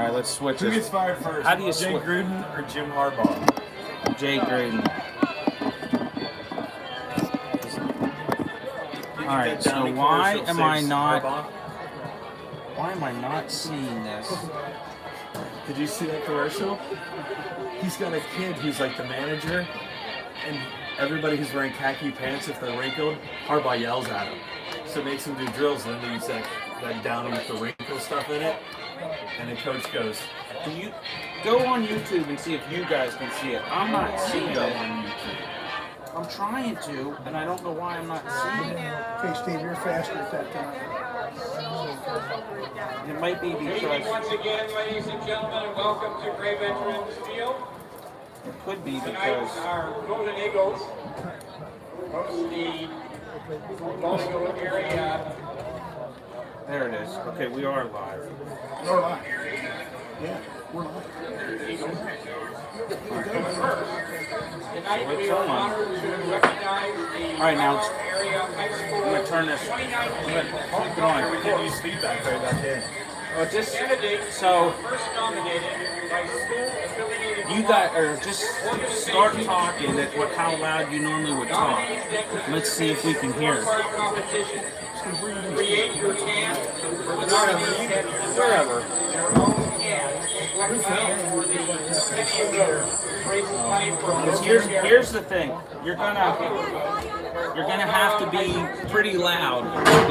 right, let's switch Who this. gets fired first? How do you Jay switch? Gruden or Jim Harbaugh? Jay Gruden. All right, so why am I not seeing this? Did you see that commercial? He's got a kid who's like the manager, and everybody who's wearing khaki pants, if they're wrinkled, Harbaugh yells at him. So it makes him do drills, and then they use that downy with the wrinkle stuff in it. And the coach goes, Can you go on YouTube and see if you guys can see it? I'm not seeing it on YouTube. I'm trying to, and I don't know why I'm not seeing it. Okay, Steve, you're faster at that time. It might be Good evening because once again, ladies and gentlemen, and welcome to Gray Veterans Field. it could be Tonight, because our Golden Eagles host the Bowling area. there it is. Okay, we are live. You're live. Yeah, we're live. Eagles. Tonight, we are honored to recognize the All right, now area high school. I'm gonna turn this. I'm gonna keep it on. we can't use feedback right back in. Oh, just Candidates so first nominated by school affiliated. you guys are just start talking at how loud you normally would talk. Let's see if we can hear it. Competition. Create your can for the nominees Wherever. their own can. Select time for the city of Rose. Raises money for Here's the thing. You're gonna have to be pretty loud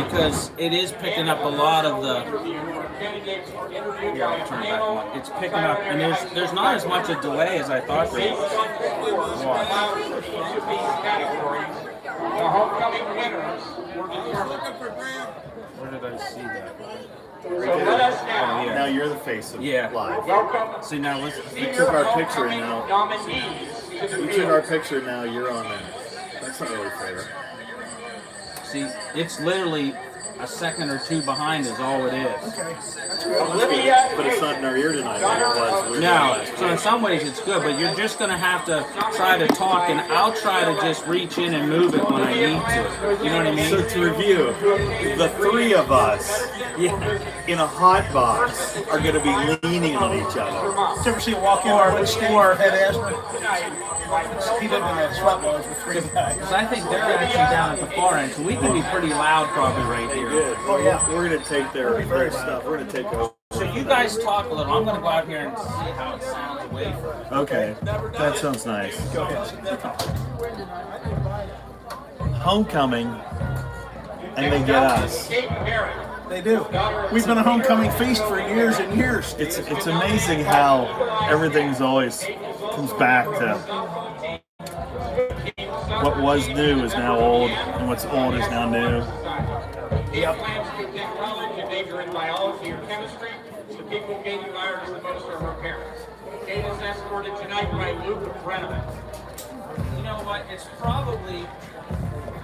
because it is picking up a lot of the. candidates are interviewed Here, by I'll a turn it back panel. on. It's picking up, and there's not as much a delay as I thought there was. Allowed for each of these categories. The homecoming winners were determined. Where did I see that? So let us now Yeah. Now you're the face of Yeah. live. welcome See now, let's. We took our picture homecoming now. nominees to the We took field. our picture, now you're on there. That's not really fair. See, it's literally a second or two behind is all it is. Okay, that's good. Olivia But it's not in our ear tonight like it was. No, so in some ways it's good, but you're just gonna have to try to talk, and I'll try to just reach in and move it when I need to. You know what I mean? So to review, the three of us Yeah. in a hot box are going to be leaning on each other. Did you ever see a walk-in with Steve had asthma? He lived in that sweat lodge with three guys. Because I think they're actually down at the far end, so we can be pretty loud probably right here. Good. Oh, yeah. We're going to take their stuff. We're going to take over. So you guys talk a little. I'm gonna go out here and see how it sounds away from it. Okay, that sounds nice. Go ahead. Homecoming, and they get us. Kate Barrett. They do. We've been a homecoming feast for years and years. It's amazing how everything's always comes back to what was new is now old, and what's old is now new. Yep. Plans to attend college and major in biology or chemistry. The people Katie admires the most are her parents. Kate is escorted tonight by Luke Brenneman. You know what? It's probably.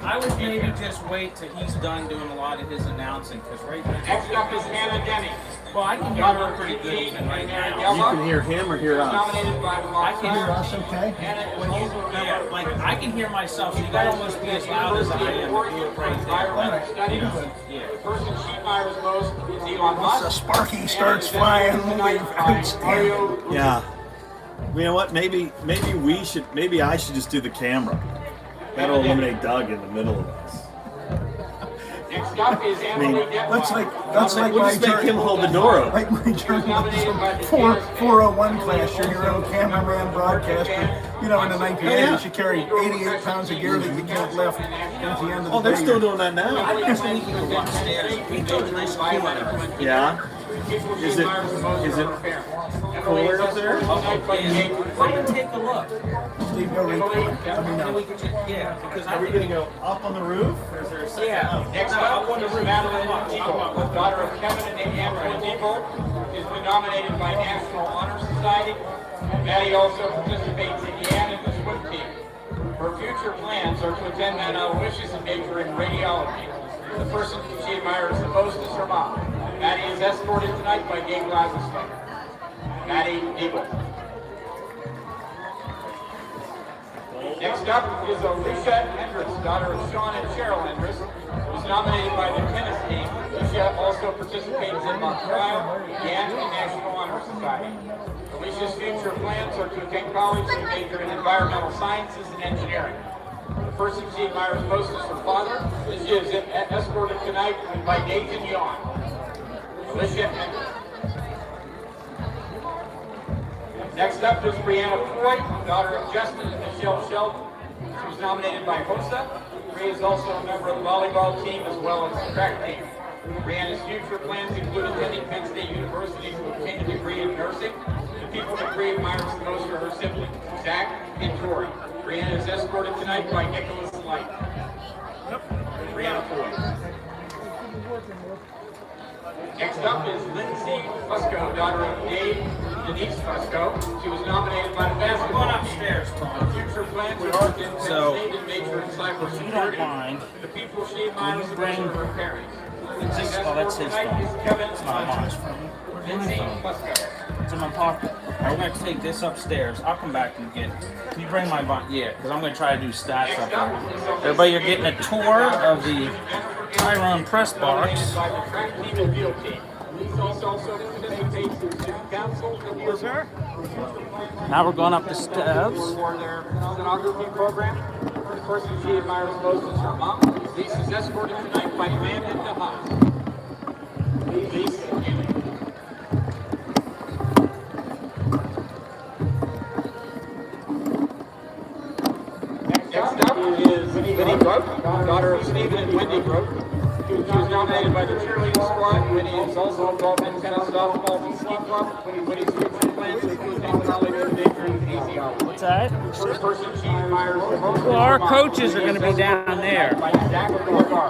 I would maybe just wait till he's done doing a lot of his announcing, because right now. Next up is Hannah Denny. Well, I can hear her pretty good even right now. You can hear him or hear us. Nominated by I can hear Us okay? Hannah is also a Yeah, member like I can hear myself, so you gotta almost be as loud as I am. Do it right there. environmental studies. Yeah. The person she admires most is Elon Once the Musk. Sparky starts flying, we've outstanding. Yeah. You know what? Maybe I should just do the camera. That'll eliminate Doug in the middle of us. Next up is Emily Detweiler. That's like We'll my just make him hold the door open. Like my journalism 401 class. You're your own cameraman, broadcaster. You know, in the 1980s, you carried 88 pounds of gear that you can't lift. And at the end of the Oh, they're day, still doing that now. I just think we can go upstairs and we go to this corner. Yeah. Is it cooler up there? Come and take a look. Steve, go read. Let me And then know. we can just, yeah, because I Are we think, gonna go up on the roof? Or is there a second? yeah. Next up is Madeline Depot, daughter of Kevin and Andrea Depot, has been nominated by National Honor Society. Maddie also participates in Yan and the swim team. Her future plans are to attend Mount Wishes and major in radiology. The person she admires the most is her mom. Maddie is escorted tonight by Gabe Glasgow. Maddie Depot. Next up is Alicia Hendricks, daughter of Sean and Cheryl Hendricks, who's nominated by the tennis team. Alicia also participates in Montreal, Yan, and National Honor Society. Society. Alicia's future plans are to attend college and major in environmental sciences and engineering. The person she admires most is her father, and she is escorted tonight by Nathan Yawn. Alicia Hendricks. Next up is Brianna Foy, daughter of Justin and Michelle Sheldon. She was nominated by HOSA. Bria is also a member of the volleyball team as well as the track team. Brianna's future plans include attending Penn State University to obtain a degree in nursing. The people that Bria admires the most are her siblings, Zach and Tori. Brianna is escorted tonight by Nicholas Light. Brianna Foy. Next up is Lindsay Fusco, daughter of Dave and Denise Fusco. She was nominated by the basketball upstairs, Tom. Future plans are to attend Penn State and major in cybersecurity. If you don't mind, The people she admires the most are her parents. that's his phone. It's not mine. Lindsay Fusco. It's in my pocket. We're going to take this upstairs. I'll come back and get it. Can you bring my bond? Yeah, because I'm going to try to do stats up there. Everybody, you're getting a tour of the Tyrone press box. By the track team and field team. These also participates in student council. Yes, sir. Now we're going up the steps. For their stenography program. The person she admires most is her mom. Lisa's escorted tonight by Amanda DeHaas. Lisa. Next up is Winnie Grote, daughter of Stephen and Wendy Grote. She was nominated by the cheerleading squad. Winnie is also involved in tennis, softball, and ski club. Winnie's future plans include college and major in easy hours. What's that? The person she admires the most. Well, our coaches are going to be down there.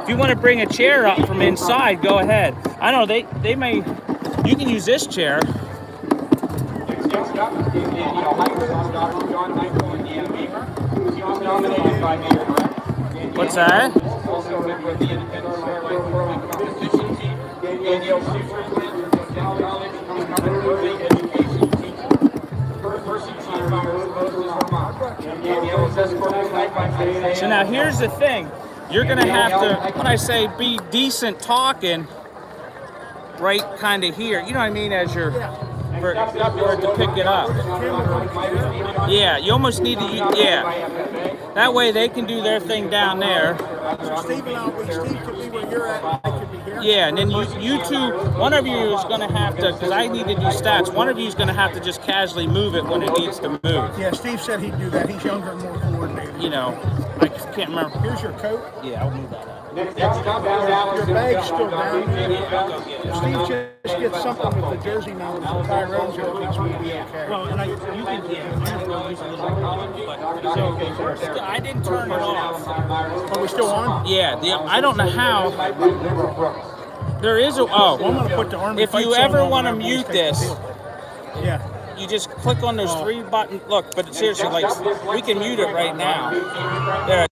If you want to bring a chair up from inside, go ahead. I know they may. You can use this chair. Next up is Danielle Heifer, daughter of John Michael and Deanna Beamer. She was nominated by Mayor Brett. What's that? Also a member of the Independent Starlight Curling Competition team. Danielle's future plans are to attend college and become an early education teacher. The person she admires most is her mom. Danielle is escorted tonight by Isaiah. So now here's the thing. You're going to have to, when I say be decent talking, right kind of here. You know what I mean? As you're, for it to pick it up. Yeah, you almost need to, yeah. That way they can do their thing down there. So Steve could be where you're at, and I could be here. Yeah, and then you two, one of you is going to have to, because I need to do stats, one of you is going to have to just casually move it when it needs to move. Yeah, Steve said he'd do that. He's younger and more coordinated. You know, I can't remember. Here's your coat. Yeah, I'll move that up. Next up is Allison. Your bag's still down there. I'll go get it. Steve just gets something with the jersey now for Tyrone jerseys. We'll be okay. Well, and you can use a little bit, but I didn't turn it off. Are we still on? Yeah, I don't know how. There is a, I'm going to put the Army if fight you song ever on want to whenever we mute take the this, field. Yeah. you just click on those three buttons. Look, but seriously, like, we can mute it right now. There.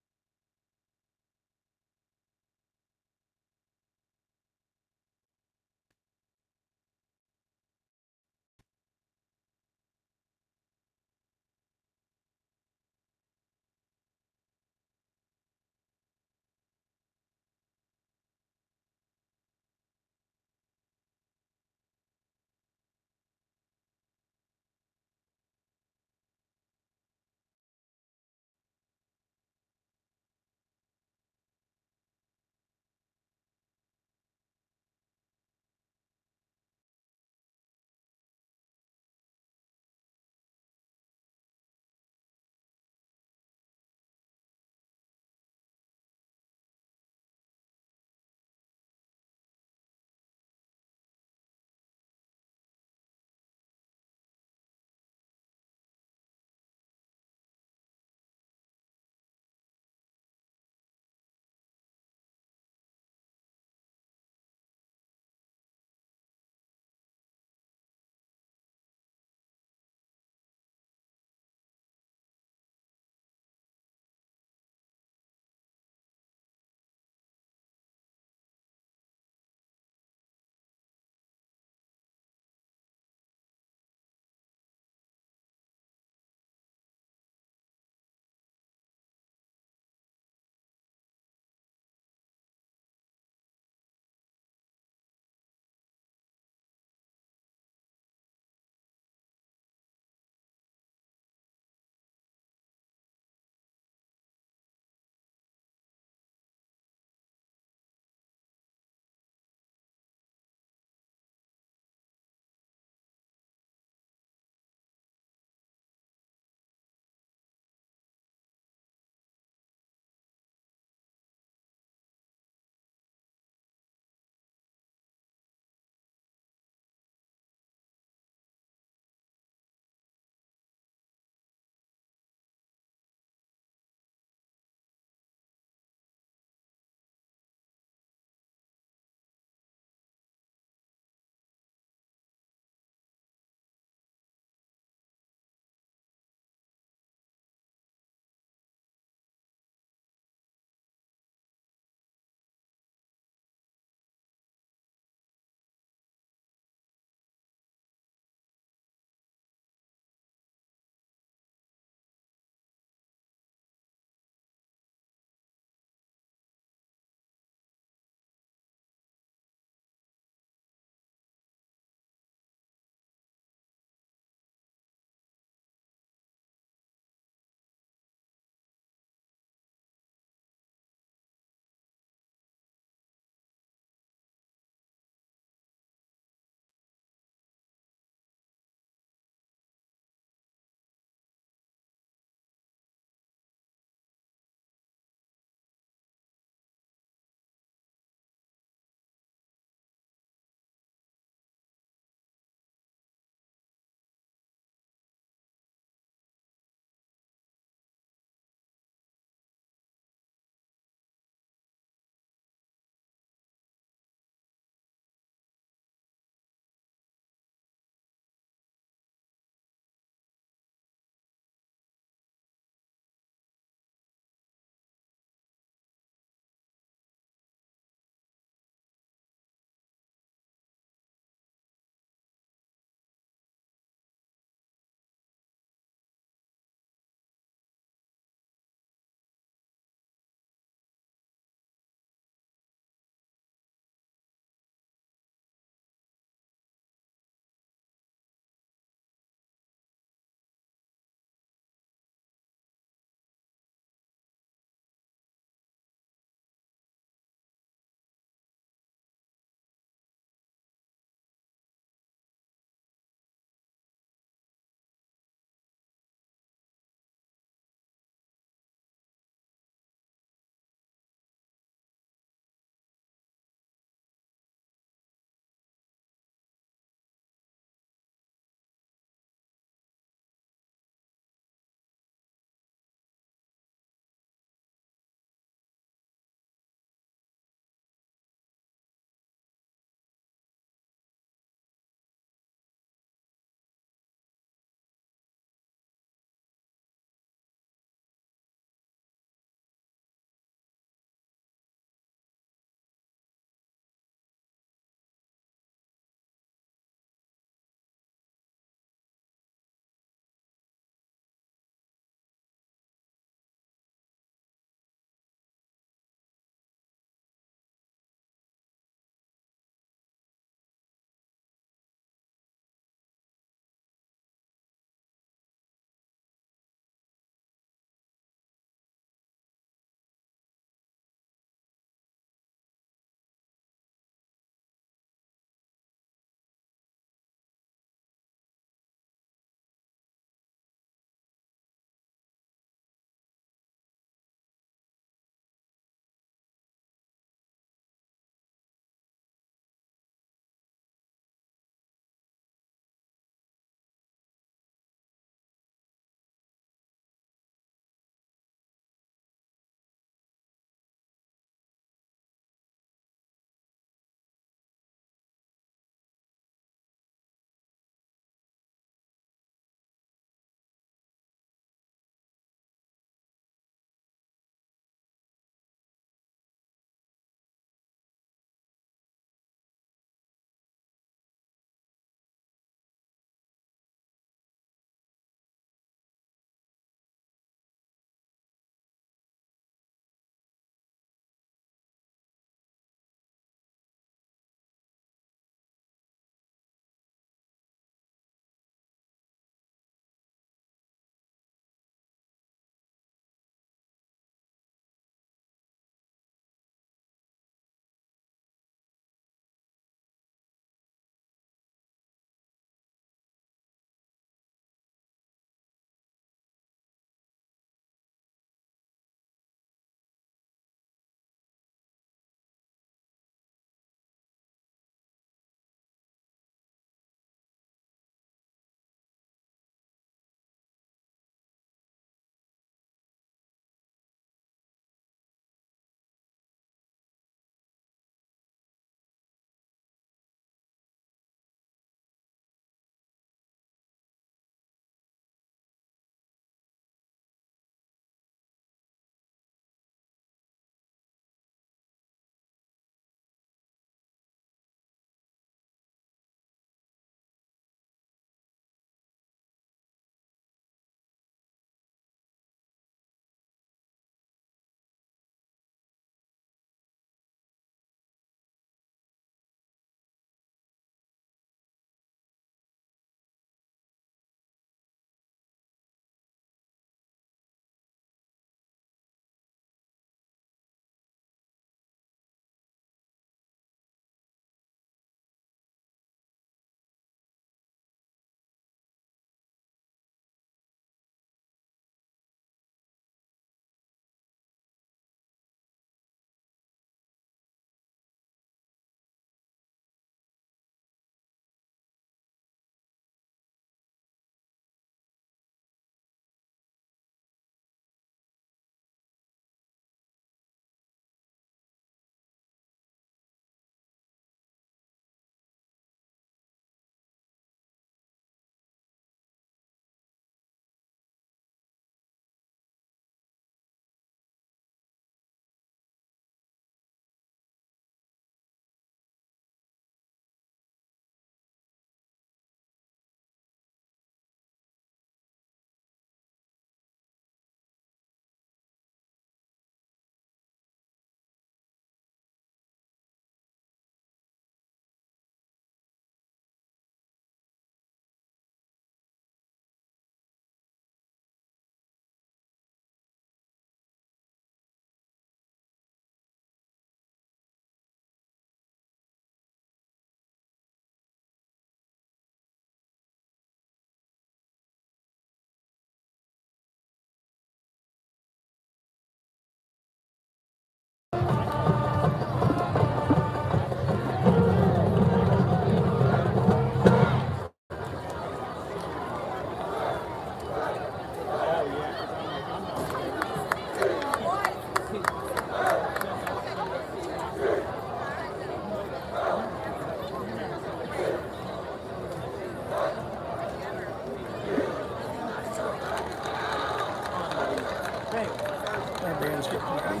Our band's getting ready.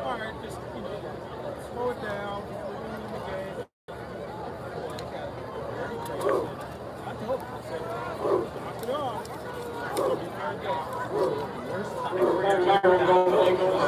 All right, just slow it down. Tyrone Golden Eagles.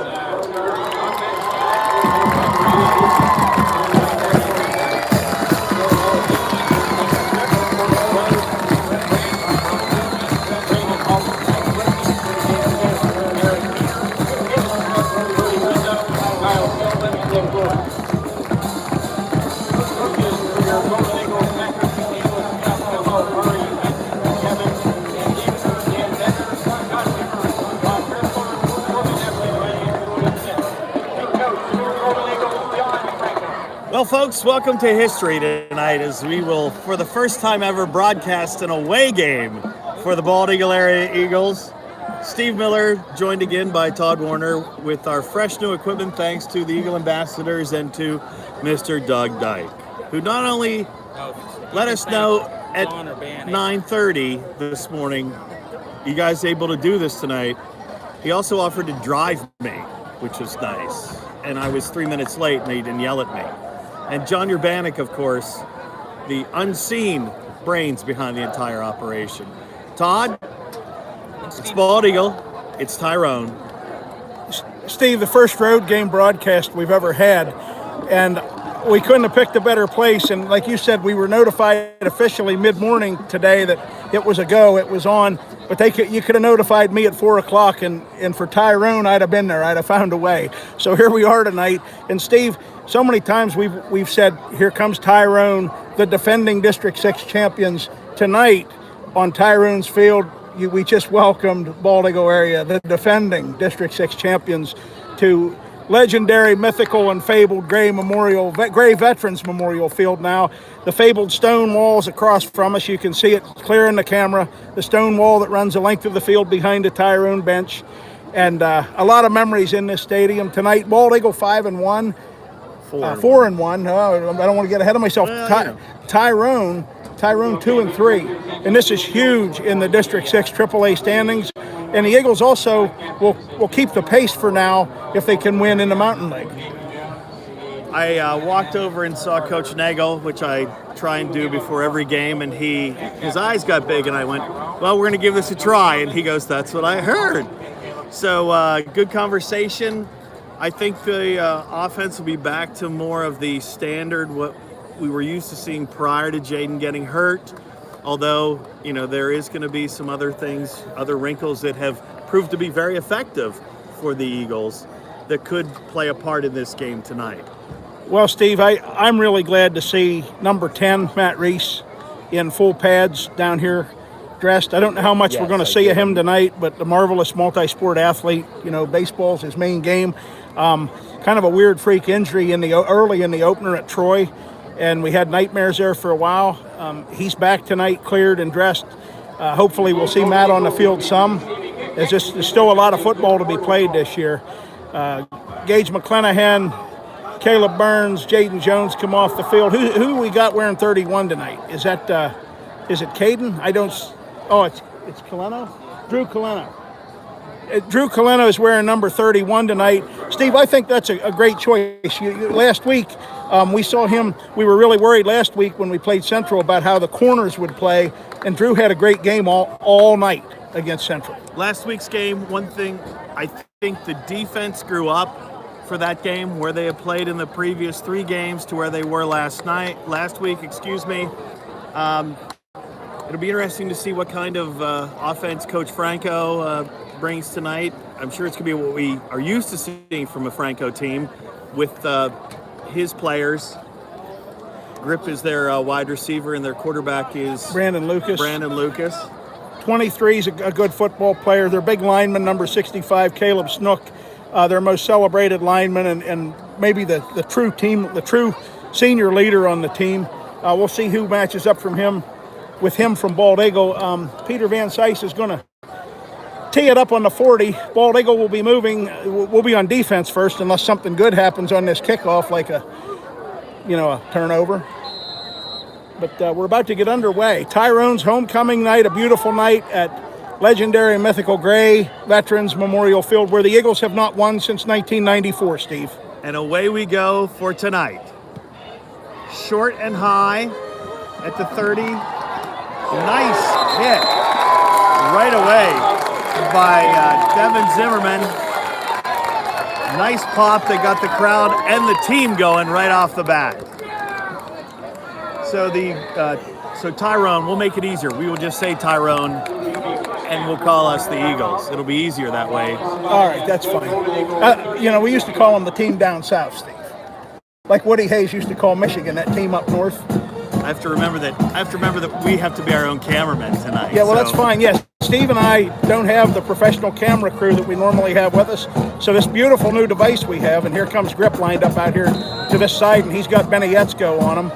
Well, folks, welcome to history tonight as we will, for the first time ever, broadcast an away game for the Bald Eagle Area Eagles. Steve Miller, joined again by Todd Warner with our fresh new equipment, thanks to the Eagle Ambassadors and to Mr. Doug Dyke, who not only let us know at 9:30 this morning, you guys able to do this tonight, he also offered to drive me, which was nice. And I was 3 minutes late and he didn't yell at me. And John Urbanik, of course, the unseen brains behind the entire operation. Todd, it's Bald Eagle, it's Tyrone. Steve, the first road game broadcast we've ever had, and we couldn't have picked a better place. And like you said, we were notified officially mid-morning today that it was a go, it was on. But you could have notified me at 4 o'clock, and for Tyrone, I'd have been there. I'd have found a way. So here we are tonight. And Steve, so many times we've said, here comes Tyrone, the defending District 6 champions. Tonight on Tyrone's field, we just welcomed Bald Eagle Area, the defending District 6 champions, to legendary, mythical, and fabled Gray Veterans Memorial Field now. The fabled stone walls across from us, you can see it clear in the camera, the stone wall that runs the length of the field behind the Tyrone bench. And a lot of memories in this stadium tonight. Bald Eagle 5-1. 4-1. I don't want to get ahead of myself. Tyrone 2-3, and this is huge in the District 6 AAA standings. And the Eagles also will keep the pace for now if they can win in the Mountain League. I walked over and saw Coach Nagel, which I try and do before every game, and his eyes got big, and I went, well, we're going to give this a try. And he goes, that's what I heard. So good conversation. I think the offense will be back to more of the standard, what we were used to seeing prior to Jaden getting hurt. Although, there is going to be some other things, other wrinkles that have proved to be very effective for the Eagles that could play a part in this game tonight. Well, Steve, I'm really glad to see number 10, Matt Reese, in full pads down here dressed. I don't know how much we're going to see of him tonight, but the marvelous multi-sport athlete, baseball's his main game. Kind of a weird freak injury early in the opener at Troy, and we had nightmares there for a while. He's back tonight, cleared and dressed. Hopefully we'll see Matt on the field some. There's still a lot of football to be played this year. Gage McClenahan, Caleb Burns, Jaden Jones come off the field. Who we got wearing 31 tonight? Is it Caden? It's Coleno? Drew Coleno. Drew Coleno is wearing number 31 tonight. Steve, I think that's a great choice. Last week, we saw him. We were really worried last week when we played Central about how the corners would play, and Drew had a great game all night against Central. Last week's game, one thing, I think the defense grew up for that game where they had played in the previous 3 games to where they were last week. It'll be interesting to see what kind of offense Coach Franco brings tonight. I'm sure it's going to be what we are used to seeing from a Franco team with his players. Grip is their wide receiver, and their quarterback is Brandon Lucas. 23 is a good football player. Their big lineman, number 65, Caleb Snook, their most celebrated lineman, and maybe the true senior leader on the team. We'll see who matches up with him from Bald Eagle. Peter Van Sice is going to tee it up on the 40. Bald Eagle will be moving. We'll be on defense first unless something good happens on this kickoff, like a turnover. But we're about to get underway. Tyrone's homecoming night, a beautiful night at legendary and mythical Gray Veterans Memorial Field, where the Eagles have not won since 1994, Steve. And away we go for tonight. Short and high at the 30. Nice hit right away by Devin Zimmerman. Nice pop that got the crowd and the team going right off the bat. So Tyrone, we'll make it easier. We will just say Tyrone, and we'll call us the Eagles. It'll be easier that way. All right, that's fine. We used to call them the team down south, Steve. Like Woody Hayes used to call Michigan, that team up north. I have to remember that we have to be our own cameraman tonight. Yeah, well, that's fine. Yes, Steve and I don't have the professional camera crew that we normally have with us. So this beautiful new device we have, and here comes Grip lined up out here to this side, and he's got Benietzko on him.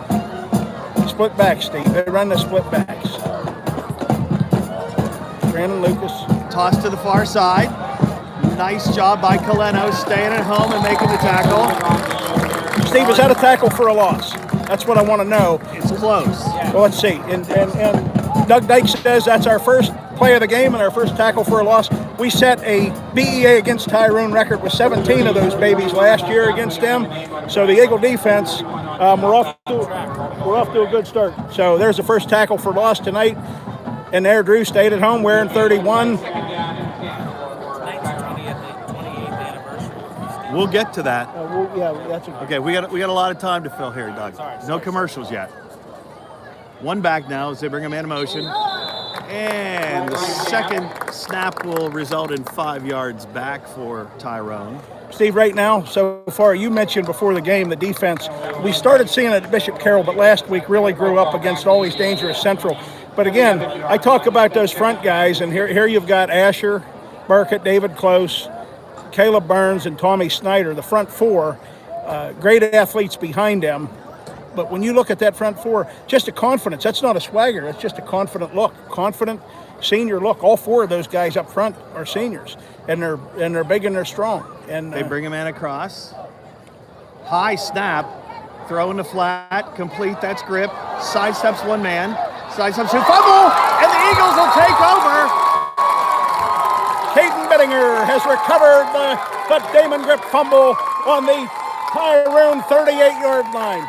Split back, Steve. They run the split backs. Brandon Lucas. Toss to the far side. Nice job by Coleno staying at home and making the tackle. Steve, is that a tackle for a loss? That's what I want to know. It's close. Well, let's see. And Doug Dyke says that's our first play of the game and our first tackle for a loss. We set a BEA against Tyrone record with 17 of those babies last year against them. So the Eagle defense, we're off to a good start. So there's the first tackle for loss tonight. And there, Drew stayed at home wearing 31. We'll get to that. That's Okay, we got a lot of time to fill here, Doug. No commercials yet. One back now as they bring a man in motion. And the second snap will result in 5 yards back for Tyrone. Steve, right now, so far, you mentioned before the game the defense. We started seeing it at Bishop Carroll, but last week really grew up against always dangerous Central. But again, I talk about those front guys, and here you've got Asher, Burkett, David Close, Caleb Burns, and Tommy Snyder, the front four, great athletes behind them. But when you look at that front four, just a confidence. That's not a swagger. That's just a confident look. Confident senior look. All four of those guys up front are seniors, and they're big and they're strong. And they bring a man across. High snap, throw in the flat, complete. That's Grip. Sidesteps one man. Sidesteps two. Fumble, and the Eagles will take over. Caden Bittinger has recovered the Damon Grip fumble on the Tyrone 38-yard line.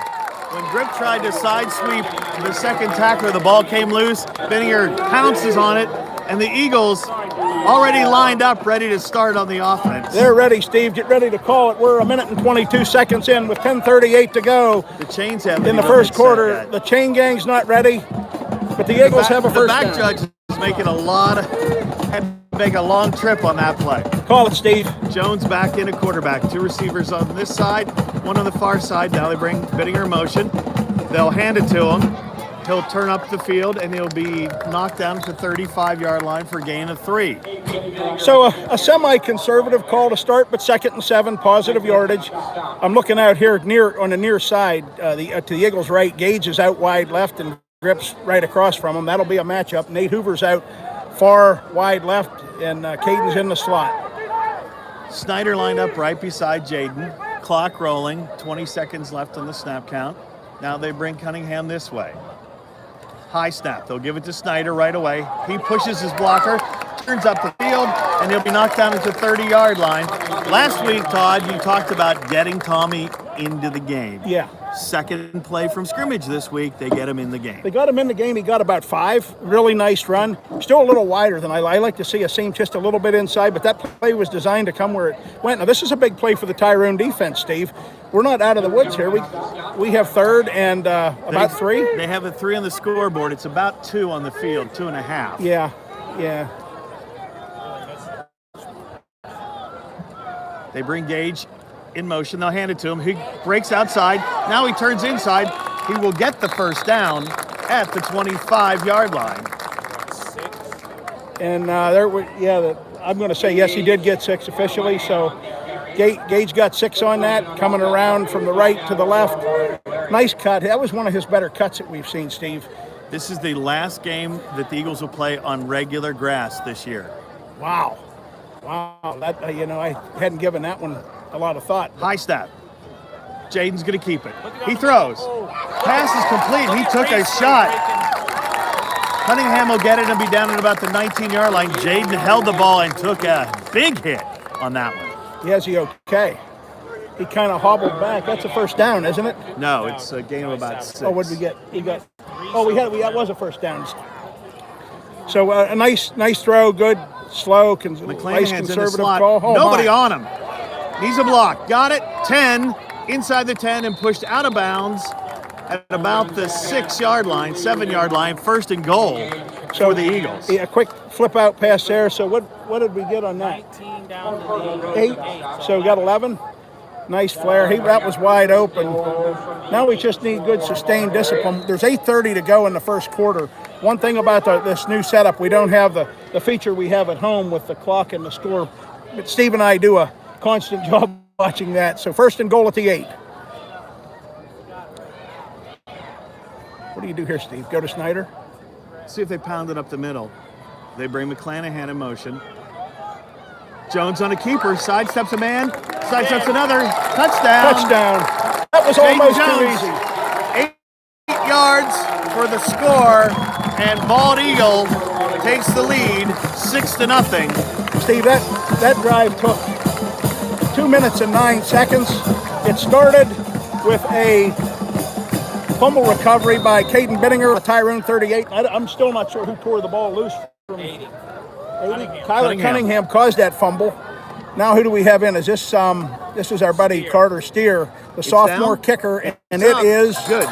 When Grip tried to side sweep the second tackler, the ball came loose. Bittinger pounces on it, and the Eagles already lined up, ready to start on the offense. They're ready, Steve. Get ready to call it. We're 1 minute and 22 seconds in with 10:38 to go. The chains haven't in the first quarter. The chain gang's not ready, but the Eagles have a first down. The back judge is making had to make a long trip on that play. Call it, Steve. Jones back in a quarterback. Two receivers on this side, one on the far side. Now they bring Bittinger in motion. They'll hand it to him. He'll turn up the field, and he'll be knocked down to the 35-yard line for a gain of 3. So a semi-conservative call to start, but 2nd and 7, positive yardage. I'm looking out here on the near side to the Eagles' right. Gage is out wide left, and Grip's right across from him. That'll be a matchup. Nate Hoover's out far wide left, and Caden's in the slot. Snyder lined up right beside Jaden. Clock rolling, 20 seconds left on the snap count. Now they bring Cunningham this way. High snap. They'll give it to Snyder right away. He pushes his blocker, turns up the field, and he'll be knocked down at the 30-yard line. Last week, Todd, you talked about getting Tommy into the game. Yeah. Second play from scrimmage this week, they get him in the game. They got him in the game. He got about 5. Really nice run. Still a little wider than I like to see a seam just a little bit inside, but that play was designed to come where it went. Now, this is a big play for the Tyrone defense, Steve. We're not out of the woods here. We have 3rd and about 3. They have a 3 on the scoreboard. It's about 2 on the field, 2.5. Yeah. They bring Gage in motion. They'll hand it to him. He breaks outside. Now he turns inside. He will get the first down at the 25-yard line. And I'm going to say yes, he did get 6 officially. So Gage got 6 on that, coming around from the right to the left. Nice cut. That was one of his better cuts that we've seen, Steve. This is the last game that the Eagles will play on regular grass this year. Wow. That I hadn't given that one a lot of thought. High snap. Jaden's going to keep it. He throws. Pass is complete. He took a shot. Cunningham will get it and be down at about the 19-yard line. Jaden held the ball and took a big hit on that one. Yeah, is he okay? He kind of hobbled back. That's a first down, isn't it? No, it's a gain of about 6. Oh, what did we get? That was a first down. So a nice throw, good, slow, nice McClanahan's in the conservative slot. call. Oh, Nobody my. on him. Needs a block. Got it. 10 inside the 10 and pushed out of bounds at about the 6-yard line, 7-yard line, first and goal for the Eagles. A quick flip out pass there. So what did we get on that? 19 down to the 8. So we got 11. Nice flare. That was wide open. Now we just need good sustained discipline. There's 8:30 to go in the first quarter. One thing about this new setup, we don't have the feature we have at home with the clock and the score. But Steve and I do a constant job watching that. So first and goal at the 8. What do you do here, Steve? Go to Snyder? See if they pound it up the middle. They bring McClanahan in motion. Jones on a keeper, sidesteps a man, sidesteps another. Touchdown. That was almost too Jones, easy. 8 yards for the score, and Bald Eagle takes the lead, 6-0. Steve, that drive took 2 minutes and 9 seconds. It started with a fumble recovery by Caden Bittinger, a Tyrone 38. I'm still not sure who tore the ball loose from 80. Tyler Cunningham caused that fumble. Now who do we have in? Is this is our buddy Carter Steer, the sophomore kicker, and it is good.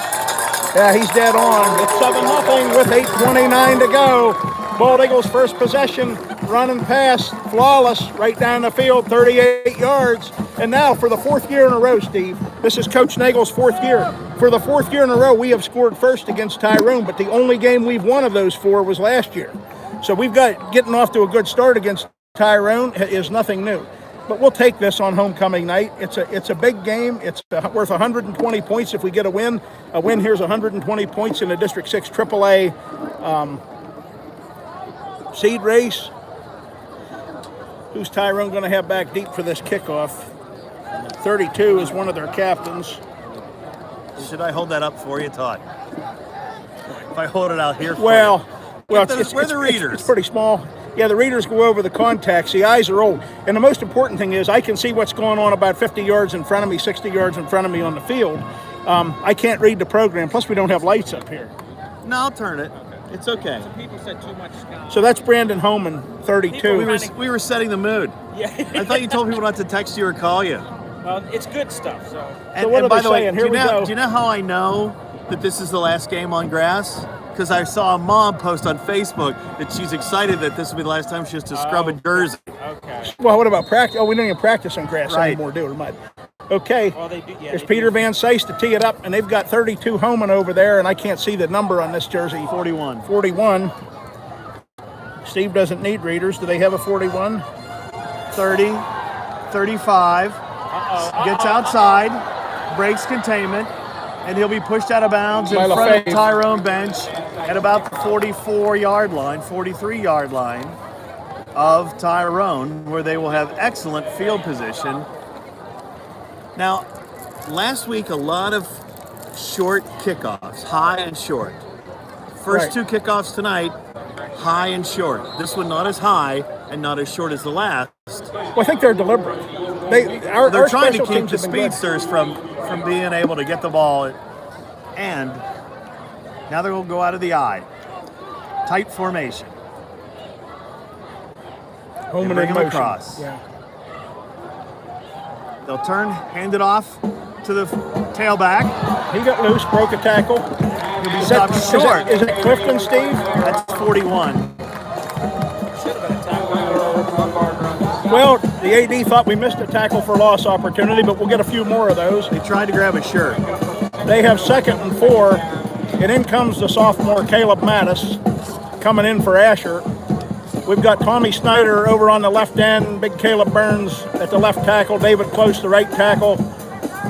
Yeah, he's dead on. It's 7-0 with 8:29 to go. Bald Eagles first possession, run and pass, flawless, right down the field, 38 yards. And now for the 4th year in a row, Steve, this is Coach Nagel's 4th year. For the 4th year in a row, we have scored first against Tyrone, but the only game we've won of those 4 was last year. So we've got getting off to a good start against Tyrone is nothing new. But we'll take this on homecoming night. It's a big game. It's worth 120 points if we get a win. A win here's 120 points in the District 6 AAA seed race. Who's Tyrone going to have back deep for this kickoff? 32 is one of their captains. Should I hold that up for you, Todd? If I hold it out here for you. Well, Where are the readers? It's pretty small. Yeah, the readers go over the contacts. The eyes are old. And the most important thing is I can see what's going on about 50 yards in front of me, 60 yards in front of me on the field. I can't read the program. Plus, we don't have lights up here. No, I'll turn it. It's okay. Some people said too much sky. So that's Brandon Holman, 32. We were setting the mood. Yeah. I thought you told people not to text you or call you. Well, it's good stuff, so. And, what and are by they the way, saying? do Here you, we know, go. do you know how I know that this is the last game on grass? Because I saw a mom post on Facebook that she's excited that this will be the last time she has to scrub a jersey. Okay. Well, what about practice? Oh, we don't even practice on grass Right. anymore, do we? Mud. Okay. Well, they do, yeah, There's they Peter do. Van Sice to tee it up, and they've got 32 Homan over there, and I can't see the number on this jersey. 41. 41. Steve doesn't need readers. Do they have a 41? 30, 35, gets outside, breaks containment, and he'll be pushed out of bounds in By front of LaFave. Tyrone bench at about the 44-yard line, 43-yard line of Tyrone, where they will have excellent field position. Now, last week, a lot of short kickoffs, high and short. First Right. two kickoffs tonight, high and short. This one not as high and not as short as the last. Well, I think they're deliberate. They're Our trying to special keep teams the have been good. speedsters from being able to get the ball. And now they're going to go out of the eye. Tight formation. Homan bring in him motion. across. Yeah. They'll turn, hand it off to the tailback. He got loose, broke a tackle. He'll be Is that, stopped short. is it Clifton, Steve? That's 41. Well, the AD thought we missed a tackle for loss opportunity, but we'll get a few more of those. They tried to grab a shirt. They have 2nd and 4, and in comes the sophomore Caleb Mattis coming in for Asher. We've got Tommy Snyder over on the left end, Big Caleb Burns at the left tackle, David Close the right tackle,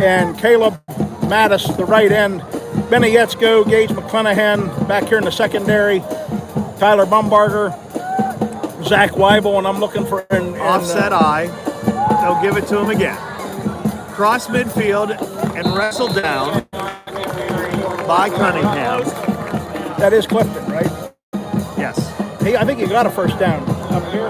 and Caleb Mattis the right end. Benny Yetzko, Gage McClanahan back here in the secondary, Tyler Bumbarger, Zach Weibel, and I'm looking for an Offset eye. They'll give it to him again. cross midfield and wrestled down by Cunningham. That is Clifton, right? Yes. Hey, I think he got a first down up here.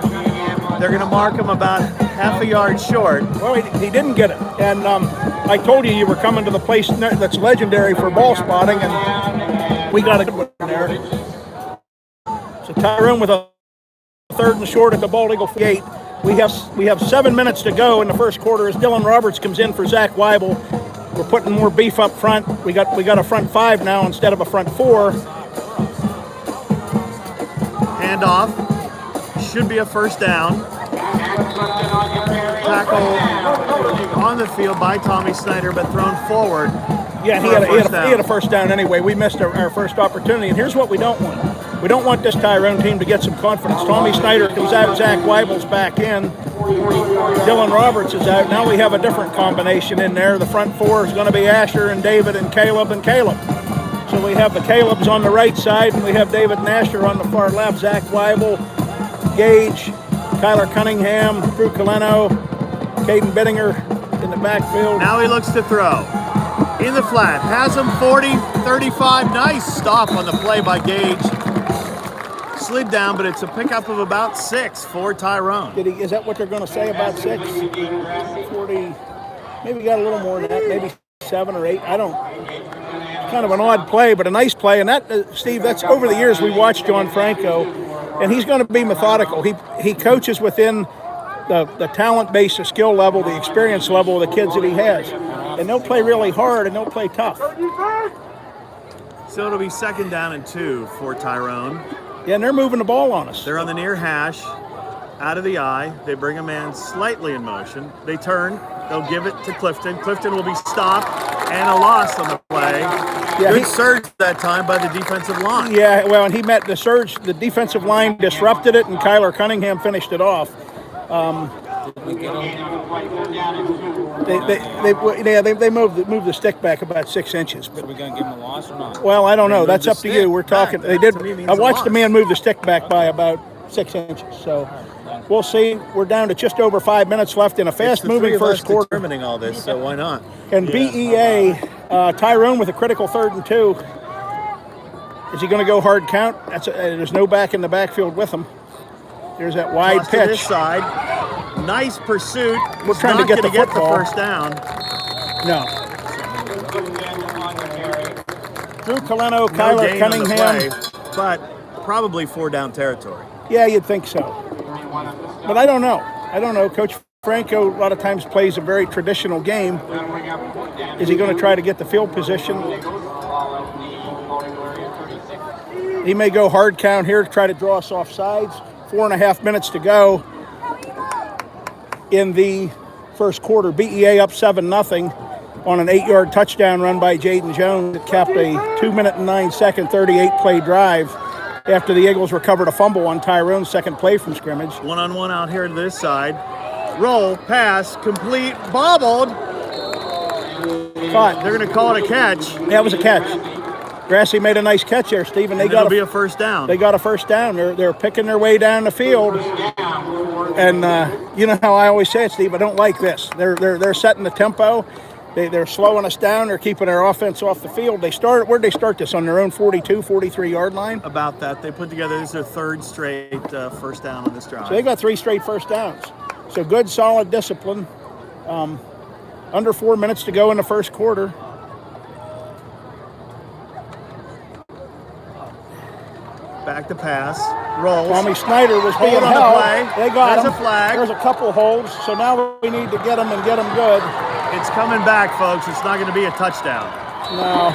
They're going to mark him about half a yard short. Well, he didn't get it. And I told you were coming to the place that's legendary for ball spotting, and we got a good one there. So Tyrone with a third and short at the Bald Eagle gate. We have 7 minutes to go in the first quarter as Dylan Roberts comes in for Zach Weibel. We're putting more beef up front. We got a front five now instead of a front four. Handoff. Should be a first down. Tackle on the field by Tommy Snyder, but thrown forward. Yeah, he had a first down anyway. We missed our first opportunity, and here's what we don't want. We don't want this Tyrone team to get some confidence. Tommy Snyder comes out, Zach Weibel's back in. Dylan Roberts is out. Now we have a different combination in there. The front four is going to be Asher and David and Caleb. So we have the Calebs on the right side, and we have David and Asher on the far left. Zach Weibel, Gage, Kyler Cunningham, Drew Coleno, Caden Bittinger in the backfield. Now he looks to throw. In the flat. Has him 40, 35. Nice stop on the play by Gage. Slid down, but it's a pickup of about 6 for Tyrone. Is that what they're going to say about 6? 40, maybe got a little more than that, maybe 7 or 8. I don't. Kind of an odd play, but a nice play. And that, Steve, that's over the years we watched John Franco, and he's going to be methodical. He coaches within the talent base, the skill level, the experience level of the kids that he has. And they'll play really hard and they'll play tough. So it'll be 2nd down and 2 for Tyrone. Yeah, and they're moving the ball on us. They're on the near hash, out of the eye. They bring a man slightly in motion. They turn. They'll give it to Clifton. Clifton will be stopped and a loss on the play. Yeah, Good surge that time by the defensive line. Yeah, well, and he met the surge. The defensive line disrupted it, and Kyler Cunningham finished it off. They moved the stick back about 6 inches. But Are we going to give him a loss or not? well, I don't know. moved That's the up to stick you. We're talking. back. They did. That's what he means I a watched the loss. man move the stick back by about 6 inches. So we'll see. We're down to just over 5 minutes left in a fast-moving first quarter. Determining all this, so why not? And BEA, Tyrone with a critical 3rd and 2. Is he going to go hard count? There's no back in the backfield with him. There's that wide Toss to pitch. this side. Nice pursuit. We're trying to get the football. first down. No. Drew Coleno, No Kyler gain on the Cunningham. play, but probably 4-down territory. Yeah, you'd think so. But I don't know. Coach Franco a lot of times plays a very traditional game. Is he going to try to get the field position? He may go hard count here to try to draw us off sides. 4.5 minutes to go in the first quarter. BEA up 7-0 on an 8-yard touchdown run by Jaden Jones that capped a 2-minute and 9-second 38-play drive after the Eagles recovered a fumble on Tyrone's second play from scrimmage. One-on-one out here to this side. Roll, pass, complete, bobbled. Caught. They're going to call it a catch. That was a catch. Grassy made a nice catch there, Stephen. It'll be a first down. They got a first down. They're picking their way down the field, and you know how I always say it, Steve. I don't like this. They're setting the tempo. They're slowing us down. They're keeping our offense off the field. Where'd they start this? On their own 42, 43-yard line? About that. They put together, this is their 3rd straight first down on this drive. So they got 3 straight first downs. So good, solid discipline. Under 4 minutes to go in the first quarter. Back to pass. Rolls. Tommy Snyder was being Hold on held. the play. They got There's him. a flag. There's a couple holds. So now we need to get them and get them good. It's coming back, folks. It's not going to be a touchdown. No,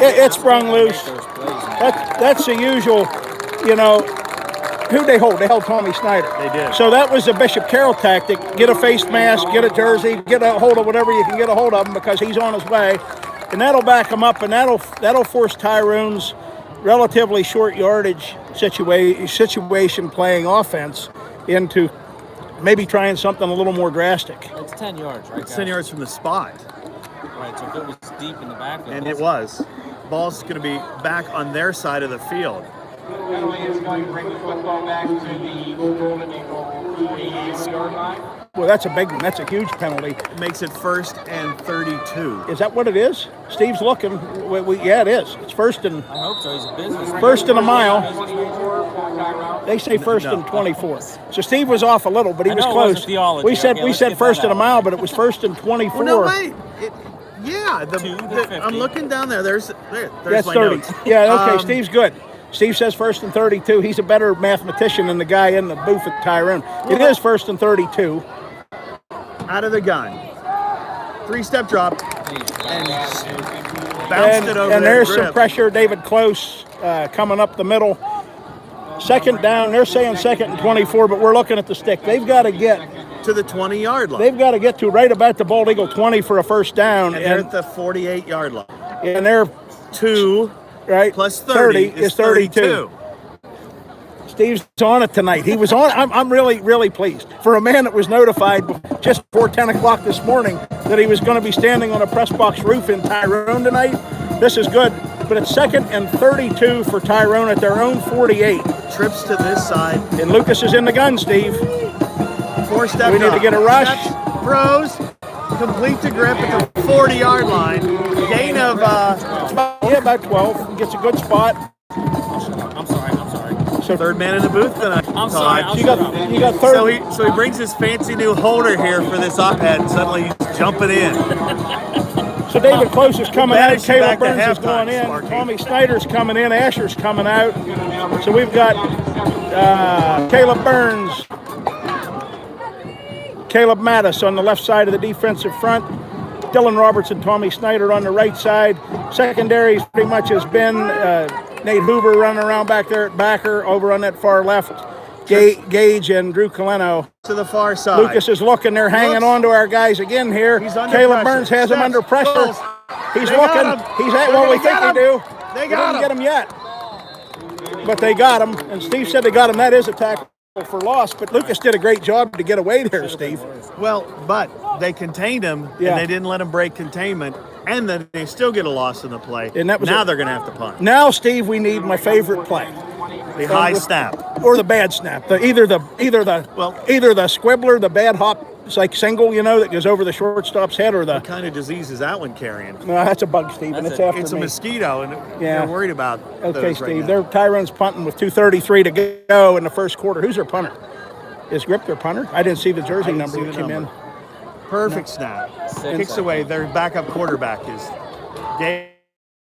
it sprung loose. That's the usual, you know. Who'd they hold? They held Tommy Snyder. They did. So that was the Bishop Carroll tactic. Get a face mask, get a jersey, get a hold of whatever you can get a hold of him because he's on his way. And that'll back him up, and that'll force Tyrone's relatively short yardage situation playing offense into maybe trying something a little more drastic. It's 10 yards, right? It's 10 yards from the spot. Right, so if it was deep in the backfield. And it was. Ball's going to be back on their side of the field. Penalty is going to bring the football back to the Golden Eagle 48-yard line. Well, that's a big one. That's a huge penalty. It makes it 1st and 32. Is that what it is? Steve's looking. Yeah, it is. It's first and I hope so. He's a businessman. first and a mile. They say first No. and 24. So Steve was off a little, but he I was know it close. wasn't theology. We said Okay, we let's said get first that and a out. mile, but it was first and 24. Well, no, wait. Yeah, To the 50. I'm looking down there. There's That's my 30. notes. Yeah, okay. Steve's good. Steve says first and 32. He's a better mathematician than the guy in the booth at Tyrone. It is first and 32. Out of the gun. 3-step drop. And bounced it over And there there's to some Grip. pressure. David Close coming up the middle. Second down. They're saying second and 24, but we're looking at the stick. They've got to get to the 20-yard line. They've got to get to right about the Bald Eagle 20 for a first down. And they're at the 48-yard line. And they're 2 right plus 30 is 32. Steve's on it tonight. He was on. I'm really, really pleased. For a man that was notified just before 10 o'clock this morning that he was going to be standing on a press box roof in Tyrone tonight, this is good. But it's second and 32 for Tyrone at their own 48. Trips to this side. And Lucas is in the gun, Steve. 4-step We need to get a rush. Steps, throws, complete to Grip at the 40-yard line. Gain of about 12. He gets a good spot. I'm sorry. So third man in the booth tonight. I'm sorry. you got third. So he brings his fancy new holder here for this op-ed, and suddenly he's jumping in. So David Close is coming out. Managed Caleb back to Burns is halftime, going in. Sparky. Tommy Snyder's coming in. Asher's coming out. So we've got Caleb Burns, Caleb Mattis on the left side of the defensive front. Dylan Roberts and Tommy Snyder on the right side. Secondaries pretty much has been Nate Hoover running around back there at backer. Over on that far left, Gage and Drew Coleno. To the far side. Lucas is looking. They're hanging on to our guys again here. He's under Caleb pressure. Burns has him Steps, under pressure. pulls. He's They looking. got him. He's They're at. Well, we gonna think get they him. do. They got didn't him. get him yet. But they got him. And Steve said they got him. That is a tackle for loss. But Lucas did a great job to get away there, Steve. Well, but they contained him, Yeah. and they didn't let him break containment, and then they still get a loss in the play. And that was now it. they're going to have to punt. Now, Steve, we need my favorite play. The high snap. Or the bad snap. Either the squibbler, the bad hop, it's like single, that goes over the shortstop's head, or the. What kind of disease is that one carrying? No, that's a bug, Steve, and it's after It's a me. mosquito, and Yeah. they're worried about Okay, those Steve. right now. They're Tyrone's punting with 2:33 to go in the first quarter. Who's their punter? Is Grip their punter? I didn't see the jersey didn't number see that the came number. Perfect snap. Kicks away. Their backup quarterback is Gabe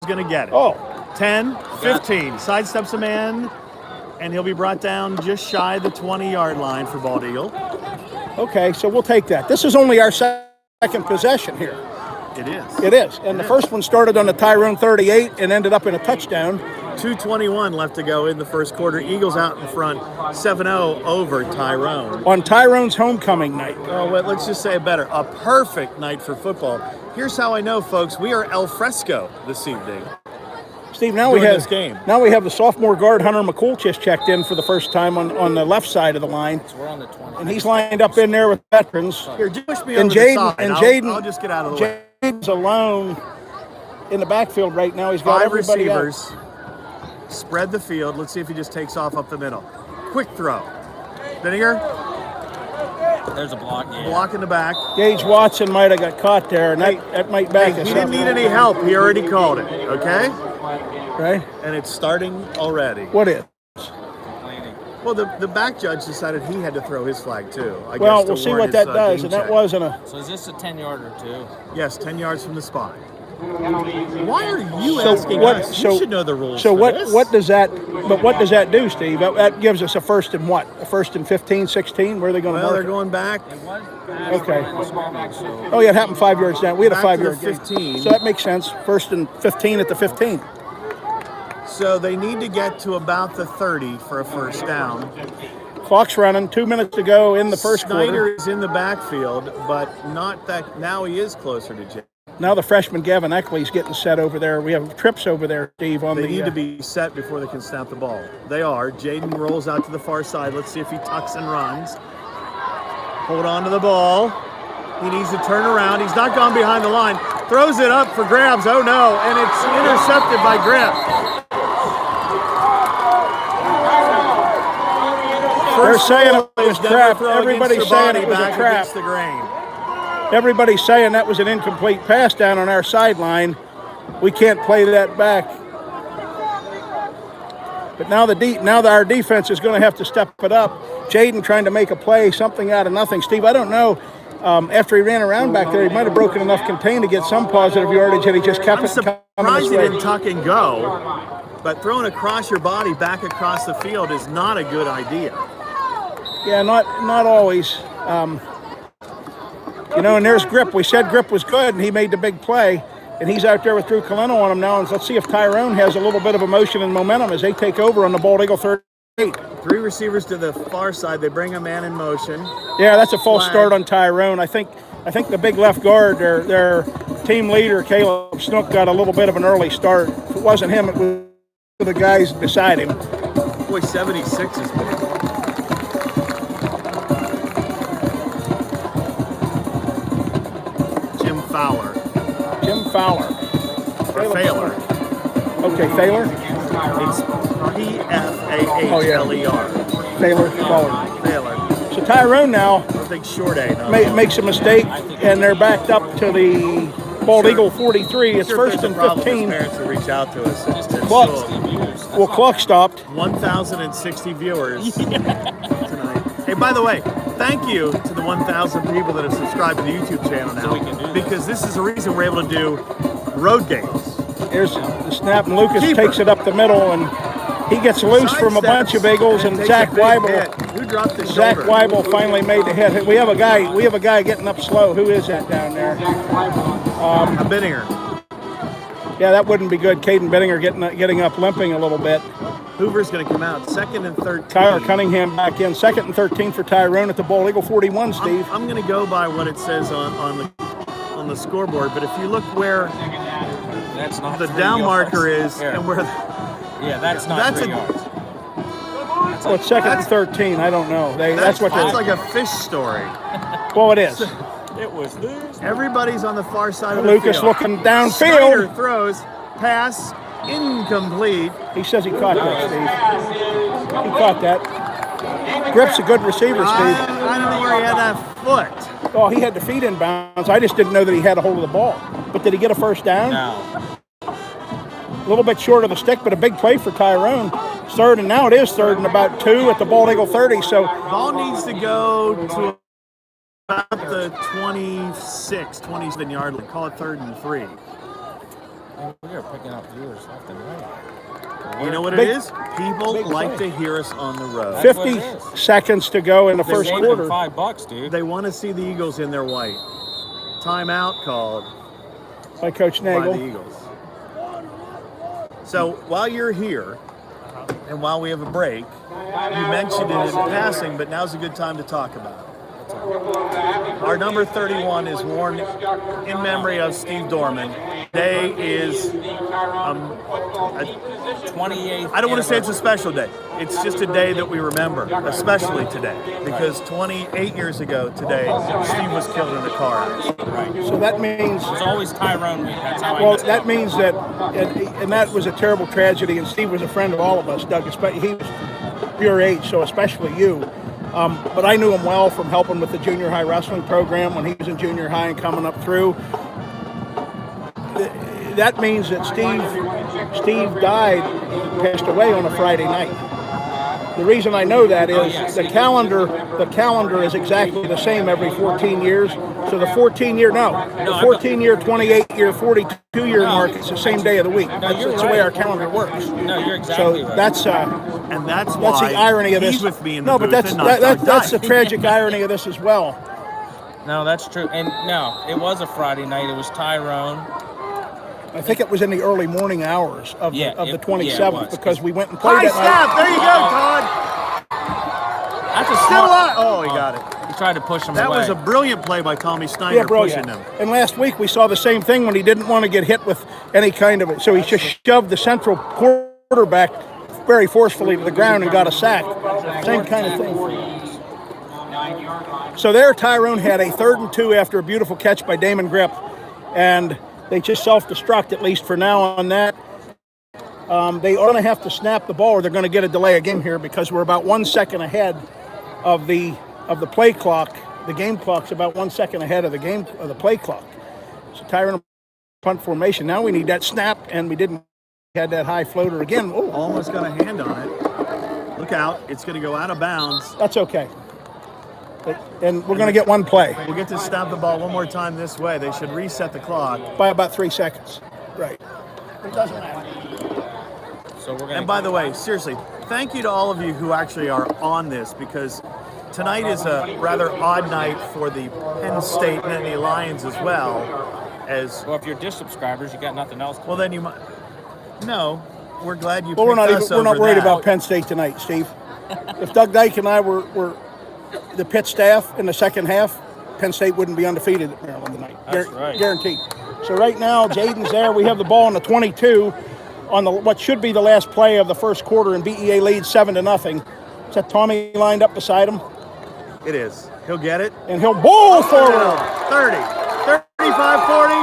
is going to get it. in. Oh, 10, 15. Sidesteps a man, and he'll be brought down just shy of the 20-yard line for Bald Eagle. okay. So we'll take that. This is only our second possession here. It is. It is. And the first one started on the Tyrone 38 and ended up in a touchdown. 2:21 left to go in the first quarter. Eagles out in front, 7-0 over Tyrone. On Tyrone's homecoming night. Oh, well, let's just say it better. A perfect night for football. Here's how I know, folks. We are al fresco this evening. Steve, now Doing we have this game. Now we have the sophomore guard Hunter McCool just checked in for the first time on the left side of the line, So we're on the 20. and he's lined up in there with veterans. Here, just push me And over Jaden- the side. and I'll- Jaden- I'll just get out of the way. James alone in the backfield right now. He's got 5 everybody out. receivers. Spread the field. Let's see if he just takes off up the middle. Quick throw. Vinegar, There's a block. Yeah. block in the back. Gage Watson might have got caught there, and that might back Hey, us he up. didn't need any help. He already called it, okay? Right? And it's starting already. What is? Complaining. Well, the back judge decided he had to throw his flag too. I Well, guess to we'll see warrant what his, that does, game and that check. wasn't a. So is this a 10-yarder too? Yes, 10 yards from the spot. Why are you So asking what- us? so- You should know the rules. So for what? this. What does that? But what does that do, Steve? That gives us a first and what? A first and 15, 16. Where are they going to Well, mark? they're it? going back. Okay. So Oh yeah, it happened 5 yards down. We had a Back to 5-yard the 15. So that makes sense. First and 15 at the 15. So they need to get to about the 30 for a first down. Clock's running. 2 minutes to go in the first Snyder quarter. is in the backfield, but not that. Now he is closer to Jay. Now the freshman Gavin Eckley's getting set over there. We have trips over there, Steve. On They the need to be set before they can snap the ball. They are. Jaden rolls out to the far side. Let's see if he tucks and runs. Hold on to the ball. He needs to turn around. He's not gone behind the line. Throws it up for grabs. Oh no, and it's intercepted by Grip. They're saying it was never trap. throw Everybody's against your saying body it was a back trap. against the grain. Everybody's saying that was an incomplete pass down on our sideline. We can't play that back. But now our defense is going to have to step it up. Jaden trying to make a play, something out of nothing. Steve, I don't know. After he ran around back there, he might have broken enough contain to get some positive yardage, and he just kept I'm it coming surprised his he way. didn't tuck and go, but throwing across your body back across the field is not a good idea. Yeah, not always. And there's Grip. We said Grip was good, and he made the big play. And he's out there with Drew Coleno on him now. And let's see if Tyrone has a little bit of emotion and momentum as they take over on the Bald Eagle 38. 3 receivers to the far side. They bring a man in motion. Yeah, that's a false Flag. start on Tyrone. I think the big left guard, their team leader, Caleb Snook, got a little bit of an early start. If it wasn't him, it was the guys beside him. Boy, 76 is big. Jim Fowler. Or Failer. Okay, Thaler. It's P-F-A-H-L-E-R. Fowler. Failer. So Tyrone now I think short A. No. makes a mistake, and they're backed up to the Bald Eagle 43. It's Sure, if first there's and a problem, 15. his parents will reach out to us. Well, clock stopped. 1,060 viewers tonight. Hey, by the way, thank you to the 1,000 people that have subscribed to the YouTube channel now, because this is the reason we're able to do road games. There's the snap, and Lucas takes it up the middle, and he gets loose from a bunch of Eagles, and takes Zach a big Weibel. hit. Who dropped the Zach shoulder? Weibel finally made the hit. We have a guy getting up slow. Who is that down there? A Benninger. Yeah, that wouldn't be good. Caden Benninger getting up, limping a little bit. Hoover's going to come out. 2nd and 13. Tyler Cunningham back in. 2nd and 13 for Tyrone at the Bald Eagle 41, Steve. I'm going to go by what it says on the scoreboard, but if you look where That's not the 3 down yards. marker is Here. and where Yeah, that's not That's 3 a- yards. Well, it's 2nd and 13. I don't know. That's what they're. that's like a fish story. Well, it is. It was this. Everybody's on the far side of the Lucas field. looking Snyder downfield. throws, pass, incomplete. He says he caught that, Steve. He caught that. Grip's a good receiver, Steve. I don't know where he had that foot. Oh, he had the feet in bounds. I just didn't know that he had a hold of the ball. But did he get a first down? No. A little bit short of the stick, but a big play for Tyrone. Third, and now it is 3rd and about 2 at the Bald Eagle 30. So Ball needs to go to about the 26, 27-yard line. Call it 3rd and 3. We are picking up viewers left and right. You know what Big- it is? People big like play. to hear us on the road. That's what 50 it is. seconds to go in the first They gave them quarter. $5, dude. They want to see the Eagles in their white. Timeout called By Coach by the Nagel. Eagles. So while you're here and while we have a break, you mentioned it in passing, but now's a good time to talk about it. Our number 31 is worn in memory of Steve Dorman. Today is, a 28th. I don't want to say it's a special day. It's just a day that we remember, especially today, because 28 years ago today, Steve was killed in a car accident. So that means, It's always Tyrone week. That's how I well, know. that means that, and that was a terrible tragedy. And Steve was a friend of all of us, Doug. He was your age, so especially you. But I knew him well from helping with the junior high wrestling program when he was in junior high and coming up through. That means that Steve died, passed away on a Friday night. The reason I know that is the calendar is exactly the same every 14 years. So the 14-year, the 14-year, 28-year, 42-year mark, it's the same day of the week. That's the way our calendar works. No, you're exactly So right. that's And that's the irony of this. he's with me in the No, but booth that's and not that's the Doug. tragic irony of this as well. No, that's true. And no, it was a Friday night. It was Tyrone. I think it was in the early morning hours of Yeah, the it 27th was. because we went and played High that snap! There you go, Todd! That's a Still smart. alive! Oh, he got it. He tried to push him That away. was a brilliant play by Tommy night. Snyder, Yeah, brilliant. pushing him. And last week we saw the same thing when he didn't want to get hit with any kind of it. So he just shoved the central quarterback very forcefully to the ground and got a sack. Same kind of thing. So there, Tyrone had a 3rd and 2 after a beautiful catch by Damon Grip, and they just self-destruct at least for now on that. They are going to have to snap the ball, or they're going to get a delay of game here because we're about 1 second ahead of the play clock. The game clock's about 1 second ahead of the play clock. So Tyrone punt formation. Now we need that snap, and we didn't had that high floater again. Ooh. Almost got a hand on it. Look out. It's going to go out of bounds. That's okay. And we're going to get one play. We'll get to snap the ball one more time this way. They should reset the clock. By about 3 seconds. Right. It doesn't matter. So we're gonna. And by the way, seriously, thank you to all of you who actually are on this, because tonight is a rather odd night for the Penn State Nittany Lions as well. Well, if you're dish subscribers, you got nothing else. Well, then you might. No, we're glad you. Well, we're not worried that. about Penn State tonight, Steve. If Doug Dyke and I were the Pitt staff in the second half, Penn State wouldn't be undefeated at Maryland tonight. That's right. Guaranteed. So right now, Jaden's there. We have the ball on the 22 on what should be the last play of the first quarter, and BEA leads 7-0. Is that Tommy lined up beside him? It is. He'll get it. And he'll bowl forward. 30, 35, 40.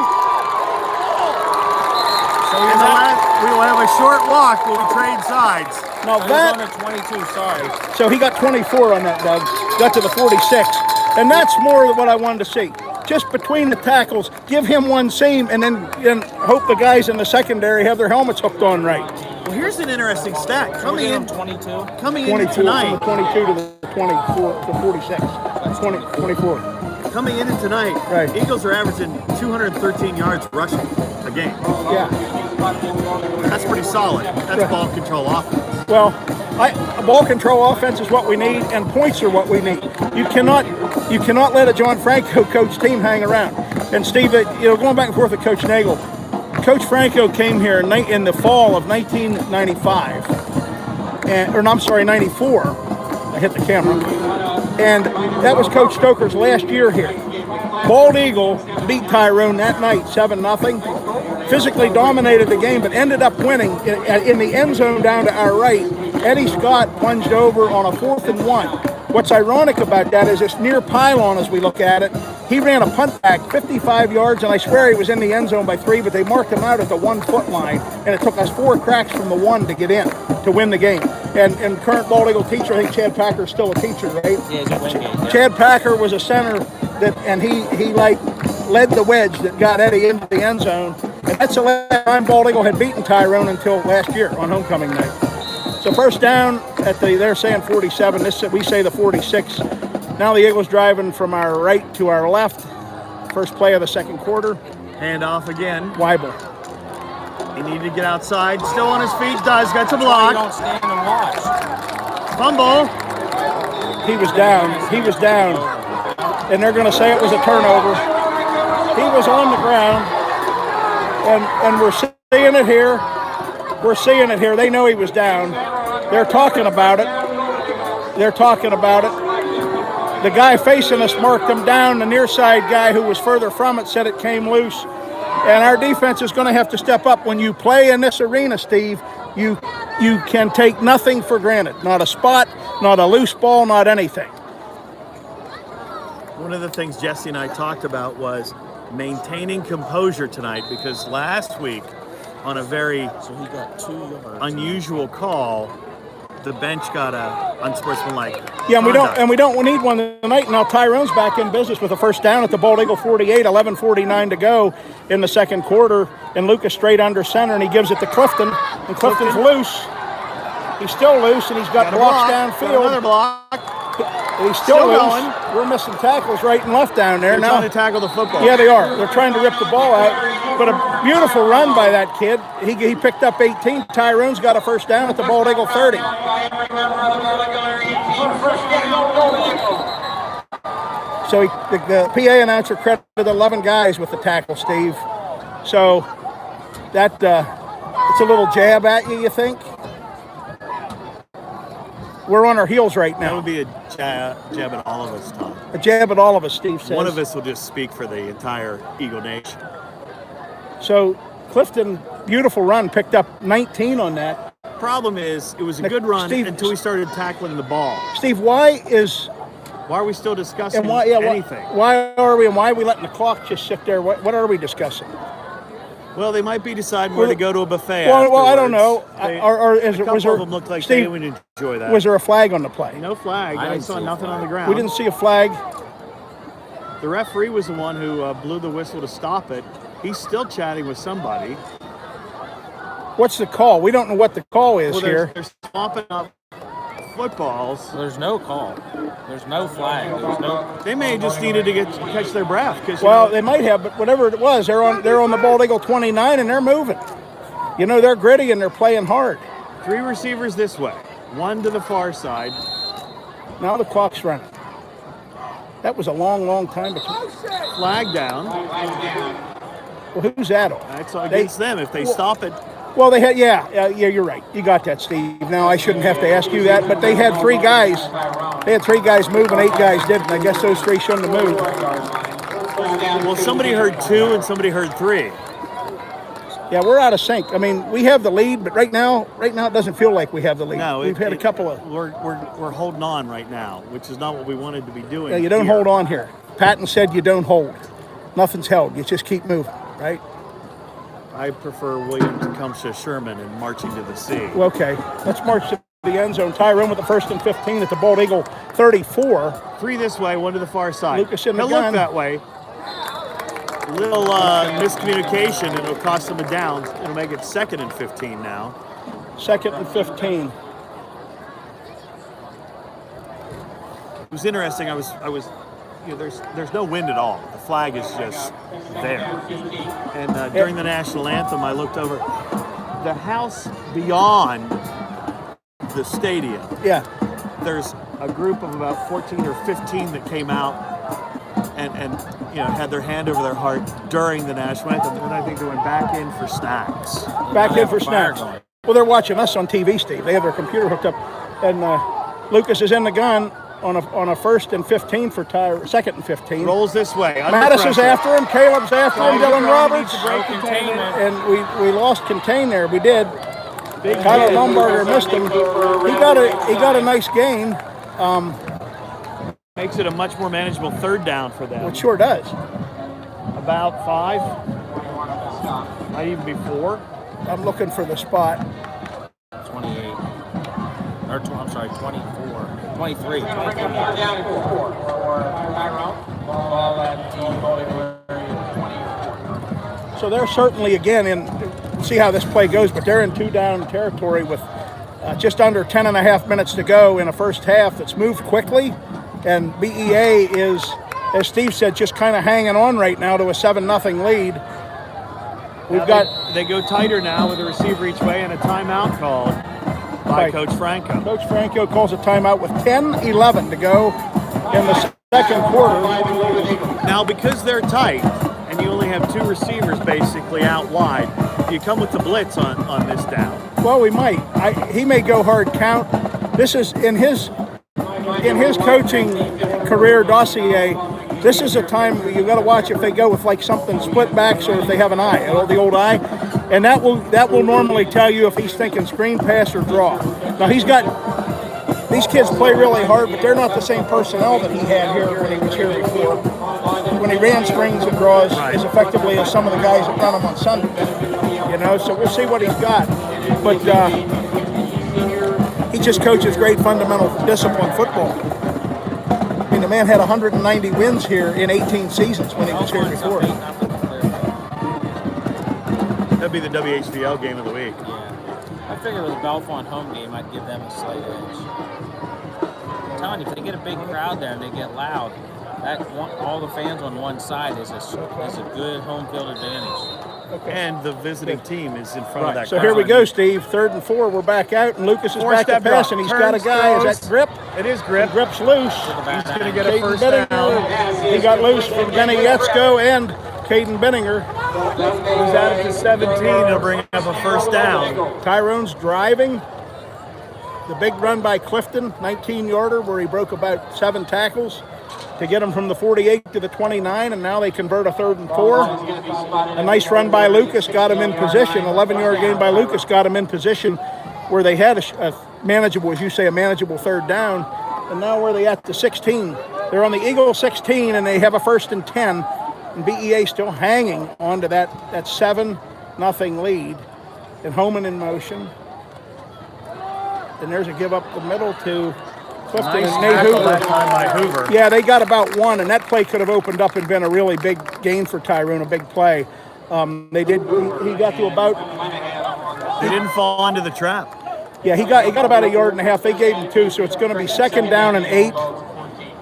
So we will have a short walk. We'll trade sides. Now I that was on a 22, sorry. So he got 24 on that, Doug. Got to the 46. And that's more than what I wanted to see. Just between the tackles, give him one seam, and then hope the guys in the secondary have their helmets hooked on right. Well, here's an interesting stat. Coming in 22. Coming 22 in tonight. from the 22 to the 24 to 46. That's 24. Coming in tonight, Right. Eagles are averaging 213 yards rushing a game. Yeah. That's pretty solid. That's ball control offense. Well, ball control offense is what we need, and points are what we need. You cannot let a John Franco coach team hang around. And Steve, going back and forth with Coach Nagel, Coach Franco came here in the fall of 1995, 94. I hit the camera, and that was Coach Stoker's last year here. Bald Eagle beat Tyrone that night 7-0. Physically dominated the game, but ended up winning in the end zone down to our right. Eddie Scott plunged over on a 4th and 1. What's ironic about that is it's near pylon as we look at it. He ran a punt back 55 yards, and I swear he was in the end zone by 3, but they marked him out at the 1 foot line, and it took us 4 cracks from the 1 to get in to win the game. And current Bald Eagle teacher, I think Chad Packer's still a teacher, right? Yeah, he's at Wingate. Yeah. Chad Packer was a center and he led the wedge that got Eddie into the end zone. And that's the last time Bald Eagle had beaten Tyrone until last year on homecoming night. So first down they're saying 47. We say the 46. Now the Eagles driving from our right to our left. First play of the second quarter. Hand off again. Weibel. He needed to get outside. Still on his feet. Got to You block. don't stand and watch. Fumble. He was down. And they're going to say it was a turnover. He was on the ground. And we're seeing it here. We're seeing it here. They know he was down. They're talking about it. The guy facing us marked him down. The near side guy who was further from it said it came loose. And our defense is going to have to step up. When you play in this arena, Steve, you can take nothing for granted. Not a spot, not a loose ball, not anything. One of the things Jesse and I talked about was maintaining composure tonight, because last week, on a very So he got 2 yards. unusual call, the bench got a unsportsmanlike. Yeah, and conduct. we don't need one tonight. Now Tyrone's back in business with a first down at the Bald Eagle 48, 11:49 to go in the second quarter, and Lucas straight under center, and he gives it to Clifton, and Clifton's loose. He's still loose, and he's got Got a blocks block. Got downfield. Another block. And he's still loose. going. We're missing tackles right and left down there They're now. trying to tackle the football. Yeah, they are. They're trying to rip the ball out. But a beautiful run by that kid. He picked up 18. Tyrone's got a first down at the Bald Eagle 30. So the PA announcer credited 11 guys with the tackle, Steve. So that it's a little jab at you think? We're on our heels right That now. would be a jab at all of us, Tom. A jab at all of us, Steve says. One of us will just speak for the entire Eagle Nation. So Clifton, beautiful run, picked up 19 on that. Problem is, it was a good run Steve- until we started tackling the ball. Steve, why Why are we still discussing why anything? are we letting the clock just sit there? What are we discussing? Well, they might be deciding where to go to a buffet. Well, I don't know. A couple of them looked like they would enjoy that. Was there a flag on the play? No flag. I saw nothing on the ground. We didn't see a flag. The referee was the one who blew the whistle to stop it. He's still chatting with somebody. What's the call? We don't know what the call is here. They're swapping up footballs. There's no call. There's no flag. They may have just needed to catch their breath. They might have, but whatever it was, they're on the Bald Eagle 29 and they're moving. You know, they're gritty and they're playing hard. 3 receivers this way, 1 to the far side. Now the clock's running. That was a long, long time between. Flag down. Well, who's that on? That's against them if they stop it. Well, they had, you're right. You got that, Steve. Now, I shouldn't have to ask you that, but they had 3 guys. They had 3 guys move and 8 guys didn't. I guess those 3 shouldn't have moved. Well, somebody heard 2 and somebody heard 3. Yeah, we're out of sync. I mean, we have the lead, but right now it doesn't feel like we have the lead. No, we've had a couple of. We're holding on right now, which is not what we wanted to be doing. Yeah, you don't hold on here. Patton said you don't hold. Nothing's held. You just keep moving, right? I prefer William Tecumseh Sherman and marching to the sea. Well, okay, let's march to the end zone. Tyrone with the 1st and 15 at the Bald Eagle 34. 3 this way, 1 to the far side. Lucas in the He'll gun. look that way. A little miscommunication, and it'll cost them a down. It'll make it 2nd and 15 now. 2nd and 15. It was interesting. I was. There's no wind at all. The flag is just there. And during the national anthem, I looked over. The house beyond the stadium. Yeah. There's a group of about 14 or 15 that came out and had their hand over their heart during the national anthem. And I think they went back in for snacks. Back in for snacks. Well, they're watching us on TV, Steve. They have their computer hooked up, and Lucas is in the gun on a 1st and 15 for 2nd and 15. Rolls this way. Mattis is after him. Caleb's after him. Dylan Roberts. And we lost contain there. We did. Kyler Lombarder missed him. He got a nice gain. Makes it a much more manageable 3rd down for them. It sure does. About 5. Might even be 4. I'm looking for the spot. 28. I'm sorry, 24. 23. Down to 4 for Tyrone. Ball at the Bald Eagle area 24. So they're certainly, again, see how this play goes, but they're in 2-down territory with just under 10 and a half minutes to go in a first half that's moved quickly. And BEA is, as Steve said, just kind of hanging on right now to a 7-0 lead. They go tighter now with a receiver each way and a timeout called by Coach Franco. Coach Franco calls a timeout with 10-11 to go in the 2nd quarter. Now, because they're tight and you only have 2 receivers basically out wide, do you come with the blitz on this down? Well, we might. He may go hard count. This is in his coaching career dossier. This is a time you got to watch if they go with like something split backs or if they have an eye, the old eye, and that will normally tell you if he's thinking screen pass or draw. Now these kids play really hard, but they're not the same personnel that he had here when he was here before. When he ran screens and draws as effectively as some of the guys that run them on Sunday. So we'll see what he's got. But he just coaches great fundamental discipline football. I mean, the man had 190 wins here in 18 seasons when he was here before. That'd be the WHVL game of the week. Yeah. I figured with a Belfont home game, I'd give them a slight edge. I'm telling you, if they get a big crowd there and they get loud, all the fans on one side is a good home field advantage. Okay. And the visiting team is in front of that So crowd. here we go, Steve. 3rd and 4. We're back out, and Lucas is back to pass, and he's got a guy. Is that Grip? It is Grip. Grip's loose. He's going to get a Caden first Benninger. down. He got loose from Benny Yetzko and Caden Benninger. He's out at the 17 to bring up a first down. Tyrone's driving. The big run by Clifton, 19-yarder, where he broke about 7 tackles to get him from the 48 to the 29, and now they convert a 3rd and 4. A nice run by Lucas got him in position. 11-yard gain by Lucas got him in position where they had a manageable, as you say, a manageable 3rd down. And now where are they at? The 16. They're on the Eagle 16, and they have a 1st and 10. And BEA still hanging on to that 7-0 8-0 lead. And Homan in motion. And there's a give up the middle to Clifton Nice and Nate tackle Hoover. that time by Hoover. Yeah, they got about one, and that play could have opened up and been a really big gain for Tyrone, a big play. They did. He got to about. He didn't fall into the trap. Yeah, he got about 1.5 yards. They gave him 2, so it's going to be 2nd down and 8.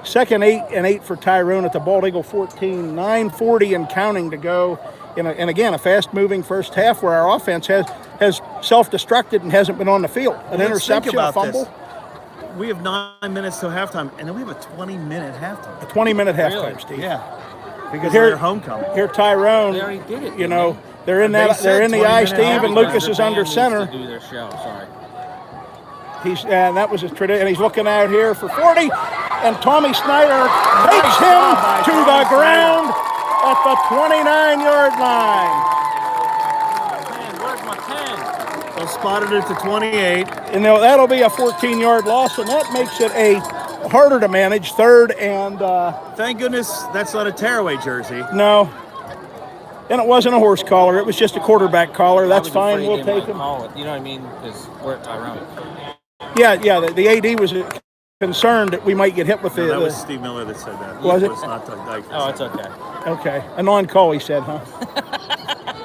2nd 8 for Tyrone at the Bald Eagle 14. 9:40 and counting to go. And again, a fast-moving first half where our offense has self-destructed and hasn't been on the field. An Let's think interception, a about fumble. this. We have 9 minutes till halftime, and then we have a 20-minute halftime. A 20-minute halftime, Really? Steve. Yeah, because Here- of their homecoming. Here, Tyrone. They already did it. You didn't know, they? they're in They that. said They're in the 20 eye, minute Steve, and halftime. Lucas The is band under needs center. to do their show. Sorry. And that was his tradition. And he's looking out here for 40. And Tommy Snyder takes him to the ground at the 29-yard line. Man, where's my 10? So spotted it to 28. And that'll be a 14-yard loss, and that makes it a harder to manage 3rd and Thank goodness that's not a tearaway jersey. no. And it wasn't a horse collar. It was just a quarterback collar. That's Why would fine. you We'll afraid they take might him. call it? You know what I mean? Because we're at Tyrone. Yeah. The AD was concerned that we might get hit with No, the. that was Steve Miller that said that. Was it? was not Doug Dyke. that Oh, said it's that. okay. Okay, a non-call, he said, huh?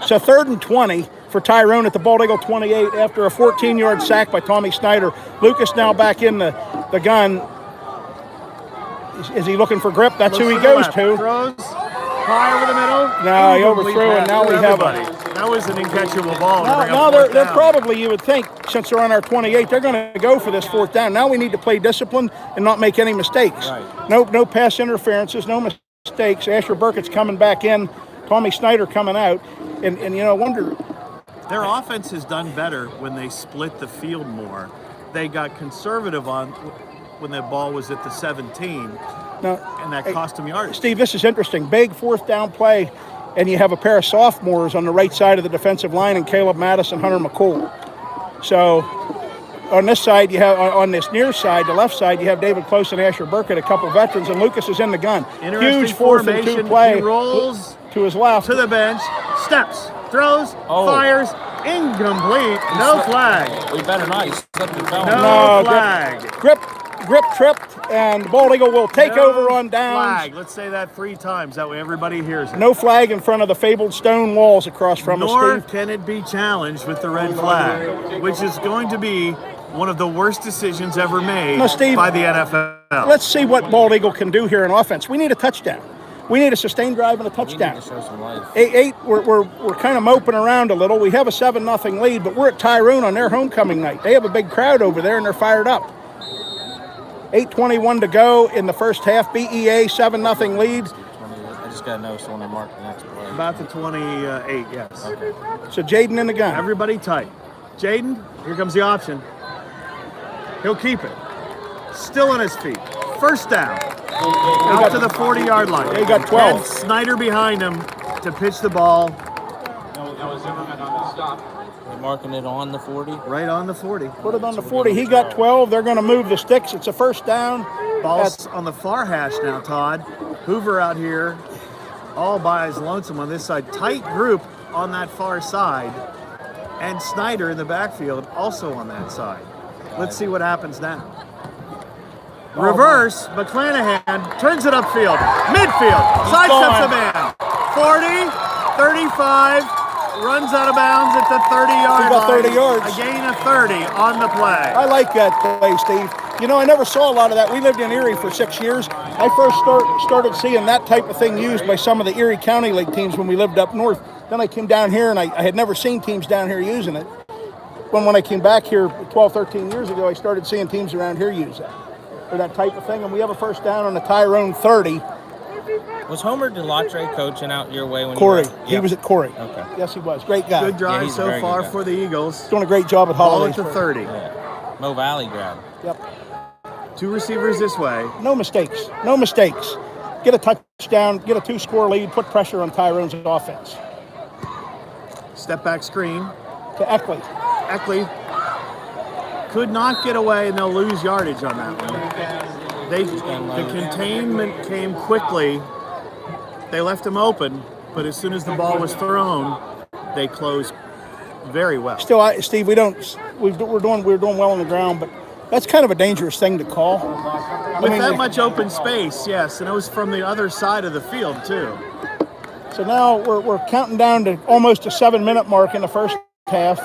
So 3rd and 20 for Tyrone at the Bald Eagle 28 after a 14-yard sack by Tommy Snyder. Lucas now back in the gun. Is he looking for grip? That's who he goes to. Throws high over the middle. No, he Incomplete overthrew, and pass now to we have a- everybody. That was an incatchable ball. to bring Now up they're fourth down. probably, you would think, since they're on our 28, they're going to go for this 4th down. Now we need to play disciplined and not make any mistakes. Right. No pass interferences, no mistakes. Asher Burkett's coming back in, Tommy Snyder coming out, and you know, I wonder. Their offense has done better when they split the field more. They got conservative on when the ball was at the 17, Now, and that hey, cost them yardage. Steve, this is interesting. Big 4th down play, and you have a pair of sophomores on the right side of the defensive line, and Caleb Madison, Hunter McCool. So on this side, you have on this near side, the left side, you have David Close and Asher Burkett, a couple veterans, and Lucas is in the gun. Interesting Huge 4th and 2 formation. play. He rolls to his left. to the bench, steps, throws, Oh. fires, incomplete, no flag. We better not. You slipped and fell. No No, flag. Grip tripped, and Bald Eagle will take No over on downs. flag. Let's say that 3 times. That way everybody hears it. No flag in front of the fabled stone walls across from us, Nor Steve. can it be challenged with the red flag, which is going to be one of the worst decisions ever made No, Steve, by the NFL. Let's see what Bald Eagle can do here in offense. We need a touchdown. We need a sustained drive and a We touchdown. need to show some life. 8, we're kind of moping around a little. We have a 7-0 lead, but we're at Tyrone on their homecoming night. They have a big crowd over there, and they're fired up. 8:21 to go in the first half. BEA 7-0 lead. I just got to know so when I mark the next play. About the 28, yes. So Jaden in the gun. Everybody tight. Jaden, here comes the option. He'll keep it. Still on his feet. First down. Out to the 40-yard line. They got 12. And Snyder behind him to pitch the ball That was Zimmerman on the stop. We're marking it on the 40. right on the 40. Put it on the 40. He got 12. They're going to move the sticks. It's a first down. Ball's on the far hash now, Todd. Hoover out here all by his lonesome on this side. Tight group on that far side. And Snyder in the backfield also on that side. Let's see what happens now. Reverse, McClanahan turns it upfield. Midfield, sidesteps the man. 40, 35, runs out of bounds at the 30-yard He got line. 30 yards. A gain of 30 on the play. I like that play, Steve. You know, I never saw a lot of that. We lived in Erie for 6 years. I first started seeing that type of thing used by some of the Erie County League teams when we lived up north. Then I came down here, and I had never seen teams down here using it. When I came back here 12, 13 years ago, I started seeing teams around here use that, or that type of thing. And we have a first down on the Tyrone 30. Was Homer DeLatre coaching out your way when Corey. you were? He was at Corey. Okay. Yes, he was. Great guy. Good drive he's a so very far good guy. for the Eagles. Doing a great job at Ball Holidays. at the 30. Yeah. Mo Valley grab. Yep. 2 receivers this way. No mistakes. No mistakes. Get a touchdown, get a 2-score lead, put pressure on Tyrone's offense. Step back screen. To Eckley. Eckley could not get away, and they'll lose yardage on that one. The containment came quickly. They left him open, but as soon as the ball was thrown, they closed very well. Still, Steve, we're doing well on the ground, but that's kind of a dangerous thing to call. With that much open space, yes, and it was from the other side of the field too. So now we're counting down to almost a 7-minute mark in the first half.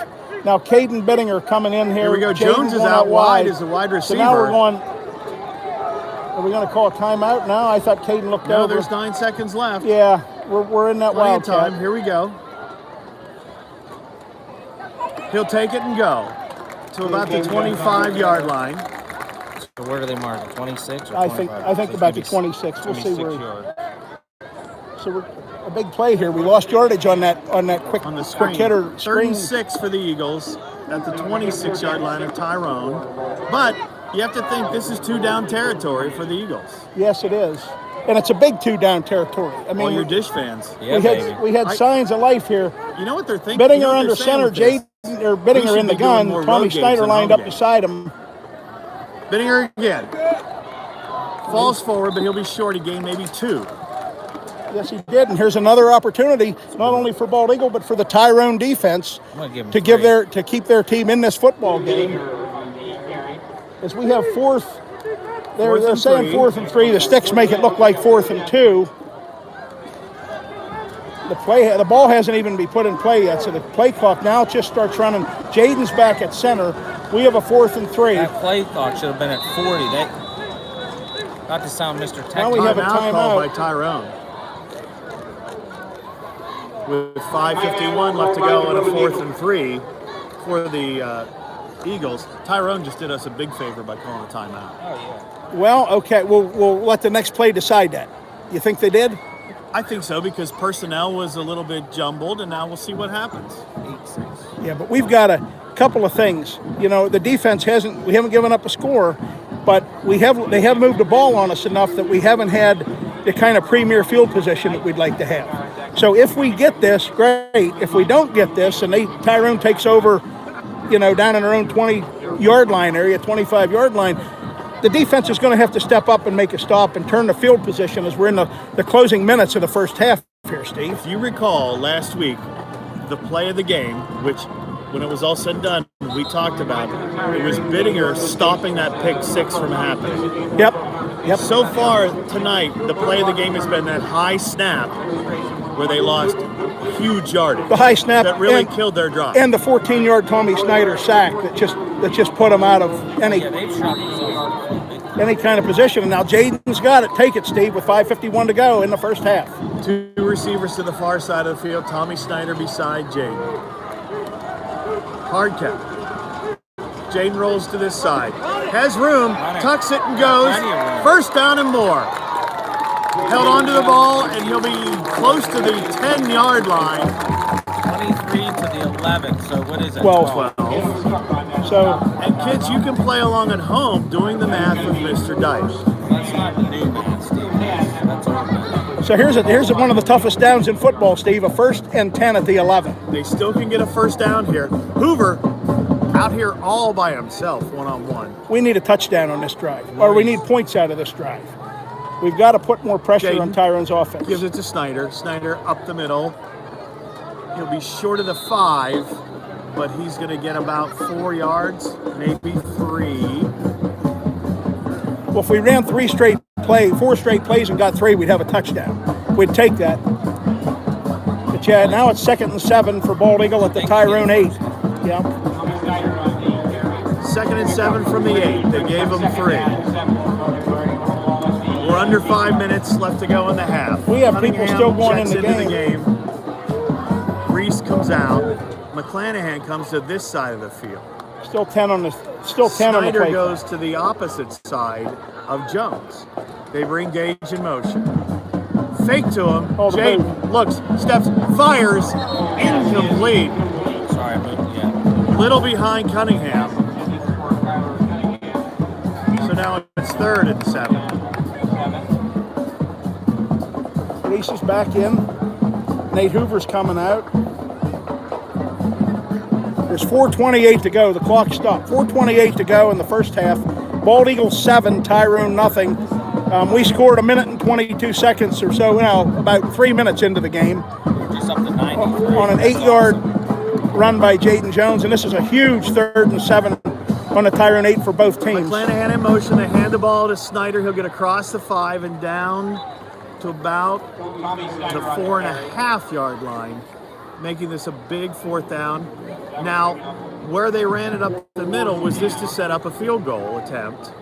Now Caden Bittinger coming in here. Here we go. Jaden Jones is going out wide as the wide receiver. So now we're going. Are we going to call a timeout now? I thought Caden looked over. No, there's 9 seconds left. Yeah, we're in that Plenty wild of time. Here we go. He'll take it and go to about the 25-yard line. So where do they mark? 26 or 25? I think about the 26. We'll see where. So we're a big play here. We lost yardage on that quick on the quick hitter screen. 36 for the Eagles at the 26-yard line of Tyrone. But you have to think this is 2-down territory for the Eagles. Yes, it is. And it's a big 2-down territory. I mean, all your Dish fans. Yeah, we had signs of life here. You know what they're thinking? Bittinger under center, Bittinger in the gun. Tommy Snyder lined up beside him. Bittinger again. Falls forward, but he'll be short. He gained maybe 2. Yes, he did. And here's another opportunity, not only for Bald Eagle, but for the Tyrone defense to keep their team in this football game. As we have fourth. They're saying 4th and 3. The sticks make it look like 4th and 2. The ball hasn't even been put in play yet, so the play clock now just starts running. Jaden's back at center. We have a 4th and 3. That play clock should have been at 40. Not to sound Mr. Technical. Now we have a timeout called by Tyrone. With 5:51 left to go and a 4th and 3 for the Eagles. Tyrone just did us a big favor by calling a timeout. Oh, yeah. Well, okay, we'll let the next play decide that. You think they did? I think so, because personnel was a little bit jumbled, and now we'll see what happens. 8-6. Yeah, but we've got a couple of things. You know, the defense we haven't given up a score, but they have moved the ball on us enough that we haven't had the kind of premier field position that we'd like to have. So if we get this, great. If we don't get this, and Tyrone takes over, down in their own 20-yard line area, 25-yard line, the defense is going to have to step up and make a stop and turn the field position as we're in the closing minutes of the first half here, Steve. If you recall last week, the play of the game, which when it was all said and done, we talked about, it was Bittinger stopping that pick 6 from happening. Yep. So far tonight, the play of the game has been that high snap where they lost huge yardage. The high snap that really killed their drive. And the 14-yard Tommy Snyder sack that just put them out of any kind of position. And now Jaden's got it. Take it, Steve, with 5:51 to go in the first half. 2 receivers to the far side of the field. Tommy Snyder beside Jaden. Hard count. Jaden rolls to this side. Has room. Tucks it and goes. First down and more. Held onto the ball, and he'll be close to the 10-yard line. 23 to the 11. So what is it? 12. And kids, you can play along at home doing the math with Mr. Dice. That's not the new math, Steve. That's old math. So here's one of the toughest downs in football, Steve. A 1st and 10 at the 11. They still can get a first down here. Hoover out here all by himself, one-on-one. We need a touchdown on this drive, or we need points out of this drive. We've got to put more pressure on Tyrone's offense. Gives it to Snyder. Snyder up the middle. He'll be short of the 5, but he's going to get about 4 yards, maybe 3. Well, if we ran 4 straight plays and got 3, we'd have a touchdown. We'd take that. But yeah, now it's 2nd and 7 for Bald Eagle at the Tyrone 8. Yeah. 2nd and 7 from the 8. They gave him 3. We're under 5 minutes left to go in the half. We have people still going in the game. Reese comes out. McClanahan comes to this side of the field. Still 10 on the play. Snyder goes to the opposite side of Jones. They bring Gage in motion. Fake to him. Jaden looks, steps, fires, incomplete. Sorry, but Little behind Cunningham. So now it's 3rd and 7. Reese is back in. Nate Hoover's coming out. There's 4:28 to go. The clock stopped. 4:28 to go in the first half. Bald Eagles 7, Tyrone nothing. We scored 1 minute and 22 seconds or so, about 3 minutes into the game. just up to 90. On an 8-yard run by Jaden Jones, and this is a huge 3rd and 7 on the Tyrone 8 for both teams. McClanahan in motion. They hand the ball to Snyder. He'll get across the 5 and down to about the 4.5 yard line, making this a big 4th down. Now, where they ran it up the middle was this to set up a field goal attempt.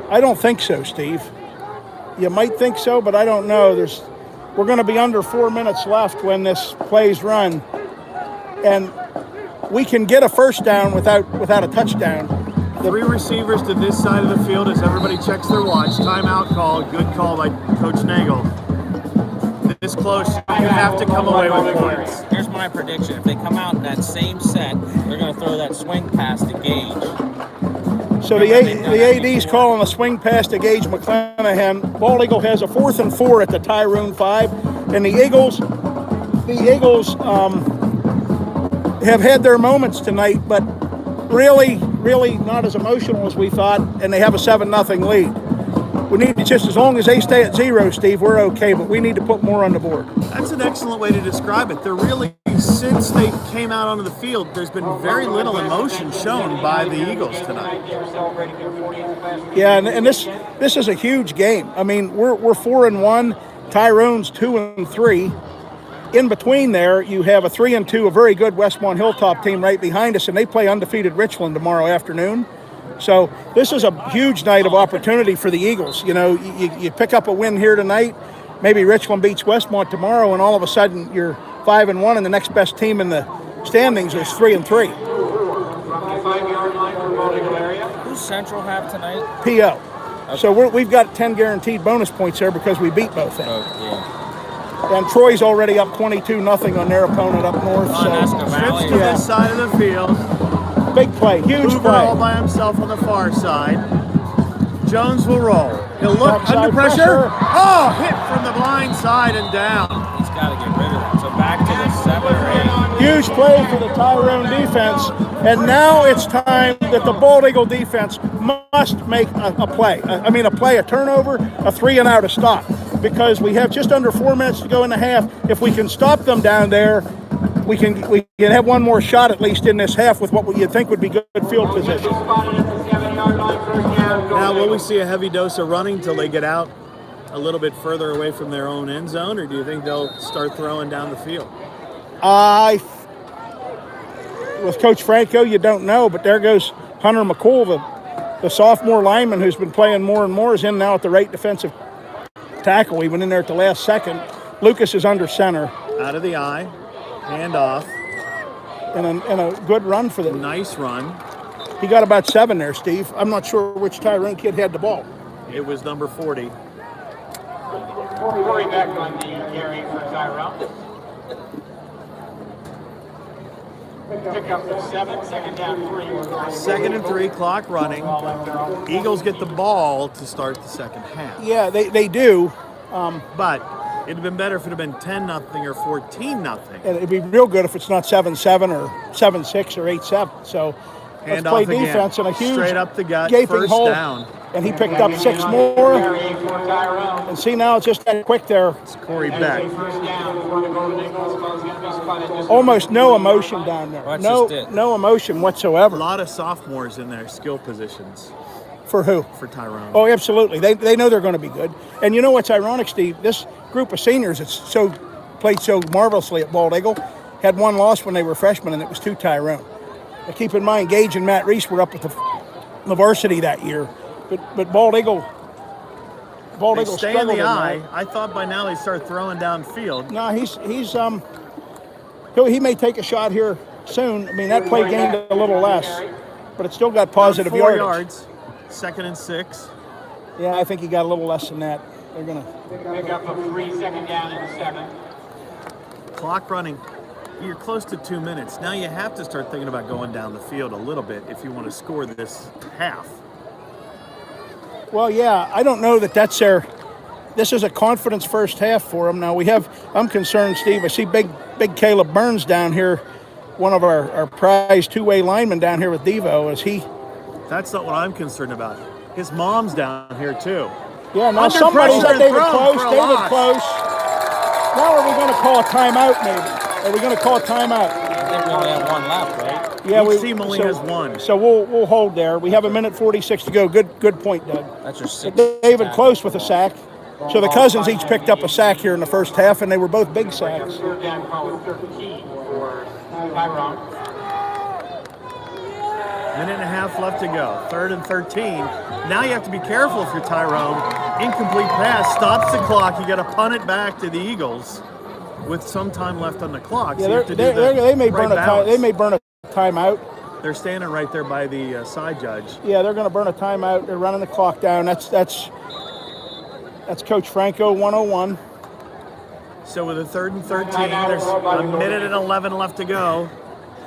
I don't think so, Steve. You might think so, but I don't know. We're going to be under 4 minutes left when this play's run, and we can get a first down without a touchdown. 3 receivers to this side of the field as everybody checks their watch. Timeout call. Good call by Coach Nagel. This close, you have to come away with points. Here's my prediction. If they come out in that same set, they're going to throw that swing pass to Gage. So the AD's calling a swing pass to Gage McClanahan. Bald Eagle has a 4th and 4 at the Tyrone 5, and the Eagles have had their moments tonight, but really not as emotional as we thought, and they have a 7-0 lead. We need to, just as long as they stay at 0, Steve, we're okay, but we need to put more on the board. That's an excellent way to describe it. They're really, since they came out onto the field, there's been very little emotion shown by the Eagles tonight. Yeah, and this is a huge game. I mean, we're 4-1, Tyrone's 2-3. In between there, you have a 3-2, a very good Westmont Hilltop team right behind us, and they play undefeated Richland tomorrow afternoon. So this is a huge night of opportunity for the Eagles. You know, you pick up a win here tonight, maybe Richland beats Westmont tomorrow, and all of a sudden you're 5-1, and the next best team in the standings is 3-3. 5-yard line for Bald Eagle area. Who's Central have tonight? PO. Okay. So we've got 10 guaranteed bonus points there because we beat both of them. Oh, yeah. And Troy's already up 22-0 on their opponent up north. Trips to this side of the field. Big play, huge Hoover play. all by himself on the far side. Jones will roll. He'll look Outside under pressure. pressure. Oh, hit from the blind side and down. He's got to get rid of that. So back to the 7 or 8. Huge play for the Tyrone defense. And now it's time that the Bald Eagle defense must make a play. A turnover, a 3-and-out, a stop. Because we have just under 4 minutes to go in the half. If we can stop them down there, we can have one more shot at least in this half with what you'd think would be good field position. Now, will we see a heavy dose of running till they get out a little bit further away from their own end zone, or do you think they'll start throwing down the field? With Coach Franco, you don't know, but there goes Hunter McCool, the sophomore lineman who's been playing more and more, is in now at the right defensive tackle. He went in there at the last second. Lucas is under center. Out of the eye, hand off. And a good run for them. Nice run. He got about 7 there, Steve. I'm not sure which Tyrone kid had the ball. It was number 40. Corey back on the carry for Tyrone. Pick up the 7, 2nd down 3. 2nd and 3, clock running. Eagles get the ball to start the second half. Yeah, they do. But it'd have been better if it had been 10-0 or 14-0. And it'd be real good if it's not 7-7 or 7-6 or 8-7. So let's play defense and a huge straight up the gut, gaping first hole. down. And he picked up 6 more. And see, now it's just that quick there. It's Corey Beck. Almost no emotion down there. No emotion whatsoever. A lot of sophomores in their skill positions. For who? For Tyrone. Oh, absolutely. They know they're going to be good. And you know what's ironic, Steve? This group of seniors that's played so marvelously at Bald Eagle had one loss when they were freshmen, and it was to Tyrone. But keep in mind, Gage and Matt Reese were up at the varsity that year. But Bald Eagle stay in the eye. I thought by now he'd start throwing downfield. No, he may take a shot here soon. I mean, that play gained a little less, but it still got positive 4 yardage. yards. 2nd and 6. Yeah, I think he got a little less than that. They're gonna pick up a 3, 2nd down and 7. Clock running. You're close to 2 minutes. Now you have to start thinking about going down the field a little bit if you want to score this half. Well, yeah, I don't know that that's their. This is a confidence first half for them. Now I'm concerned, Steve. I see big Caleb Burns down here, one of our prized 2-way linemen down here with Devo. That's not what I'm concerned about. His mom's down here too. Yeah, now somebody's at David Close. David Close. Now are we going to call a timeout maybe? Are we going to call a timeout? I think we only have one left, right? Yeah, Each team only has one. So we'll hold there. We have 1:46 to go. Good point, Doug. That's your sixth. David tackle. Close with a sack. So the Cousins each picked up a sack here in the first half, and they were both big sacks. Third down call is 13 for Tyrone. Minute and a half left to go. 3rd and 13. Now you have to be careful if you're Tyrone. Incomplete pass stops the clock. You got to punt it back to the Eagles with some time left on the clock. So you have to do they may right burn balance. they may burn a timeout. They're standing right there by the side judge. Yeah, they're going to burn a timeout. They're running the clock down. That's Coach Franco 101. So with a 3rd and 13, there's a minute and 11 left to go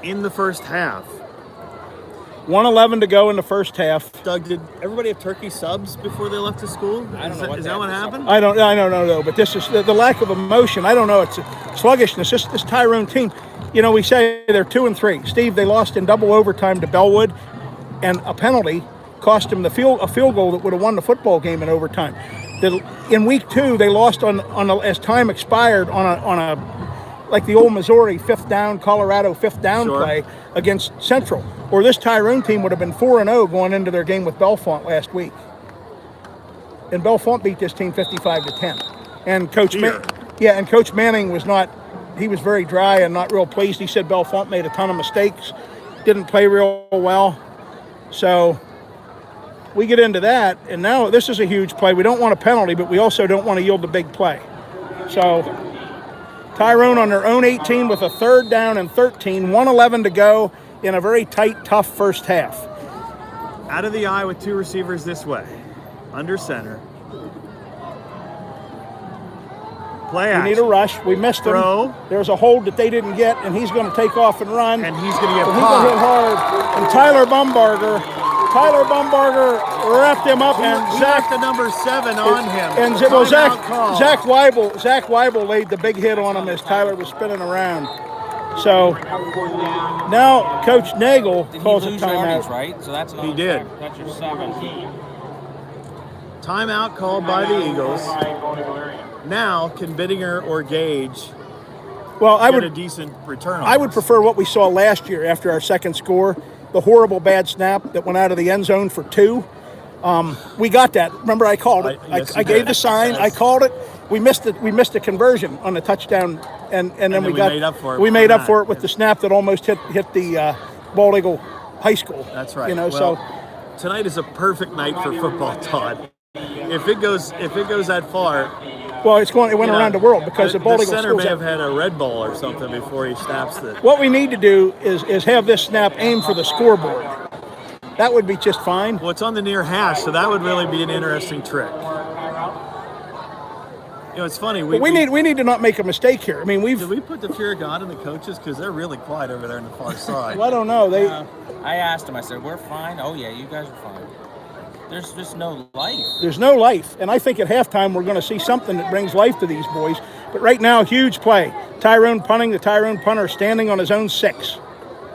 in the first half. 1:11 to go in the first half. Doug, did everybody have turkey subs before they left to school? I don't know what Is they that what have to happened? I don't know, but this is the lack of emotion. I don't know. It's sluggishness. This Tyrone team, we say they're 2-3. Steve, they lost in double overtime to Bellwood, and a penalty cost them a field goal that would have won the football game in overtime. In week 2, they lost as time expired on a like the old Missouri 5th down, Colorado 5th down play against Central. Or this Tyrone team would have been 4-0 going into their game with Bellefonte last week. And Bellefonte beat this team 55-10. And Coach Manning was very dry and not real pleased. He said Bellefonte made a ton of mistakes, didn't play real well. So we get into that, and now this is a huge play. We don't want a penalty, but we also don't want to yield the big play. So Tyrone on their own 18 with a 3rd down and 13, 1:11 to go in a very tight, tough first half. Out of the eye with 2 receivers this way. Under center. Play action. We need a rush. We missed him. Throw. There's a hold that they didn't get, and he's going to take off and run. And he's going to get He's going to hit popped. hard. And Tyler Bumbarger wrapped him up, and He Zach left the number 7 on him. And Timeout call. Zach Weibel laid the big hit on him as Tyler was spinning around. So now Coach Nagel calls a He lose yardage, timeout. right? So that's He did. That's your 17. Timeout called by the Eagles. Now, can Bittinger or Gage Well, get a decent return on I would this? prefer what we saw last year after our second score, the horrible bad snap that went out of the end zone for 2. We got that. Remember, I called it. Yes, I you gave did. the sign. Yes. I called it. We missed it. We missed a conversion on the touchdown, and then we made up for it We with made up that. for it with the snap that almost hit the Bald Eagle High School. That's right. So tonight is a perfect night for football, Todd. If it goes that far, well, it went around the world because the Bald the Eagle center schools may have had a Red Bull or something before he snaps the. What we need to do is have this snap aim for the scoreboard. That would be just fine. Well, it's on the near hash, so that would really be an interesting trick. It's funny. We need to not make a mistake here. I mean, Did we put the fear of God in the coaches? Because they're really quiet over there on the far side. well, I don't know. I asked him, I said, we're fine? Oh, yeah, you guys are fine. There's just no life. There's no life. And I think at halftime we're going to see something that brings life to these boys. But right now, huge play. Tyrone punting, the Tyrone punter standing on his own 6.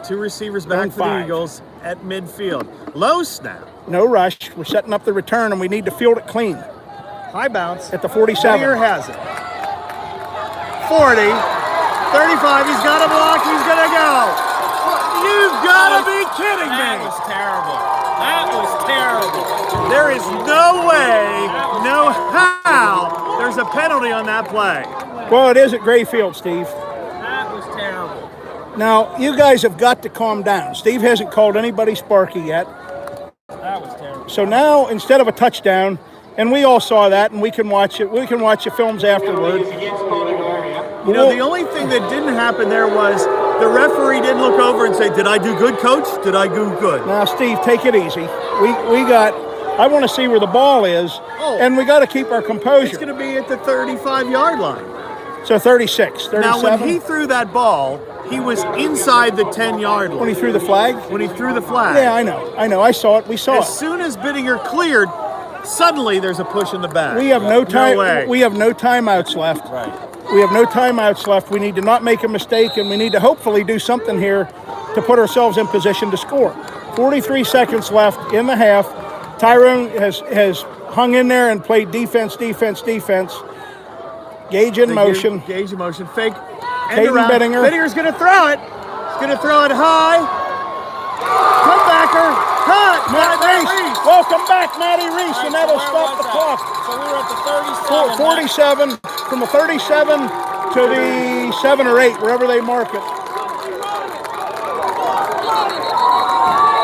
2 receivers back for the 5. Eagles at midfield. Low snap. No rush. We're setting up the return, and we need to field it clean High bounce. at the 47. Here has it. 40. 35. He's got a block. He's going to go. You've got to be kidding That me. was terrible. That was terrible. There is no way, no how, there's a penalty on that play. Well, it is at Grayfield, Steve. That was terrible. Now, you guys have got to calm down. Steve hasn't called anybody Sparky yet. That was terrible. So now, instead of a touchdown, and we all saw that, and we can watch it. We can watch the films afterward. You know, the only thing that didn't happen there was the referee didn't look over and say, "Did I do good, coach? Did I do good?" Now, Steve, take it easy. I want to see where the ball is, and we got to keep our It's composure. going to be at the 35-yard line. So 36, 37. Now, when he threw that ball, he was inside the 10-yard line. When he threw the flag? When he threw the flag. Yeah, I know. I saw it. We saw As it. soon as Bittinger cleared, suddenly there's a push in the back. We have no time. No way. We have no timeouts left. Right. We have no timeouts left. We need to not make a mistake, and we need to hopefully do something here to put ourselves in position to score. 43 seconds left in the half. Tyrone has hung in there and played defense. Gauge in motion. Gauge in motion. Fake. Caden Bittinger. Bittinger's going to throw it. He's going to throw it high. Comebacker. Cut. Matt Reese. Welcome back, Matty Reese, and that'll stop the clock. So we were at the 37. 47, from the 37 to the 7 or 8, wherever they mark it.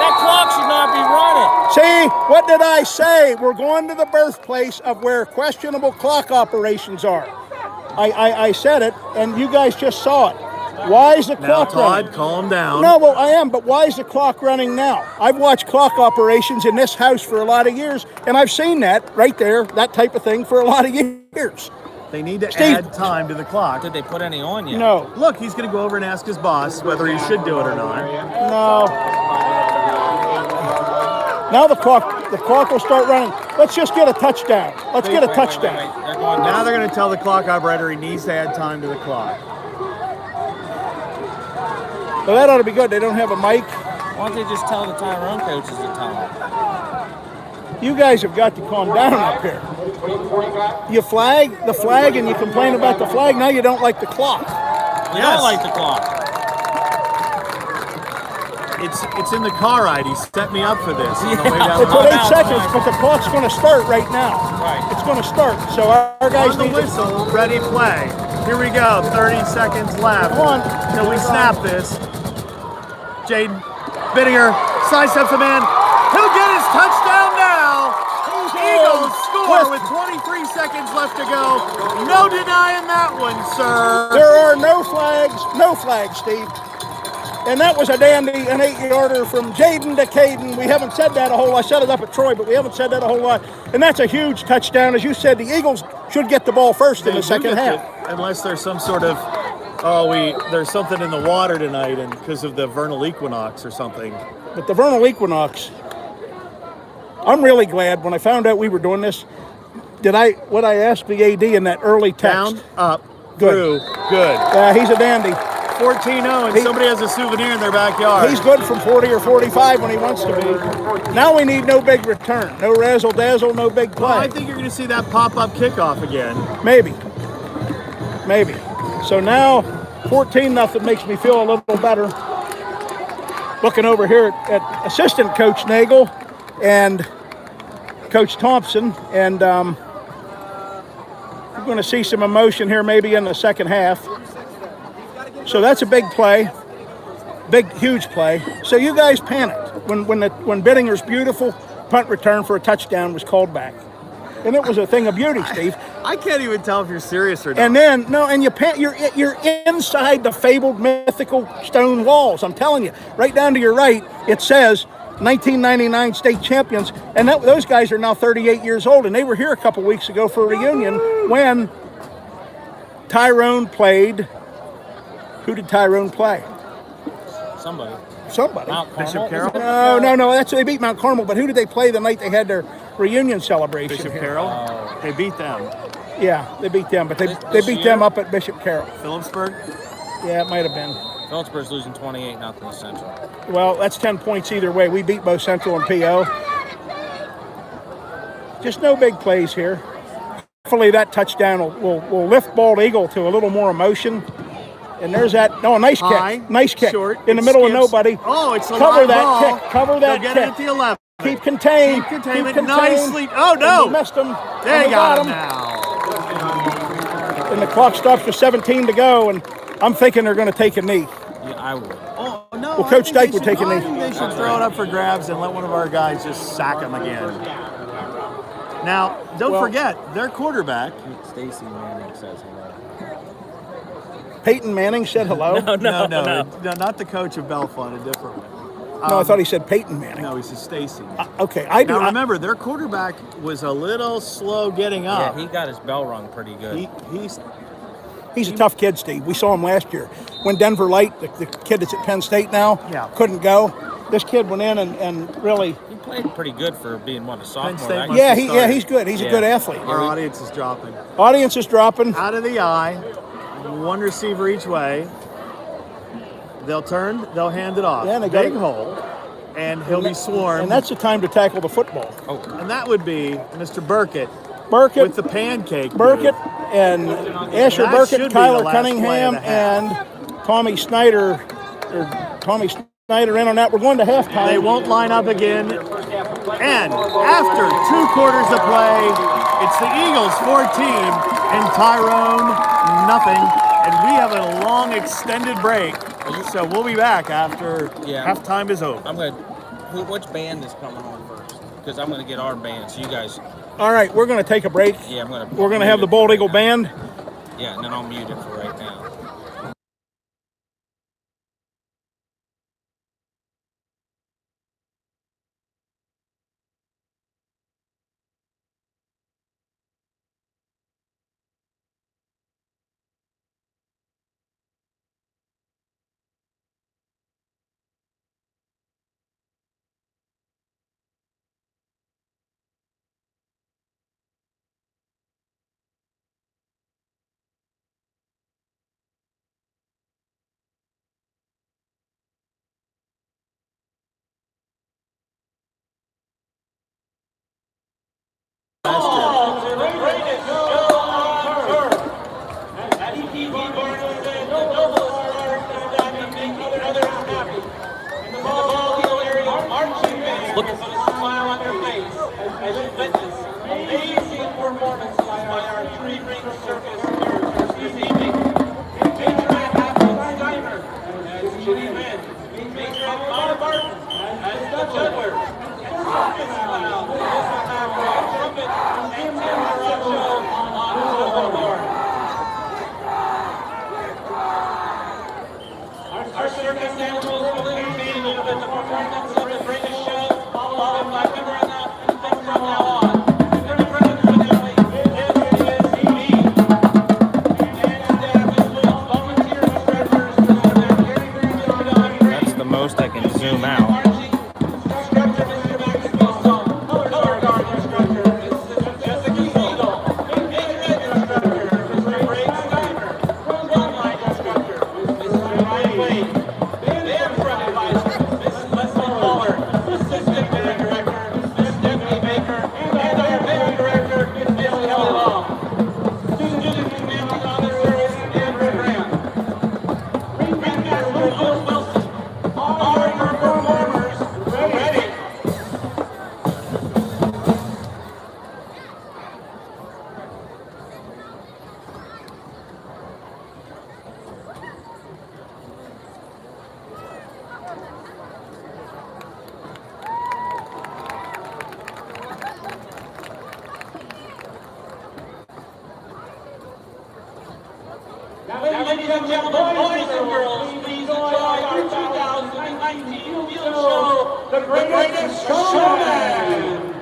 That clock should not be running. See, what did I say? We're going to the birthplace of where questionable clock operations are. I said it, and you guys just saw it. Why is the clock running? Todd, calm down. No, well, I am, but why is the clock running now? I've watched clock operations in this house for a lot of years, and I've seen that right there, that type of thing, for a lot of years. They need to Steve. add time to the clock. Did they put any on yet? No. Look, he's going to go over and ask his boss whether he should do it or not. No. Now the clock will start running. Let's just get a touchdown. Let's get a touchdown. They're going Now they're going to tell the clock operator he needs to add time to the clock. Well, that ought to be good. They don't have a mic. Why don't they just tell the Tyrone coaches to tell them? You guys have got to calm down up here. You flag the flag and you complain about the flag. Now you don't like the clock. We don't like the clock. It's in the car ride. He set me up for this. On the way down It's the at road. 8 seconds, but the clock's going to start right now. Right. It's going to start. So our guys On the need to... whistle, ready, play. Here we go. 30 seconds left. Come on. Till we snap this. Jaden Bittinger sidesteps a man. He'll get his touchdown now. Eagles score with 23 seconds left to go. No denying that one, sir. There are no flags, Steve. And that was a dandy, an 8-yarder from Jaden to Caden. We haven't said that a whole lot. I set it up at Troy, but we haven't said that a whole lot. And that's a huge touchdown. As you said, the Eagles should get the ball first in the second half. Unless there's some sort of, there's something in the water tonight and because of the vernal equinox or something. But the vernal equinox, I'm really glad when I found out we were doing this. What I asked the AD in that early text? Down, up, Good. through, good. He's a dandy. 14-0 and somebody has a souvenir in their backyard. He's good from 40 or 45 when he wants to be. Now we need no big return, no razzle-dazzle, no big play. Well, I think you're going to see that pop-up kickoff again. Maybe. So now 14-0 makes me feel a little better. Looking over here at assistant coach Nagel and Coach Thompson, and we're going to see some emotion here maybe in the second half. So that's a big play, huge play. So you guys panicked when Bittinger's beautiful punt return for a touchdown was called back, and it was a thing of beauty, Steve. I can't even tell if you're serious or not. And then you're inside the fabled mythical stone walls. I'm telling you, right down to your right, it says 1999 state champions, and those guys are now 38 years old, and they were here a couple weeks ago for a reunion when Tyrone played. Who did Tyrone play? Somebody. Mount Bishop Carroll? No. They beat Mount Carmel, but who did they play the night they had their reunion celebration? Bishop here? Carroll? They beat them. Yeah, they beat them, but they beat them up at Bishop Carroll. Phillipsburg? Yeah, it might have been. Phillipsburg's losing 28-0 to Central. Well, that's 10 points either way. We beat both Central and PO. Just no big plays here. Hopefully that touchdown will lift Bald Eagle to a little more emotion. And there's that. Oh, nice High, kick. Nice kick. Short, in the middle of skips. nobody. Oh, it's a Cover live that ball. kick. Cover that They'll kick. get it at the 11. Keep contained. Keep containment. Keep contained. Nicely. Oh, no. And you missed him. They And got him him. now. And the clock stops with 17 to go, and I'm thinking they're going to take a knee. Yeah, I would. Oh, no. Well, Coach Dyke would take a I knee. think they should throw it up for grabs and let one of our guys just sack him again. Now, don't forget, their quarterback. Stacy Manning says hello. Peyton Manning said hello. No, not the coach of Belfont, a different one. No, I thought he said Peyton Manning. No, he said Stacy. Okay, I do. Now remember, their quarterback was a little slow getting up. Yeah, he got his bell rung pretty good. He's a tough kid, Steve. We saw him last year when Denver Light, the kid that's at Penn State now, couldn't go. This kid went in and really. He played pretty good for being a sophomore. State Right? must Yeah, have he's good. He's a good athlete. Our audience is dropping. Audience is dropping. Out of the eye, one receiver each way. They'll turn, they'll hand it off. Yeah, they Big got it. hole, and he'll be swarmed. And that's the time to tackle the football. And that would be Mr. Burkett Burkett with the pancake. Burkett move. and Asher That Burkett, should be the Kyler last Cunningham, play of the half. and Tommy Snyder in on that. We're going to halftime. They won't line up again. And after 2 quarters of play, it's the Eagles 14 and Tyrone nothing. And we have a long extended break. So we'll be back after halftime is over. Which band is coming on first? Because I'm gonna get our band. So you guys. All right, we're going to take a break. Yeah, We're going to have the Bald Eagle Band. Yeah, and then I'll mute it for right now. Look at the smile on their face as you witness amazing performances by our three-ring circus characters this evening. Major Athlete Steiner as Jimmy Wynn, Major Athlete Martin as the juggler, and Circus Clown, this will have trumpet and Tamaracho on the board. Our circus animals will entertain you with the performance of the greatest show, followed by member and from now on. The present is me. And staff includes volunteer instructors who are their very, very good on training. That's the most I can zoom out. Instructor Mr. Maxwell Stone, color guard instructor Mrs. Jessica Siegel, major ed instructor Mr. Ray Steiner, drumline instructor Mr. Ryan Wade, band drum advisor Mrs. Leslie Waller, assistant band director Ms. Stephanie Baker, and our band director Ms. Kelly Long. Student commanding officers Andrew Graham. Grandmaster Owen Wilson. Are your performers ready? Now, ladies and gentlemen, boys and girls, please enjoy our 2019 field show, The Greatest Showman.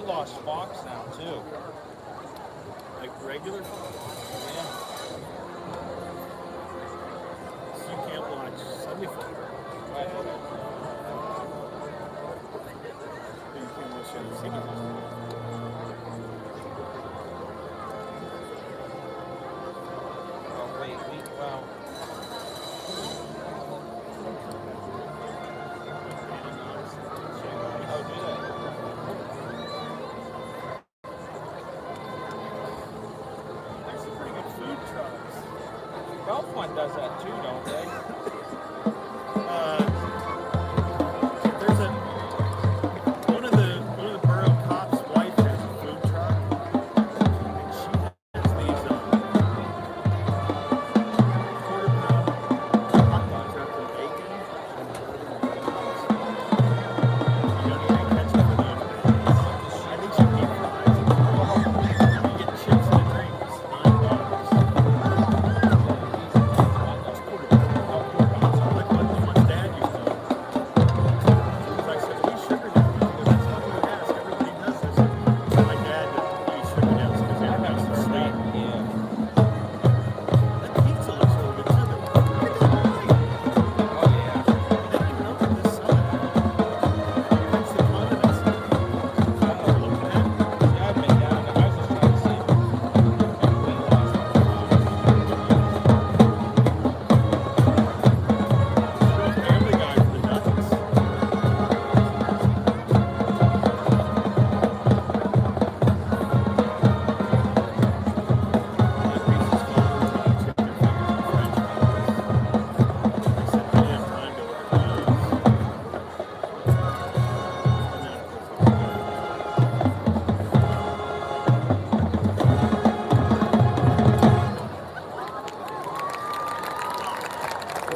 lost Fox now too. Like regular Fox. Yeah. So you can't watch Sunday football. Right. You can't watch NBC. Oh wait, well. Oh, do they? There's some pretty good food trucks. Golf Fund does that too, don't they? There's one of the borough cops' wife has a food truck, and she has these quarter pound hot dogs wrapped in bacon. You don't even catch up with those things. I think she paid fries. You get chips and drinks, $9. That's quarter pound. Like what Dad used to do. I said, we sugar down. He goes, that's not what we ask. Everybody does this. My dad doesn't use sugar downs because it makes it sweet. Yeah. That pizza looks really good too. Look at that light. Oh yeah. They didn't even open this summer. That's the condiments. That's what we're looking at. Yeah, I've been down there. I was just trying to see. Family Guy for the nuggets.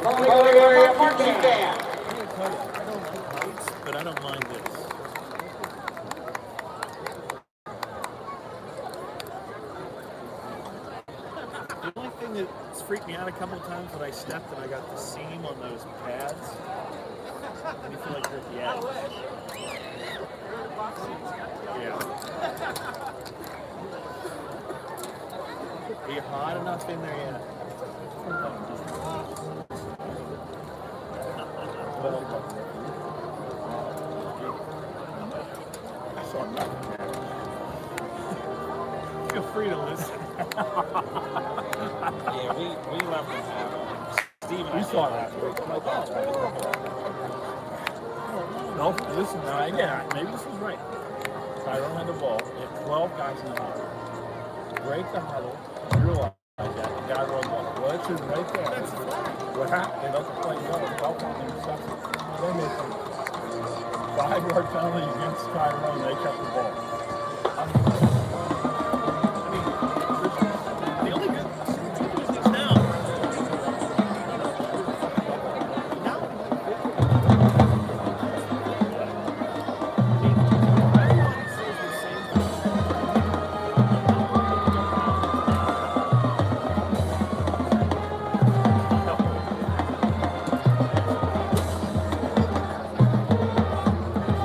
Calling area marching band. But I don't mind this. The only thing that's freaked me out a couple of times when I stepped and I got the seam on those pads, and you feel like you're at the edge. Yeah. Are you hot enough in there yet? Feel free to listen. Yeah, we left them have it. Steve and I saw did. that. No, listen, again, maybe this was right. Tyrone had the ball. They had 12 guys in the huddle. Break the huddle. Realize that. The guy runs up. Well, it's just right there. What happened? They let the play go. Golf on the interception. Then they took 5-yard penalty against Tyrone. They kept the ball. The only good is now.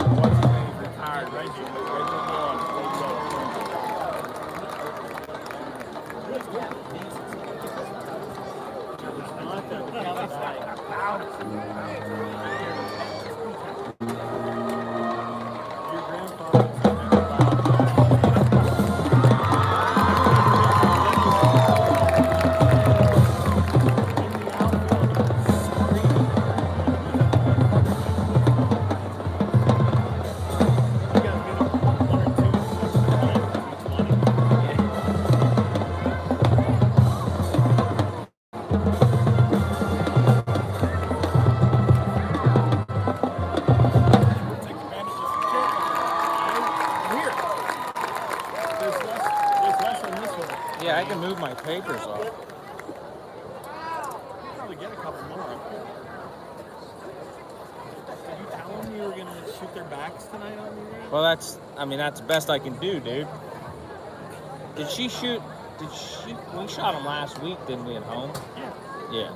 What's his name? Retired, Reggie. Reggie Your grandfather Yeah, I can move my papers off. probably get a couple more. Did you tell them you were going to shoot their backs tonight on the game? Well, that's the best I can do, dude. Did she shoot? We shot them last week, didn't we, at home? Yeah. Yeah.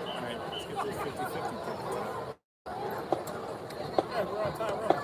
All right, let's get this 50-50 pick. Yeah, we're on Tyrone.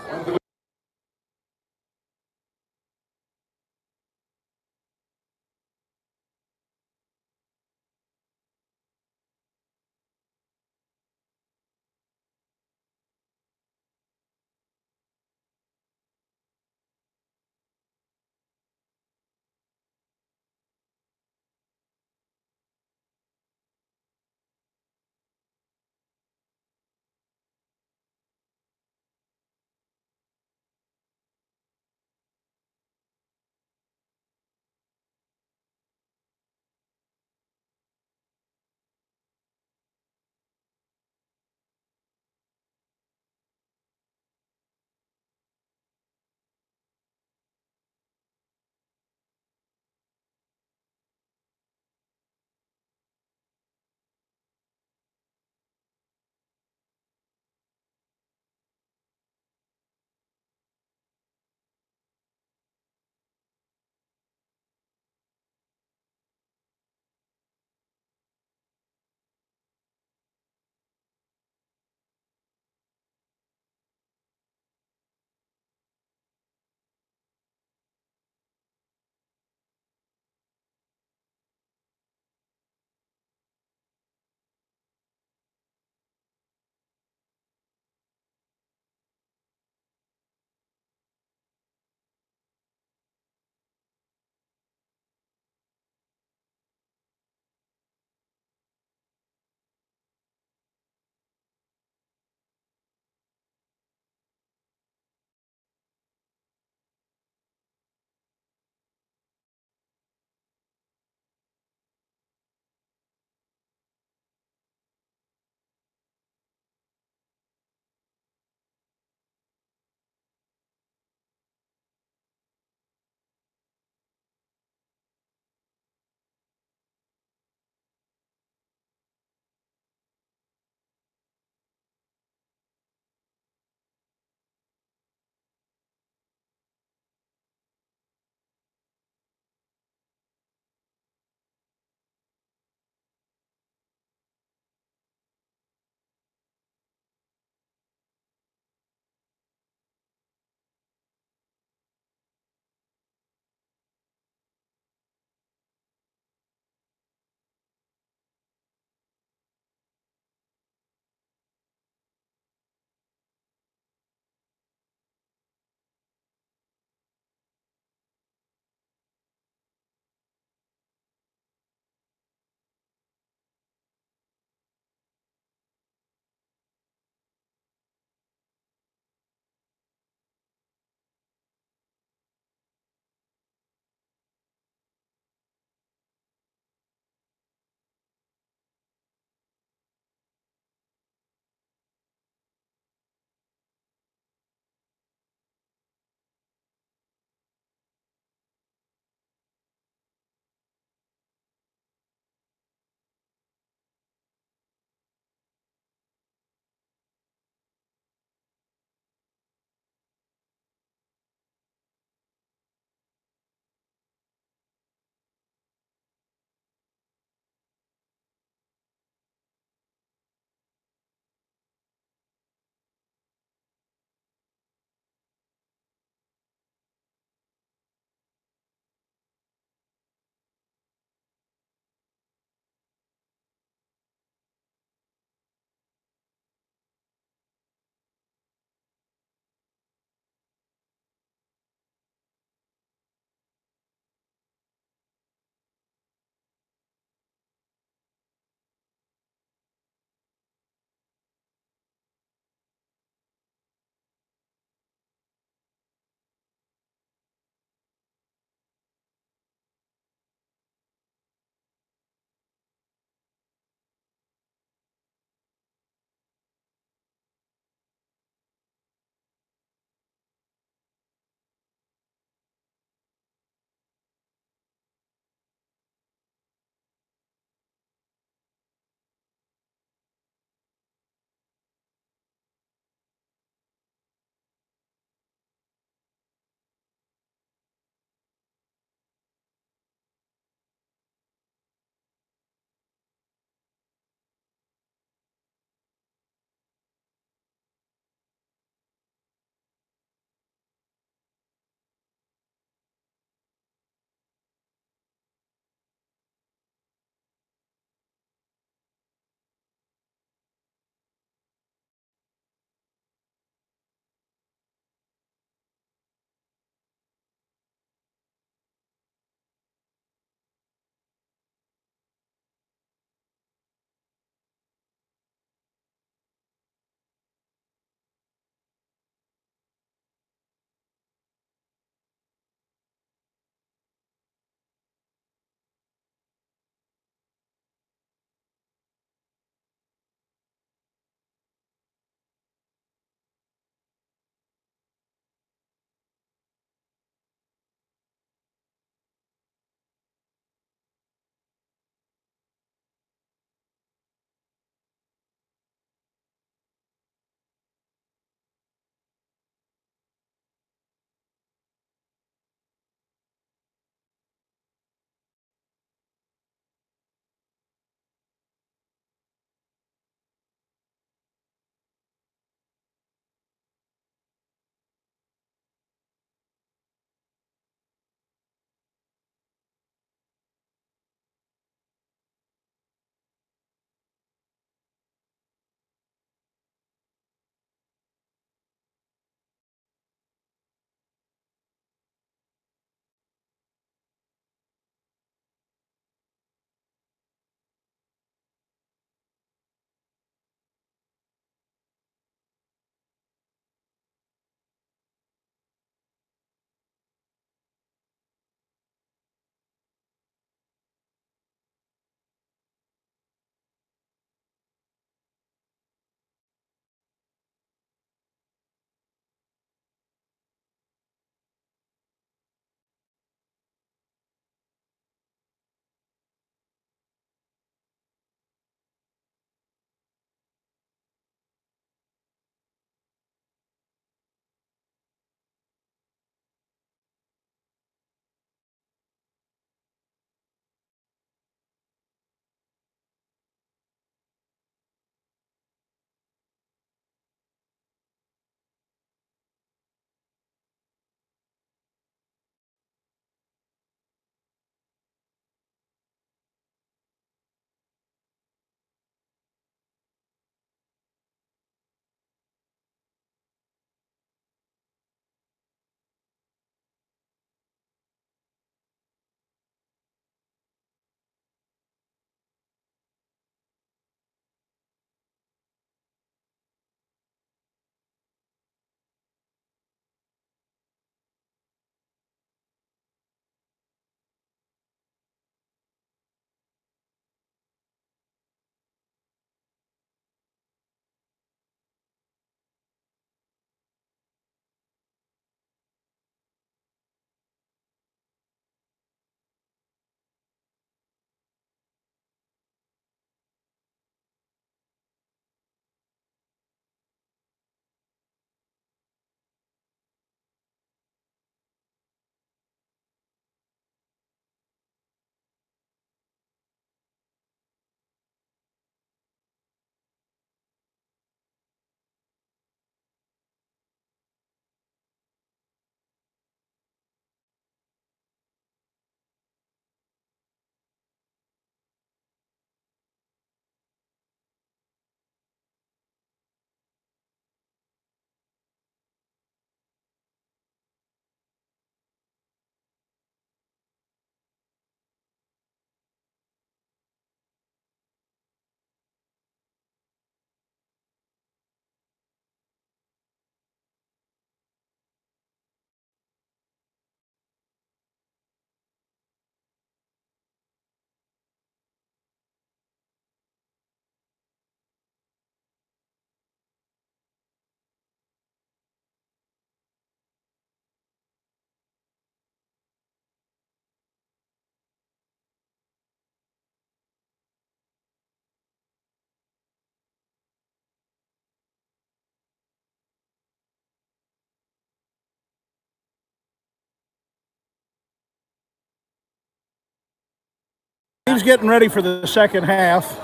Steve's getting ready for the second half.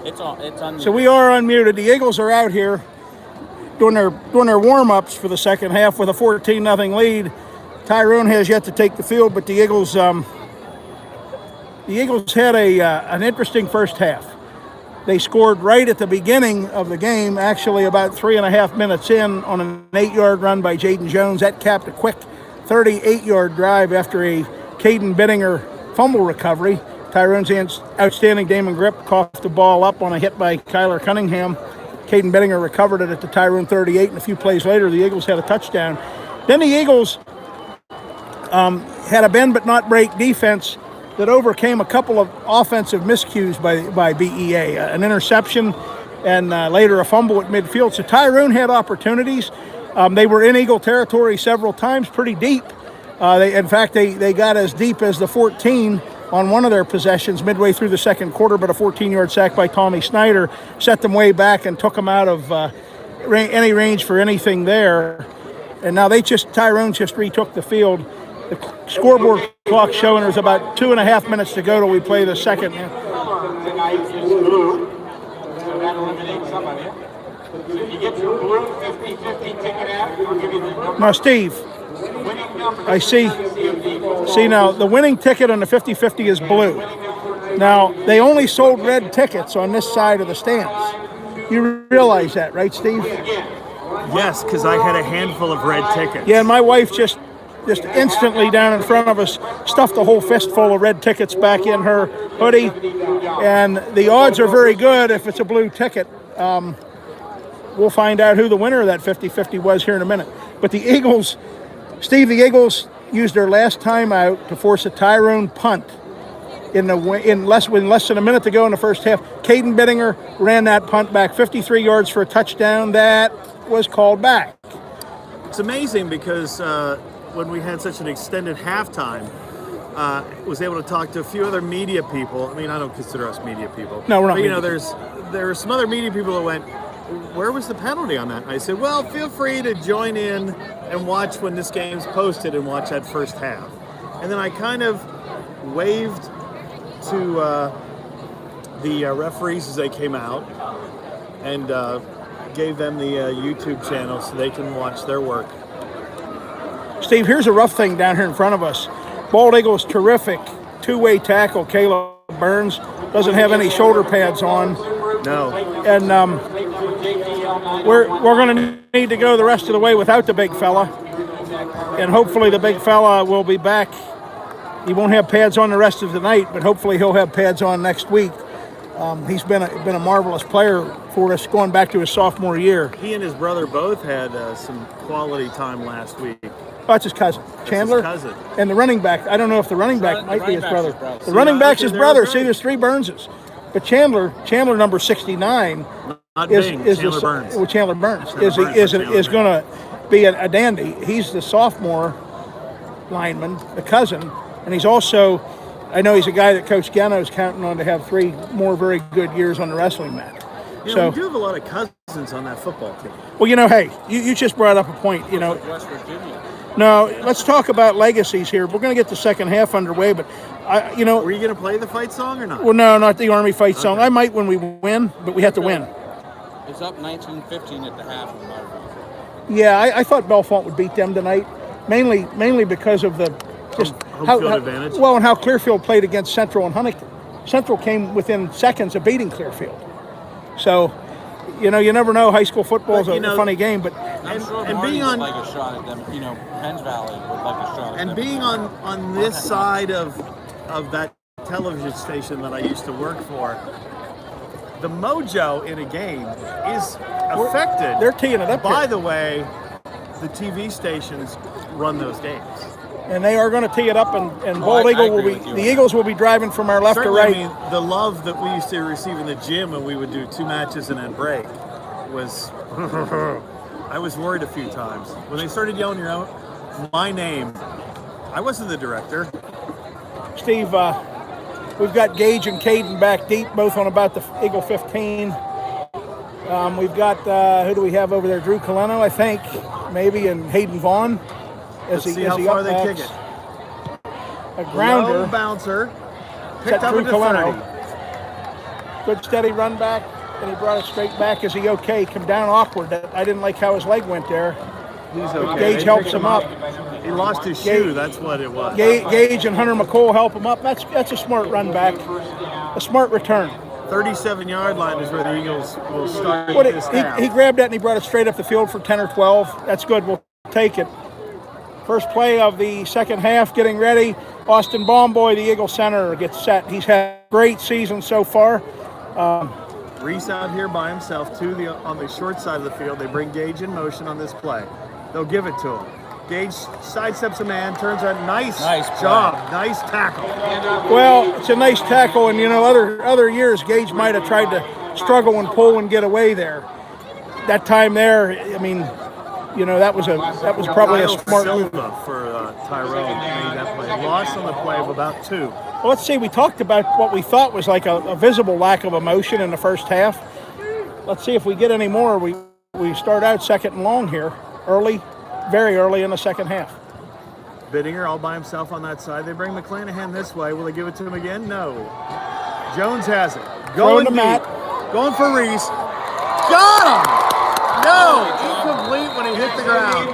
It's on. So we are unmuted. The Eagles are out here doing their warm-ups for the second half with a 14-0 lead. Tyrone has yet to take the field, but the Eagles had an interesting first half. They scored right at the beginning of the game, actually about 3.5 minutes in, on an 8-yard run by Jaden Jones. That capped a quick 38-yard drive after a Caden Bittinger fumble recovery. Tyrone's outstanding Damon Grip coughed the ball up on a hit by Kyler Cunningham. Caden Bittinger recovered it at the Tyrone 38, and a few plays later, the Eagles had a touchdown. Then the Eagles had a bend but not break defense that overcame a couple of offensive miscues by BEA, an interception and later a fumble at midfield. So Tyrone had opportunities. They were in Eagle territory several times, pretty deep. In fact, they got as deep as the 14 on one of their possessions midway through the second quarter, but a 14-yard sack by Tommy Snyder set them way back and took them out of any range for anything there. And now Tyrone just retook the field. The scoreboard clock showing there's about 2.5 minutes to go till we play the second. Tonight is blue, so that eliminates some of it. So if you get your blue 50-50 ticket out, I'll give you the number. Now, Steve, Winning number. I see. See now, the winning ticket on the 50-50 is blue. Now, they only sold red tickets on this side of the stands. You realize that, right, Steve? Yes, because I had a handful of red tickets. Yeah, and my wife just instantly down in front of us stuffed a whole fistful of red tickets back in her hoodie. And the odds are very good if it's a blue ticket. We'll find out who the winner of that 50-50 was here in a minute. But the Eagles, Steve, the Eagles used their last timeout to force a Tyrone punt in less than a minute to go in the first half. Caden Bittinger ran that punt back 53 yards for a touchdown. That was called back. It's amazing because when we had such an extended halftime, was able to talk to a few other media people. I mean, I don't consider us media people. No, we're not. But, media there were some other media people that went, where was the penalty on that? And I said, well, feel free to join in and watch when this game's posted and watch that first half. And then I kind of waved to the referees as they came out and gave them the YouTube channel so they can watch their work. Steve, here's a rough thing down here in front of us. Bald Eagle's terrific two-way tackle, Caleb Burns, doesn't have any shoulder pads on. No. And we're going to need to go the rest of the way without the big fella. And hopefully the big fella will be back. He won't have pads on the rest of the night, but hopefully he'll have pads on next week. He's been a marvelous player for us going back to his sophomore year. He and his brother both had some quality time last week. Oh, that's his cousin, Chandler. That's his cousin. And the running back, I don't know if the running back might be his brother. The See, running back's his they're brother. very- See, there's three Burnses. But Chandler number 69 Not is Bing, the Chandler Burns. Well, Chandler Burns Chandler Burns, is Chandler going to be a dandy. He's the sophomore lineman, the cousin, and he's also, I know he's a guy that Coach Gano's counting on to have 3 more very good years on the wrestling mat. You know, we do have a lot of cousins on that football team. Well, hey, you just brought up a point, West Virginia. No, let's talk about legacies here. We're going to get the second half underway, but Were you going to play the fight song or not? Well, no, not the Army fight song. I might when we win, but we have to win. It's up 19-15 at the half. Yeah, I thought Bellefonte would beat them tonight, mainly because of the just home field advantage. Well, and how Clearfield played against Central and Huntington. Central came within seconds of beating Clearfield. So, you never know. High school football is a funny game, but I'm sure and Marty being would on- like a shot at them. Penns Valley would like a shot at And them. being on this side of that television station that I used to work for, the mojo in a game is affected. they're teeing it up By here. the way, the TV stations run those games. And they are going to tee it up, and Bald I Eagle will agree be. with you The on that. Eagles will be driving from our left Certainly, to right. I mean, the love that we used to receive in the gym when we would do 2 matches and then break was. I was worried a few times when they started yelling my name. I wasn't the director. Steve, we've got Gage and Caden back deep, both on about the Eagle 15. We've got, who do we have over there? Drew Coleno, I think, maybe, and Hayden Vaughn. Let's see how far they kick it. A grounder. Low bouncer. Is Picked that up Drew at the Coleno? 30. Good steady run back, and he brought it straight back. Is he okay? Come down awkward. I didn't like how his leg went there. He's okay. Gage helps him up. He lost his shoe. That's what it was. Gage and Hunter McCool help him up. That's a smart run back. A smart return. 37-yard line is where the Eagles will start What this half. he grabbed that and he brought it straight up the field for 10 or 12. That's good. We'll take it. First play of the second half, getting ready. Austin Baumboy, the Eagle center, gets set. He's had a great season so far. Reese out here by himself on the short side of the field. They bring Gage in motion on this play. They'll give it to him. Gage sidesteps a man, turns around. Nice job. Nice tackle. Well, it's a nice tackle, and you know, other years Gage might have tried to struggle and pull and get away there. That time there, I mean, you know, that was probably a smart move. Silva for Tyrone made that play. Loss on the play of about 2. Well, let's see. We talked about what we thought was like a visible lack of emotion in the first half. Let's see if we get any more. We start out second and long here, early, very early in the second half. Bittinger all by himself on that side. They bring McClanahan this way. Will they give it to him again? No. Jones has it. Going to deep. Matt. Going for Reese. Got him! No! Incomplete when he hit the ground.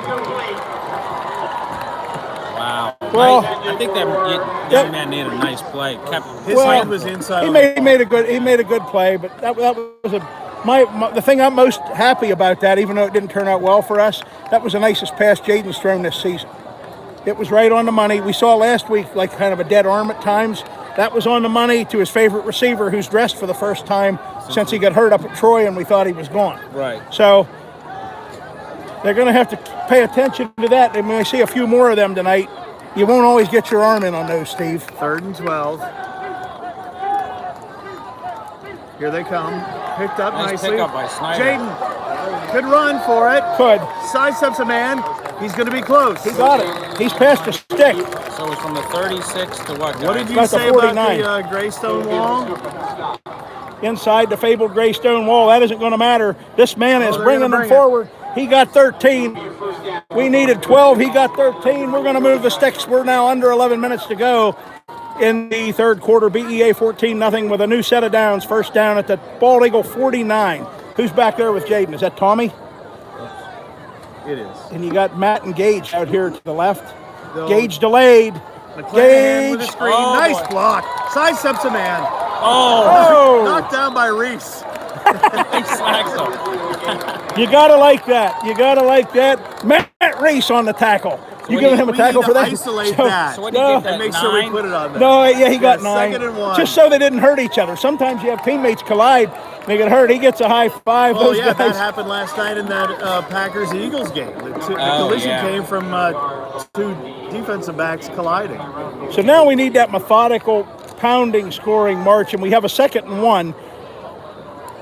Wow. Well, I think that young man made a nice play. His hand was inside. He made a good play, but that was the thing I'm most happy about that, even though it didn't turn out well for us. That was the nicest pass Jaden's thrown this season. It was right on the money. We saw last week like kind of a dead arm at times. That was on the money to his favorite receiver, who's dressed for the first time since he got hurt up at Troy, and we thought he was gone. Right. So they're going to have to pay attention to that. And when we see a few more of them tonight, you won't always get your arm in on those, Steve. 3rd and 12. Here they come. Picked up Nice nicely. pickup by Snyder. Jaden could run for it. Could. Sidesteps a man. He's going to be close. He got it. He's past the stick. So it's from the 36 to what? What did you About the say about 49. the Greystone wall? Inside the fabled gray stone wall. That isn't going to matter. This man is they're bringing gonna them bring it. forward. He got 13. We needed 12. He got 13. We're going to move the sticks. We're now under 11 minutes to go in the third quarter. BEA 14-0 with a new set of downs. First down at the Bald Eagle 49. Who's back there with Jaden? Is that Tommy? It is. And you got Matt and Gage out here to the left. Gage delayed. McClanahan with a Gage. screen. Oh, Nice boy. block. Sidesteps a man. Oh, Knocked down by Reese. he slacks him. You gotta like that. You gotta like that. Matt Reese on the tackle. You giving him a We tackle need for to that? isolate that. So what do you No. get that And make sure we 9? put it on there. No, yeah, he got 9. 2nd and 1. Just so they didn't hurt each other. Sometimes you have teammates collide, they get hurt. He gets a high five. Oh, Those yeah, guys. that happened last night in that Packers-Eagles game. The collision came from 2 defensive backs colliding. So now we need that methodical, pounding, scoring march, and we have a 2nd and 1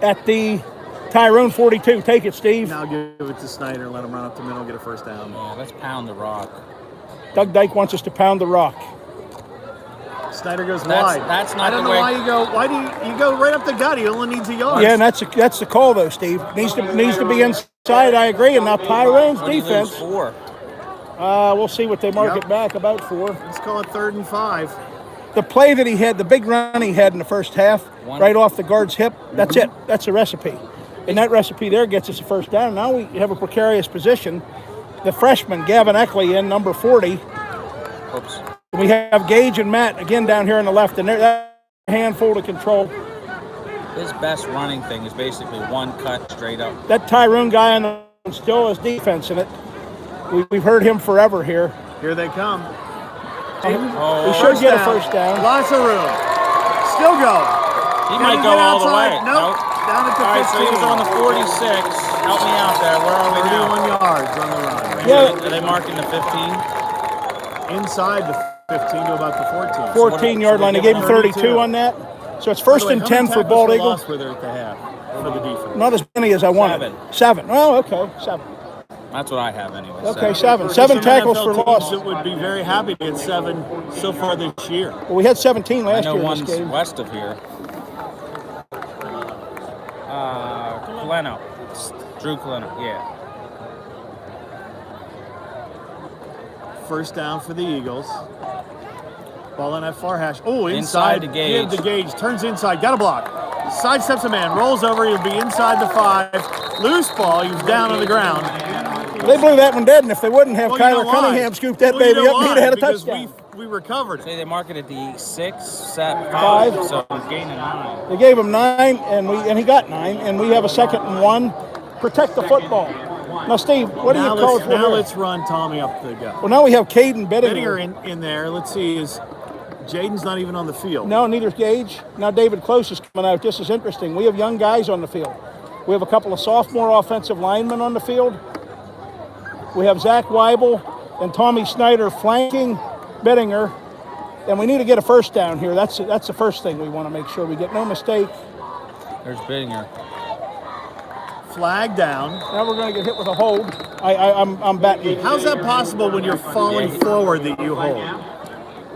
at the Tyrone 42. Take it, Steve. Now give it to Snyder and let him run up the middle and get a first down. Yeah, let's pound the rock. Doug Dyke wants us to pound the rock. Snyder goes That's- wide. that's not I don't the know way- why you go. Why do you go right up the gut? He only needs a yard. Yeah, and that's the call though, Steve. Needs to be inside. I agree. And now Tyrone's What do you lose defense. 4? We'll see what they mark Yep. it back about 4. Let's call it 3rd and 5. The play that he had, the big run he had in the first half, right off the guard's hip. That's it. That's a recipe. And that recipe there gets us a first down. Now we have a precarious position. The freshman Gavin Eckley in number 40. Oops. We have Gage and Matt again down here on the left, and they're that handful to control. His best running thing is basically one cut straight up. That Tyrone guy on the still has defense in it. We've heard him forever here. Here they come. Oh, We should get a first down. Lots of room. Still going. he Can might he go get all the outside? way. Nope. Down at the All right, so 15. he was on the 46. Help me out there. Where are we now? 31 yards on the run. Yeah. Are they marking the 15? Inside the 15 to about the 14. 14-yard line. They gave him 32 32 on that. So it's first and 10 for Bald Eagle. Were there at the half for the defense? Not as many as I wanted. 7. Well, okay, 7. That's what I have anyway. Okay, so. 7. 7 Some tackles NFL for teams loss. that would be very happy to get 7 so far this year. Well, we had 17 I last know year in one's this game. west of here. Coleno. Drew Coleno, yeah. First down for the Eagles. Ball in at far hash. Oh, Inside inside. the Gage. Give the Gage. Turns inside. Got a block. Sidesteps a man. Rolls over. He'll be inside the 5. Loose ball. He was down on the ground. They blew that one dead, and if they wouldn't have Well, you know Kyler why? Cunningham scooped that Well, you baby know up, he'd why? have had a Because touchdown. we recovered it. Say they marketed the 6, 7, 5. 5, so he's gaining 9. They gave him 9, and he got 9, and we have a 2nd and 1. Protect the football. Now, Steve, what do you call it for Now here? let's run Tommy up the gut. Well, now we have Caden Bettinger. Bettinger in there. Let's see. Is Jaden's not even on the field? No, neither's Gage. Now David Close is coming out. This is interesting. We have young guys on the field. We have a couple of sophomore offensive linemen on the field. We have Zach Weibel and Tommy Snyder flanking Bettinger. And we need to get a first down here. That's the first thing we want to make sure we get. No mistake. There's Bittinger. Flag down. Now we're going to get hit with a hold. I'm batting. How's that possible when you're falling forward that you hold?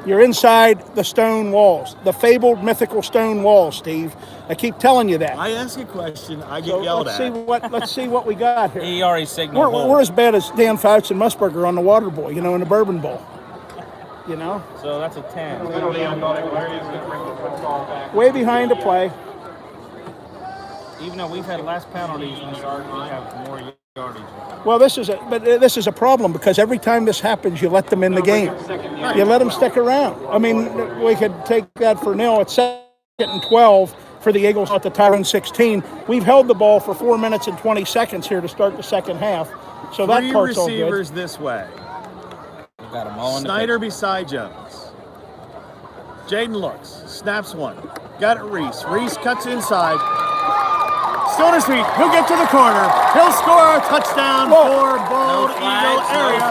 You're inside the stone walls, the fabled mythical stone walls, Steve. I keep telling you that. I ask a question, I get So yelled let's at. let's see what we got here. He already signaled. We're as bad as Dan Fouts and Musburger on the Water Boy, in the Bourbon Bowl. So that's a 10. Penalty on Nordic Larry is going to bring the football back. Way behind the play. Even though we've had less penalties, we have more yardage. Well, this is a problem because every time this happens, you let them in the game. You let them stick around. I mean, we could take that for nil. It's 2nd and 12 for the Eagles at the Tyrone 16. We've held the ball for 4 minutes and 20 seconds here to start the second half. So that Three part's all good. receivers this way. We got them all in the Snyder beside Jones. Jaden looks, snaps one. Got it, Reese. Reese cuts inside. Still on his feet. He'll get to the corner. He'll score a touchdown for Bald Eagle area.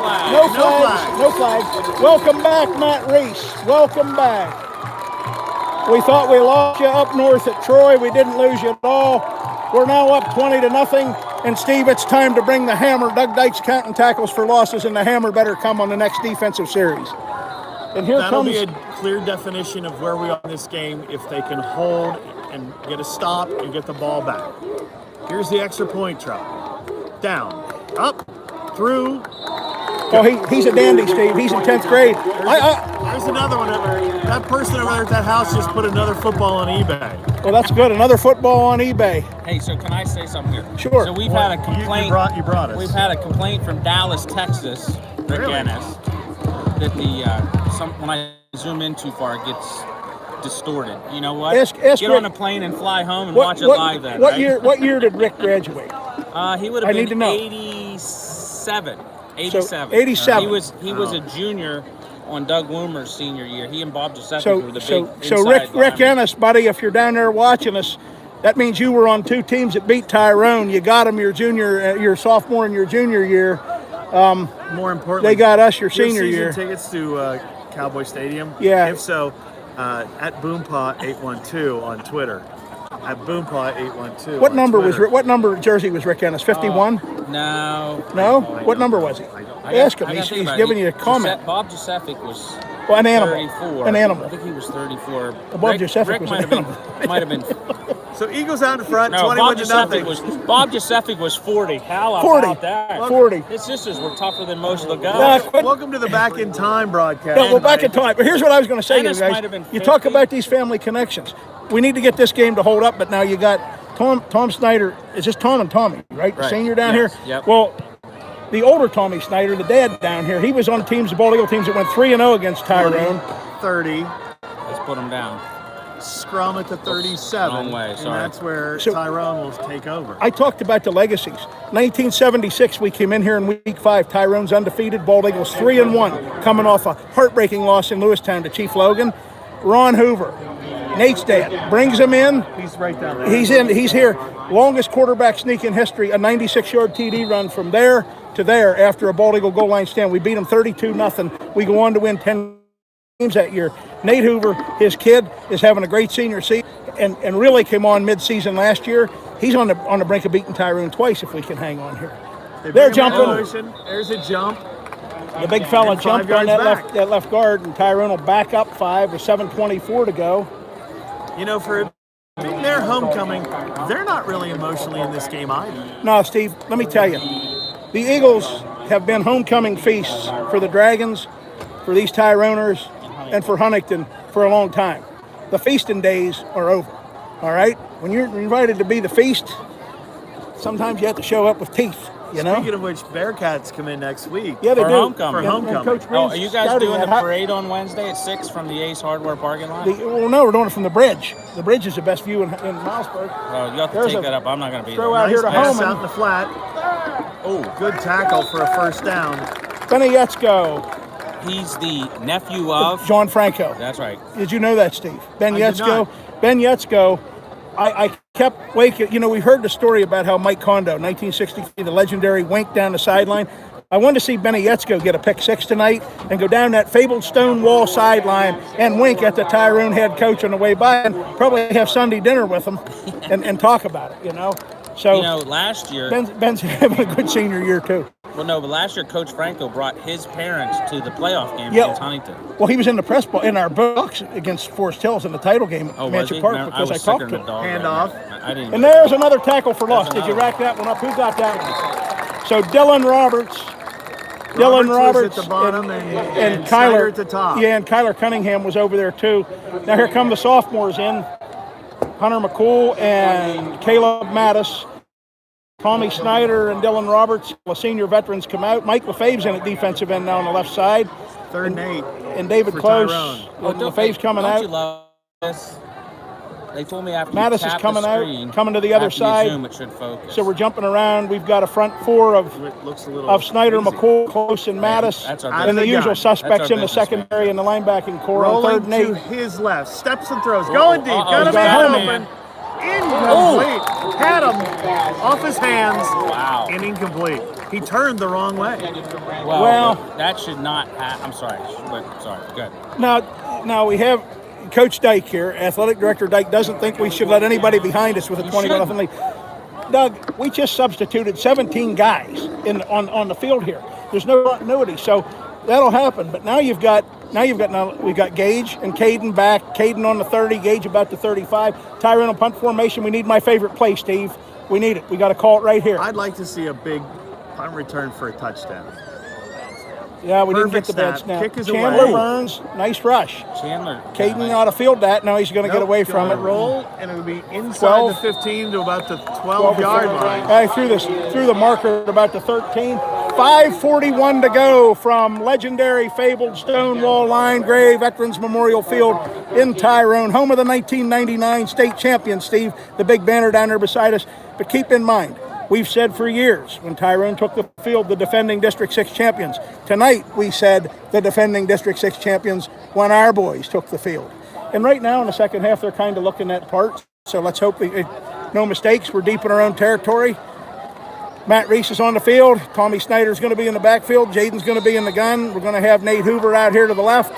No flags. Welcome back, Matt Reese. Welcome back. We thought we lost you up north at Troy. We didn't lose you at all. We're now up 20-0. And Steve, it's time to bring the hammer. Doug Dyke's counting tackles for losses, and the hammer better come on the next defensive series. And here That'll comes. be a clear definition of where we are in this game if they can hold and get a stop and get the ball back. Here's the extra point try. Down, up, through. Oh, he's a dandy, Steve. He's in 10th grade. There's another one over there. That person over there at that house just put another football on eBay. Well, that's good. Another football on eBay. Hey, so can I say something here? Sure. So we've had a complaint. You brought us. We've had a complaint from Dallas, Texas, Rick Really? Ennis, that when I zoom in too far, it gets distorted. You know what? Ask Get Rick- on a plane and fly home and watch it live then. What right? year? What year did Rick graduate? He would have I need to been know. 87. 87. 87. He was a junior on Doug Woomer's senior year. He and Bob Giuseppe So were the big Rick linemen. Ennis, buddy, if you're down there watching us, that means you were on 2 teams that beat Tyrone. You got them your sophomore and your junior year. More importantly, They got us your do you have senior season year. tickets to Cowboy Stadium? Yeah. If so, at Boompaw812 on Twitter. At Boompaw812. What on number Twitter. what number jersey was Rick Ennis? 51? No. No. What number was he? Ask him. I gotta think He's about it. giving you a comment. Bob Giuseppe was Well, an animal. 34. An animal. I think he was 34. Bob Giuseppe Rick was might an have been. So Eagles out in front, No, 21 to nothing. Bob Giuseppe was 40. How 40. about that? 40. His sisters were tougher than most of the guys. Welcome to the Back in Time broadcast. No, we're back in time. But here's what I was going to say to you Ennis guys. might have been You 50. talk about these family connections. We need to get this game to hold up, but now you got Tom Snyder. Is this Tom and Tommy, right? The Right. senior down Yes. here? Yep. Well, the older Tommy Snyder, the dad down here, he was on teams, the Bald Eagle teams that went 3-0 against Tyrone. 30. Let's put him down. Scrum at the 37. Wrong way, And sorry. that's where So- Tyrone will take over. I talked about the legacies. 1976, we came in here in week 5. Tyrone's undefeated. Bald Eagles 3-1, coming off a heartbreaking loss in Lewistown to Chief Logan. Ron Hoover, Nate's dad, brings him in. He's right down there. He's here. Longest quarterback sneak in history, a 96-yard TD run from there to there after a Bald Eagle goal line stand. We beat them 32-0. We go on to win 10 games that year. Nate Hoover, his kid, is having a great senior season and really came on mid-season last year. He's on the brink of beating Tyrone twice if we can hang on here. They're jumping. There's a jump. The big fella And 5 jumped on yards that back. left guard, and Tyrone will back up 5 with 7:24 to go. You know, for being their homecoming, they're not really emotionally in this game either. No, Steve, let me tell you, the Eagles have been homecoming feasts for the Dragons, for these Tyroners, and for Huntington for a long time. The feasting days are over. All right? When you're invited to be the feast, sometimes you have to show up with teeth. You know? Speaking of which, Bearcats come in next week. Yeah, they For do. homecoming. For homecoming. And Coach Oh, Green's are you guys scouting doing the that. parade on Wednesday at 6 from the Ace Hardware parking lot? Well, no, we're doing it from the bridge. The bridge is the best view in Milesburg. Oh, you have to There's take a that up. I'm not going to be throw there. out here Nice to pass Homan. out in the flat. Oh, good tackle for a first down. Benny Yetzko, He's the nephew of. John Franco. That's right. Did you know that, Steve? Ben I did Yetzko. not. Ben Yetzko. I kept waking. You know, we heard the story about how Mike Kondo, 1963, the legendary wink down the sideline. I wanted to see Benny Yetzko get a pick six tonight and go down that fabled stone wall sideline and wink at the Tyrone head coach on the way by and probably have Sunday dinner with him and talk about it, you know. So You know, last year. Ben's having a good senior year too. Well, no, but last year Coach Franco brought his parents to the playoff game Yeah. against Huntington. Well, he was in the press box in our books against Forest Hills in the title game at Oh, was Manchester he? Park No, because I was talked sicker to than him. a dog Hand that off. night. I didn't. And there's another tackle for loss. There's Did you another rack that one up? Who got that one? So Dylan Roberts. Dylan was Roberts at the bottom and Kyler Snyder at the top. Yeah, and Kyler Cunningham was over there too. Now here come the sophomores in. Hunter McCool and Caleb Mattis. Tommy Snyder and Dylan Roberts, the senior veterans, come out. Mike LaFave's in at defensive end now on the left side. 3rd and 8. And David For Close. Tyrone. And LaFave's coming don't out. You love this? They told me after Mattis you is tap coming the out, screen, coming to the other after side. You zoom, it should focus. So we're jumping around. We've got a front four of It looks a little Snyder, easy. McCool, Close, and Mattis. That's our And the business. usual That's suspects our in the business, secondary and the linebacking core on Rolling 3rd and to 8. his left. Steps and throws. Going deep. Uh-oh, Got him he's got in a open. man. Incomplete. Had him off his hands. Wow. And incomplete. He turned the wrong way. Well- but that should not have. I'm sorry, but sorry. Good. Now we have Coach Dyke here. Athletic Director Dyke doesn't think we should let anybody behind us with a You 21-0 lead. Doug, we just substituted 17 guys on the field here. There's no continuity, so that'll happen. But now we've got Gage and Caden back. Caden on the 30, Gage about the 35. Tyrone on punt formation. We need my favorite play, Steve. We need it. We got to call it right here. I'd like to see a big punt return for a touchdown. Yeah, we didn't get Perfect the bad snap. snap. Kick is Chandler away. Burns, nice rush. Chandler. Caden ought to field that. Now he's going to get away from it. Roll, and it would be inside 12. the 15 to about the 12 12-yard line. I threw the marker at about the 13. 5:41 to go from legendary fabled Stonewall Line Gray Veterans Memorial Field in Tyrone, home of the 1999 state champion, Steve, the big banner down there beside us. But keep in mind, we've said for years when Tyrone took the field, the defending District 6 champions. Tonight, we said the defending District 6 champions when our boys took the field. And right now in the second half, they're kind of looking at parts. So let's hope no mistakes. We're deep in our own territory. Matt Reese is on the field. Tommy Snyder's going to be in the backfield. Jaden's going to be in the gun. We're going to have Nate Hoover out here to the left.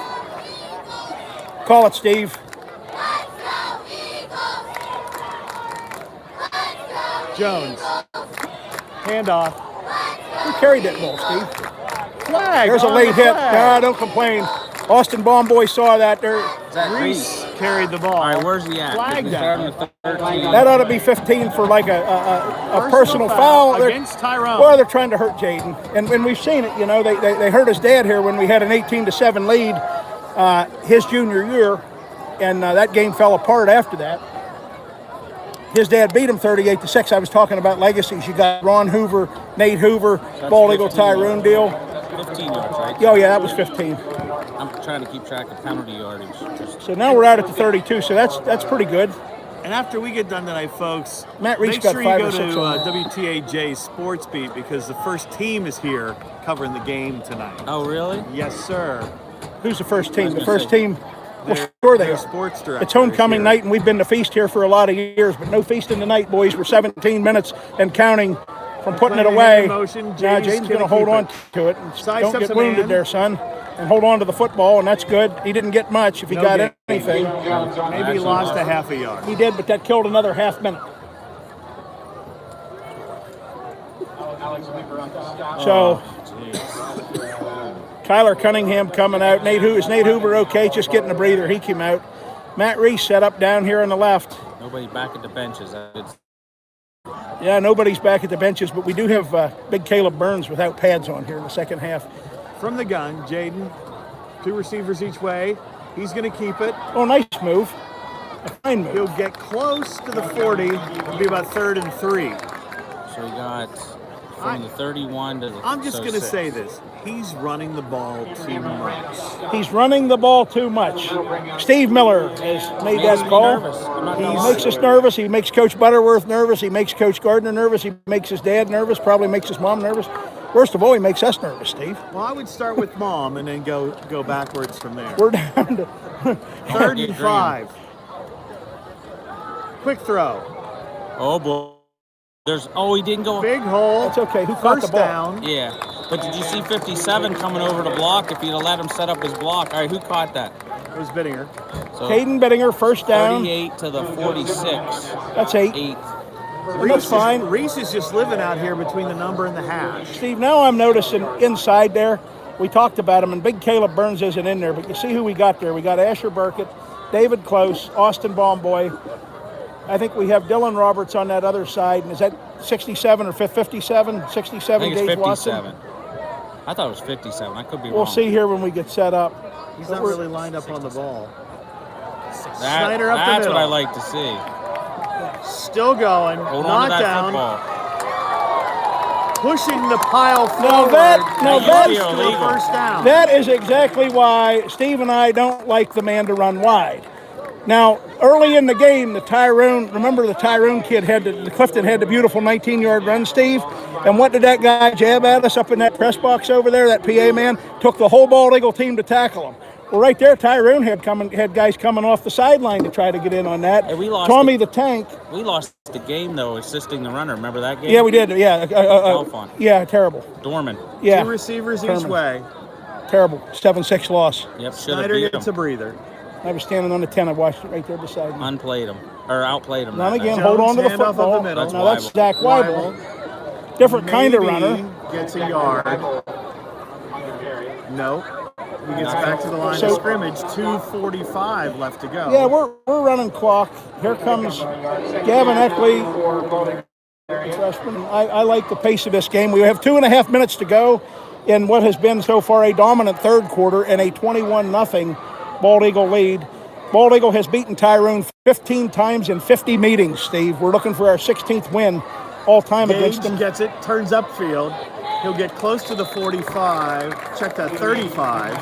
Call it, Steve. Jones. Handoff. Who carried that ball, Steve? Flag. There's a on late the hit. flag. Nah, don't complain. Austin Bomboy saw that there. Is that Reese carried the ball. All right, where's he at? Flag If we down. start on the 13. That ought to be 15 for like a personal foul. against Tyrone. Well, they're trying to hurt Jaden. And when we've seen it, you know, they hurt his dad here when we had an 18-7 lead his junior year. And that game fell apart after that. His dad beat him 38-6. I was talking about legacies. You got Ron Hoover, Nate Hoover, Bald Eagle 15 Tyrone deal. 15 yards, right? Oh, yeah, that was 15. I'm trying to keep track of penalty yardage. So now we're out at the 32, so that's pretty good. And after we get done tonight, folks, Matt Reese make got sure 5 you or go 6 to on that. WTAJ Sports Beat because the first team is here covering the game tonight. Oh, really? Yes, sir. Who's the first team? The gonna first say- team, well, sure they Their are. sports director. It's homecoming is night, here. and we've been to feast here for a lot of years, but no feasting tonight, boys. We're 17 minutes and counting from putting it Playing away. in motion. Now Jaden's Jaden's going to gonna hold keep on it. to it. And Side don't steps get a wounded man. there, son. And hold on to the football, and that's good. He didn't get much if he No got gain. anything. Maybe he lost a half a yard. He did, but that killed another half minute. So, Kyler Cunningham coming out. Is Nate Hoover okay? Just getting a breather. He came out. Matt Reese set up down here on the left. Nobody back at the benches. It's Yeah, nobody's back at the benches, but we do have big Caleb Burns without pads on here in the second half. From the gun, Jaden. 2 receivers each way. He's going to keep it. Oh, nice move. A fine move. He'll get close to the 40. It'll be about 3rd and 3. So we got from the 31 to the. I'm just going to 6. say this. He's running the ball too much. He's running the ball too much. Steve Miller has made Makes that me call. nervous. I'm not He gonna lie. makes us nervous. He makes Coach Butterworth nervous. He makes Coach Gardner nervous. He makes his dad nervous. Probably makes his mom nervous. Worst of all, he makes us nervous, Steve. Well, I would start with Mom and then go backwards from there. We're down to 3rd and 5. Quick throw. Oh boy. He didn't go. Big hole. That's okay. Who caught the First ball? down. Yeah. But did you see 57 coming over to block? If he'd have let him set up his block. All right, who caught that? It was Bittinger. So Caden Bittinger, first down. 38 to the 46. That's 8. 8. That's fine. Reese is just living out here between the number and the hash. Steve, now I'm noticing inside there, we talked about him, and Big Caleb Burns isn't in there, but you see who we got there. We got Asher Burkett, David Close, Austin Baumboy. I think we have Dylan Roberts on that other side. And is that 67 or 57? 67, I think it's Gage Watson? 57. I thought it was 57. I could be We'll wrong. see here when we get set up. He's not really lined up on the ball. That, Snyder up the that's what I middle. like to see. Still going. Hold on Not to that down. football. Pushing the pile Now forward. that- Close to a first down. That is exactly why Steve and I don't like the man to run wide. Now, early in the game, the Tyrone kid the Clifton had the beautiful 19-yard run, Steve. And what did that guy jab at us up in that press box over there? That PA man took the whole Bald Eagle team to tackle him. Well, right there, Tyrone had guys coming off the sideline to try to get in on that. Hey, we lost Tommy the Tank. We lost the game, though, assisting the runner. Remember that game? Yeah, we did. Yeah, Alphon. yeah, terrible. Dorman. Yeah, 2 receivers each Herman. way. Terrible. 7-6 loss. Yep, should have Snyder beat gets a him. breather. I was standing on the 10. I watched it right there beside me. Unplayed him. Or outplayed him. Now that again, night. hold on to the Jones, handoff up the football. middle. Now that's That's Zach Weibel. Different kind of Maybe runner. Gets a yard. No. He gets back to the line of scrimmage. 2:45 left to go. Yeah, we're running clock. Here comes Gavin Eckley, freshman. I like the pace of this game. We have 2.5 minutes to go in what has been so far a dominant third quarter and a 21-0 Bald Eagle lead. Bald Eagle has beaten Tyrone 15 times in 50 meetings, Steve. We're looking for our 16th win all time against Gage them. gets it, turns upfield. He'll get close to the 45. Check that 35.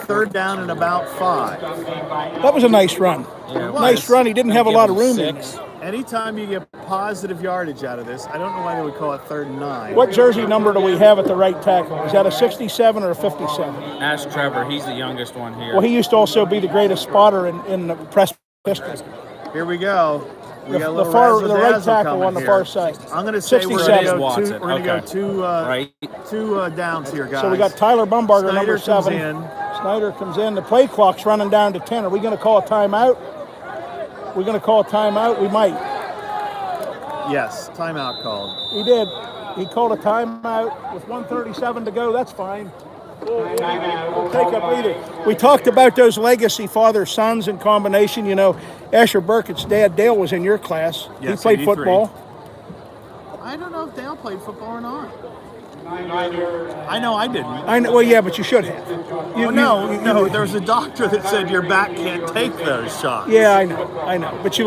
3rd down and about 5. That was a nice run. Yeah, it Nice was. run. He didn't have a Give lot of him room in 6. there. Anytime you get positive yardage out of this, I don't know why they would call it 3rd and 9. What jersey number do we have at the right tackle? Is that a 67 or a 57? Ask Trevor. He's the youngest one here. Well, he used to also be the greatest spotter in the press history. Here we go. We got a little The right razzle-dazzle tackle coming on the here. far side. I'm going to say we're 67. going to Watson. go 2. We're going to Okay. go 2. Right. 2 downs here, guys. So we got Tyler Bumbarger, Snyder number comes 7. in. Snyder comes in. The play clock's running down to 10. Are we going to call a timeout? We're going to call a timeout? We might. Yes, timeout called. He did. He called a timeout with 1:37 to go. That's fine. We'll take up either. We talked about those legacy father-sons in combination. You know, Asher Burkett's dad, Dale, was in your class. Yes, he played 83. football. I don't know if Dale played football or not. I know I didn't. I know. Well, yeah, but you should have. No, there was a doctor that said your back can't take those shots. Yeah, I know. But you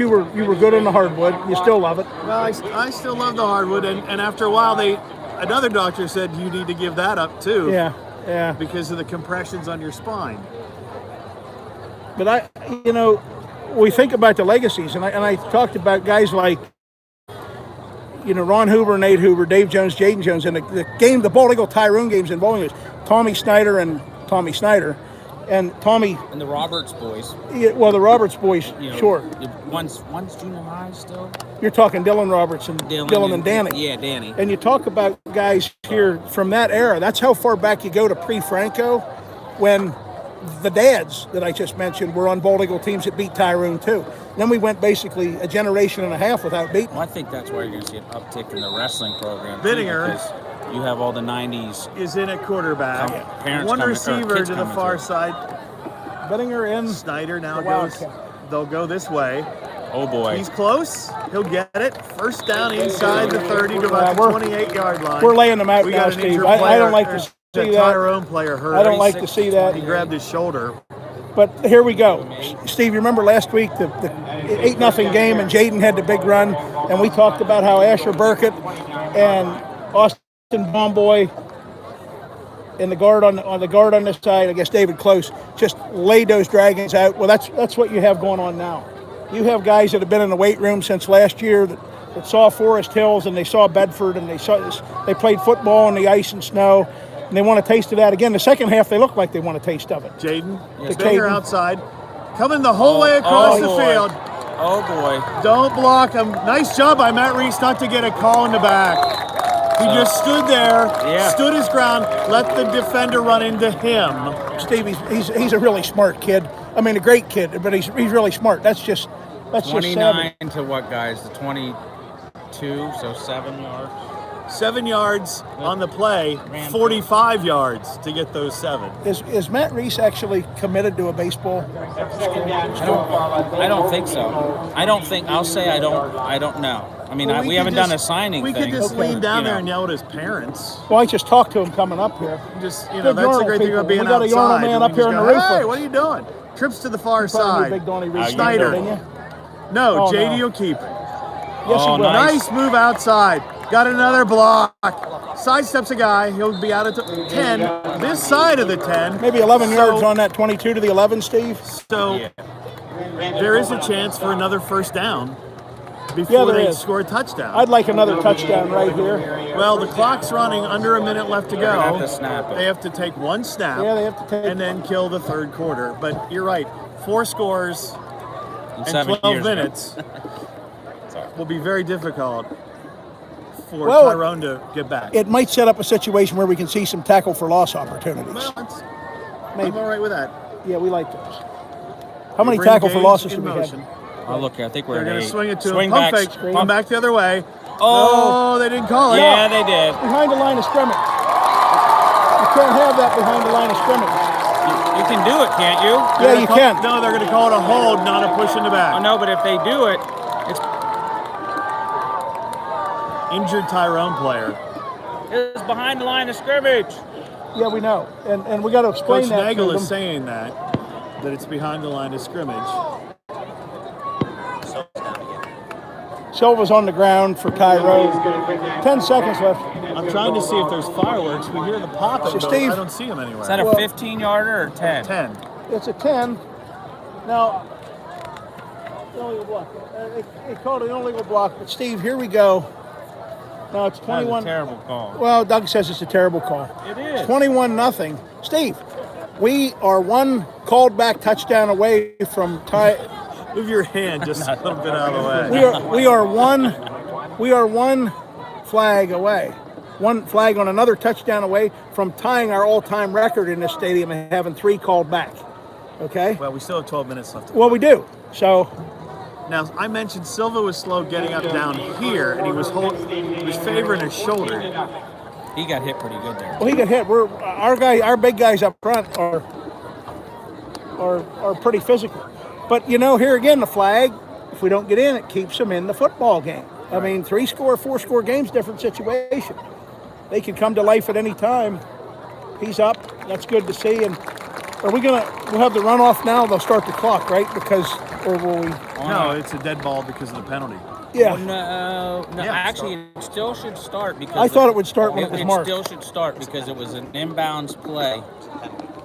were good on the hardwood. You still love it. Well, I still love the hardwood, and after a while, another doctor said you need to give that up too. Yeah. Because of the compressions on your spine. But we think about the legacies, and I talked about guys like, Ron Hoover, Nate Hoover, Dave Jones, Jaden Jones, and the Bald Eagle Tyrone games involving us. Tommy Snyder and Tommy Snyder, and Tommy. And the Roberts boys. Yeah, well, the Roberts boys, sure. One's junior high still. You're talking Dylan Roberts and Dylan and Danny. Yeah, Danny. And you talk about guys here from that era. That's how far back you go to pre-Franco, when the dads that I just mentioned were on Bald Eagle teams that beat Tyrone too. Then we went basically a generation and a half without beating. Well, I think that's why you're going to see an uptick in the wrestling program. Bittinger. Because you have all the 90s. Is in at quarterback. Parents One coming- or receiver kids to the coming far through. side. Bittinger in. Snyder now The goes. Wildcat. They'll go this way. Oh, boy. He's close. He'll get it. First down inside the 30 to about the 28-yard line. We're laying them out We now, got an Steve. injured I player. don't like to see The that. Tyrone player hurt. I don't like to see that. He grabbed his shoulder. But here we go. Steve, you remember last week the 8-0 game, and Jaden had the big run, and we talked about how Asher Burkett and Austin Bomboy and the guard on this side, I guess David Close, just laid those Dragons out. Well, that's what you have going on now. You have guys that have been in the weight room since last year that saw Forest Hills and they saw Bedford and they played football on the ice and snow. And they want a taste of that again. The second half, they look like they want a taste of it. Jaden, Binger outside, coming the whole way across the field. Oh boy! Don't block him. Nice job by Matt Reese not to get a call in the back. He just stood there, stood his ground, let the defender run into him. Steve, he's a really smart kid. I mean, a great kid, but he's really smart. That's just 29 to what, guys? The 22, so 7 yards. 7 yards on the play, 45 yards to get those 7. Is Matt Reese actually committed to a baseball? I don't think so. I don't know. I mean, we haven't done a signing thing. We could just lean down there and yell at his parents. Well, I just talked to him coming up here. That's the great thing about being outside. We got a yarn man up here on the roof. Hey, what are you doing? Trips to the far side. Big Donnie Reese Snyder. No, JD will keep it. Yes, he will. Nice move outside. Got another block. Sidesteps a guy. He'll be out at the 10. This side of the 10. Maybe 11 yards on that 22 to the 11, Steve. So there is a chance for another first down before they score a touchdown. I'd like another touchdown right here. Well, the clock's running, under a minute left to go. Have to snap it. They have to take one snap. Yeah, they have to take and then kill the third quarter. But you're right. 4 scores in and 12 minutes will be very difficult for Tyrone to get back. It might set up a situation where we can see some tackle for loss opportunities. Well, I'm all right with that. Yeah, we like those. How many tackle for losses have we had? Oh, look, I think we're going to swing it to swing him. Pump back, fake. Come back the other way. Oh, they didn't call it. Yeah, they did. Behind the line of scrimmage. You can't have that behind the line of scrimmage. You can do it, can't you? Yeah, you can. No, they're going to call it a hold, not a push in the back. I know, but if they do it, it's injured Tyrone player. It's behind the line of scrimmage. Yeah, we know, and we got to explain Coach that. Nagel to is them. saying that it's behind the line of scrimmage. Silva's on the ground for Tyrone. 10 seconds left. I'm trying to see if there's fireworks. We hear the popping, So, but Steve, I don't see them anywhere. Is that a 15-yarder or 10? 10. It's a 10. Now, illegal block. They called it an illegal block. But Steve, here we go. Now it's 21. That's a terrible call. Well, Doug says it's a terrible call. It is. 21-0. Steve, we are one called back touchdown away from Move your hand just a little bit out of the way. We are one flag away. One flag on another touchdown away from tying our all-time record in this stadium and having 3 called back. Okay? Well, we still have 12 minutes left. Well, we do. So now, I mentioned Silva was slow getting up down here, and he was favoring his shoulder. He got hit pretty good there. well, he got hit. Our big guys up front are pretty physical. But here again, the flag, if we don't get in, it keeps them in the football game. I mean, 3-score, 4-score games, different situation. They can come to life at any time. He's up. That's good to see. And we'll have the runoff now. They'll start the clock, right? Or will we? No, it's a dead ball because of the penalty. Yeah. No. Actually, it still should start because I thought it would start when it was marked. It still should start because it was an inbounds play.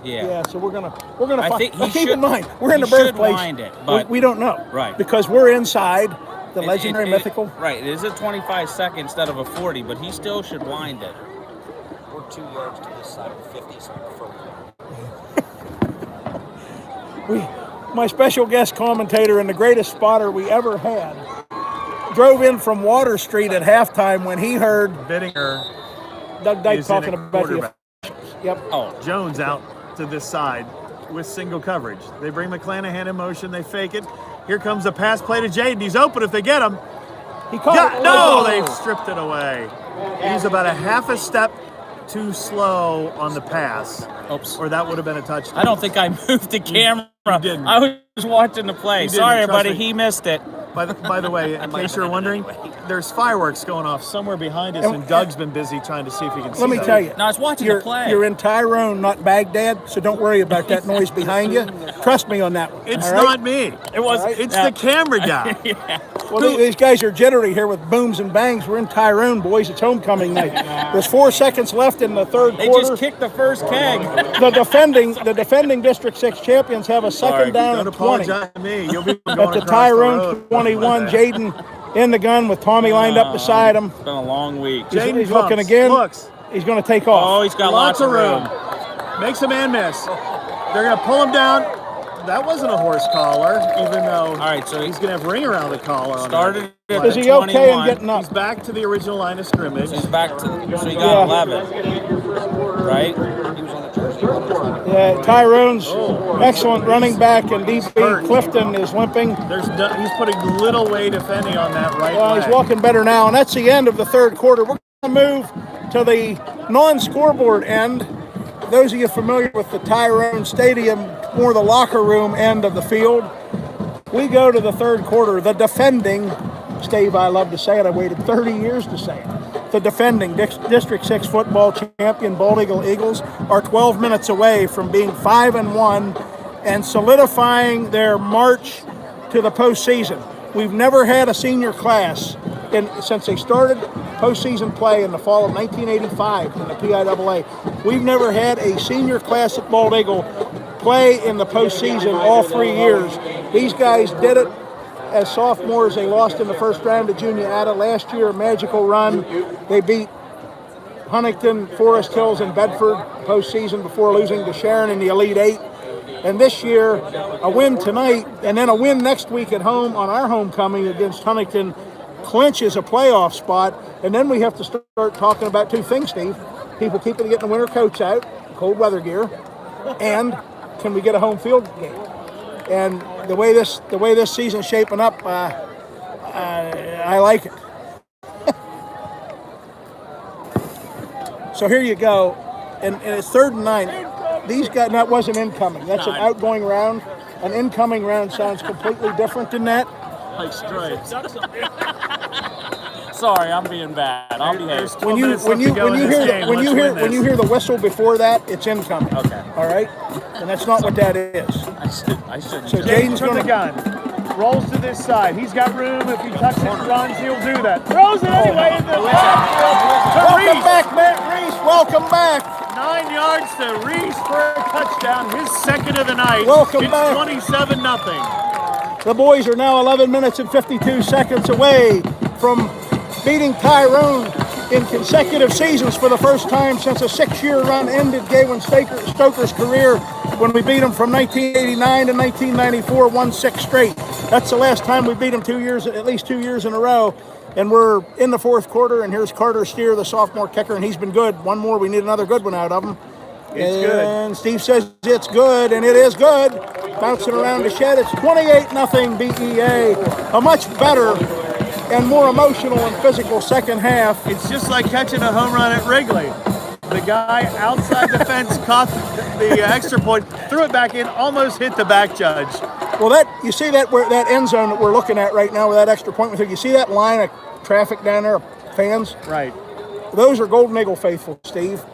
Yeah. So we're gonna I think find. Keep in mind, we're in the birthplace. Wind it, but we don't know. Right. Because we're inside the legendary mythical. Right. It is a 25-second instead of a 40, but he still should wind it. We're 2 yards to this side of 50, so My special guest commentator and the greatest spotter we ever had drove in from Water Street at halftime when he heard Bittinger Doug Dyke is talking in a about quarterback. Yep. Oh, Jones out to this side with single coverage. They bring McClanahan in motion. They fake it. Here comes a pass play to Jaden. He's open if they get him. He caught it. No, they've stripped it away. He's about a half a step too slow on the pass. Oops. Or that would have been a touchdown. I don't think I moved the camera didn't. I was watching the play. You didn't, Sorry, trust buddy. me. He missed it. By the way, in case you're wondering, there's fireworks going off somewhere behind us, and Doug's been busy trying to see if he can see Let me them. tell you. No, I was watching the play. You're in Tyrone, not Baghdad, so don't worry about that noise behind you. Trust me on that one. It's all right? not me. It was. It's the camera guy. Well, these guys are jittery here with booms and bangs. We're in Tyrone, boys. It's homecoming night. There's 4 seconds left in the third They quarter. just kicked the first keg. The defending District 6 champions have a second down Don't and 20. apologize to me. You'll be going At the across Tyrone the road. 21, Jaden in the gun with Tommy lined up beside him. It's been a long week. Jaden He's looking pumps, again. looks. He's going to take Oh, off. he's got Lots of room. room. Makes a man miss. They're going to pull him down. That wasn't a horse collar, even though All right, so he's going to have ring around the collar. on started that. at Is he okay in 21. getting up? He's back to the original line of scrimmage. He's back to, so he got 11, right? He was on the jersey. Yeah, Tyrone's excellent running back, and DB hurt. Clifton is limping. He's putting little weight, if any, on that right Well, leg. he's walking better now, and that's the end of the third quarter. We're going to move to the non-scoreboard end. Those of you familiar with the Tyrone Stadium, more the locker room end of the field. We go to the third quarter. The defending, Steve, I love to say it, I waited 30 years to say it. The defending District 6 football champion Bald Eagle Eagles are 12 minutes away from being 5-1 and solidifying their march to the postseason. We've never had a senior class since they started postseason play in the fall of 1985 in the PIAA. We've never had a senior class at Bald Eagle play in the postseason all 3 years. These guys did it as sophomores. They lost in the first round to Junior Ada last year, a magical run. They beat Huntington, Forest Hills, and Bedford postseason before losing to Sharon in the Elite Eight. And this year, a win tonight, and then a win next week at home on our homecoming against Huntington clinches a playoff spot. And then we have to start talking about 2 things, Steve. People keeping getting the winter coats out, cold weather gear, and can we get a home field game? And the way this season's shaping up, I like it. So here you go, and it's 3rd and 9. These guys, that wasn't incoming. That's an outgoing round. An incoming round sounds completely different than that. Like stripes. Sorry, I'm being bad. I'll behave. When you hear the whistle before that, it's incoming. Okay. All right, and that's not what that is. I shouldn't. So Jaden's Jaden's from the going to. gun. Rolls to this side. He's got room. If he tucks it and runs, he'll do that. Throws it anyway in the Welcome back, Matt Reese. Welcome back. 9 yards to Reese for a touchdown. His second of the night. Welcome it's back. 27-0. The boys are now 11 minutes and 52 seconds away from beating Tyrone in consecutive seasons for the first time since a 6-year run ended Galen Stoker's career when we beat him from 1989 to 1994, won 6 straight. That's the last time we beat him at least 2 years in a row. And we're in the fourth quarter, and here's Carter Steer, the sophomore kicker, and he's been good. One more, we need another good one out of him. And Steve says it's good, and it is good. Bouncing around the shed, it's 28-0 BEA. A much better and more emotional and physical second half. It's just like catching a home run at Wrigley. The guy outside the fence caught the extra point, threw it back in, almost hit the back judge. Well, you see that end zone that we're looking at right now with that extra point. You see that line of traffic down there, fans? Right. Those are Golden Eagle faithful, Steve.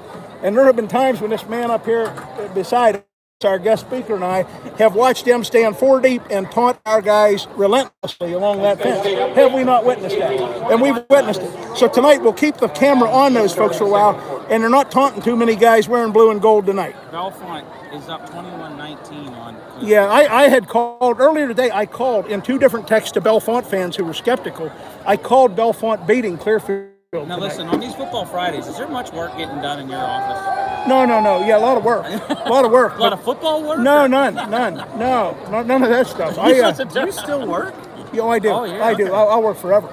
And there have been times when this man up here beside us, our guest speaker and I, have watched them stand 4 deep and taunt our guys relentlessly along that fence. Have we not witnessed that? And we've witnessed it. So tonight we'll keep the camera on those folks for a while, and they're not taunting too many guys wearing blue and gold tonight. Belfont is up 21-19 on. Yeah, I had called earlier today. I called in 2 different texts to Belfont fans who were skeptical. I called Belfont beating Clearfield. Now tonight. listen, on these football Fridays, is there much work getting done in your office? No. Yeah, a lot of work. A lot of work. A lot of football work? No, none. No, none of that stuff. Do you still work? Yeah, I do. Oh, yeah, I do. okay. I'll work forever.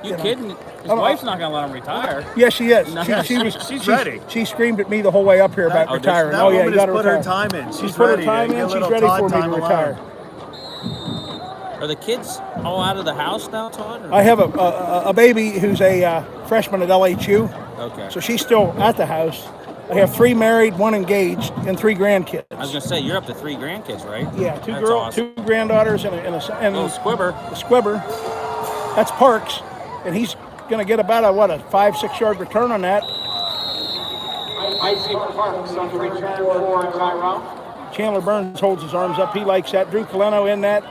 You kidding? His wife's not going to let him retire. Yes, she is. No. She's ready. She screamed at me the whole way up here about retiring. That woman you has got to put retire. her time in. She's put her time in. She's ready for me to retire. Are the kids all out of the house now, Todd? Or? I have a baby who's a freshman at LHU. Okay. So she's still at the house. I have 3 married, 1 engaged, and 3 grandkids. I was gonna say you're up to 3 grandkids, right? Yeah, 2 That's girls, awesome. 2 granddaughters, and Little squibber. a squibber. That's Parks, and he's going to get about a 5-6 yard return on that. Isaac Parks on return for Tyrone. Chandler Burns holds his arms up. He likes that. Drew Coleno in that.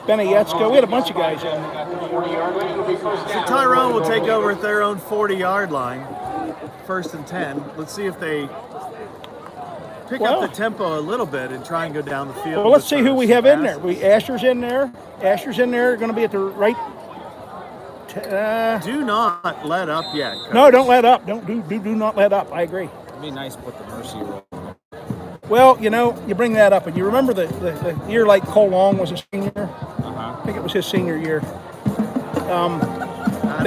Benny Yetzko. We had a bunch of guys in. 40-yard line. It'll be first down. So Tyrone will take over at their own 40-yard line, 1st and 10. Let's see if they pick up the tempo a little bit and try and go down the field. Well, let's see who we have in there. passes. Asher's in there. Asher's in there. Going to be at the right. Do not let up yet, Coach. No, don't let up. Do not let up. I agree. It'd be nice to put the mercy rule. Well, you bring that up, and you remember the year like Cole Long was a senior. Uh-huh. I think it was his senior year.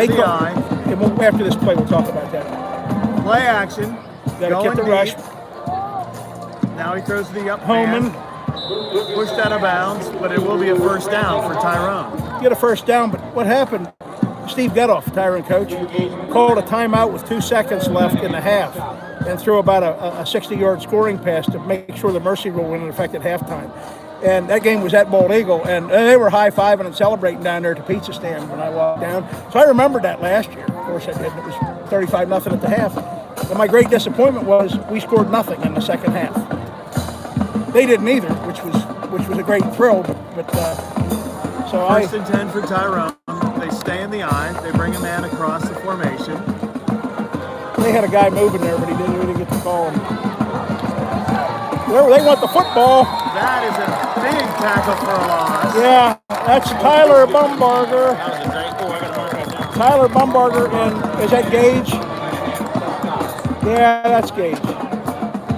After this play, we'll talk about that. Play action. Got to Going get the deep. rush. Now he throws to the up Homan. man. Pushed out of bounds, but it will be a first down for Tyrone. Get a first down, but what happened? Steve Getoff, Tyrone coach, called a timeout with 2 seconds left in the half and threw about a 60-yard scoring pass to make sure the mercy rule went into effect at halftime. And that game was at Bald Eagle, and they were high-fiving and celebrating down there at the pizza stand when I walked down. So I remembered that last year. Of course I did. It was 35-0 at the half. But my great disappointment was we scored nothing in the second half. They didn't either, which was a great thrill. So First and 10 for Tyrone. They stay in the eye. They bring a man across the formation. They had a guy moving there, but he didn't really get the call. They want the football. That is a big tackle for a loss. Yeah, that's Tyler Bumbarger. That was a great goal. I got to mark that down. Tyler Bumbarger, and is that Gage? Yeah, that's Gage.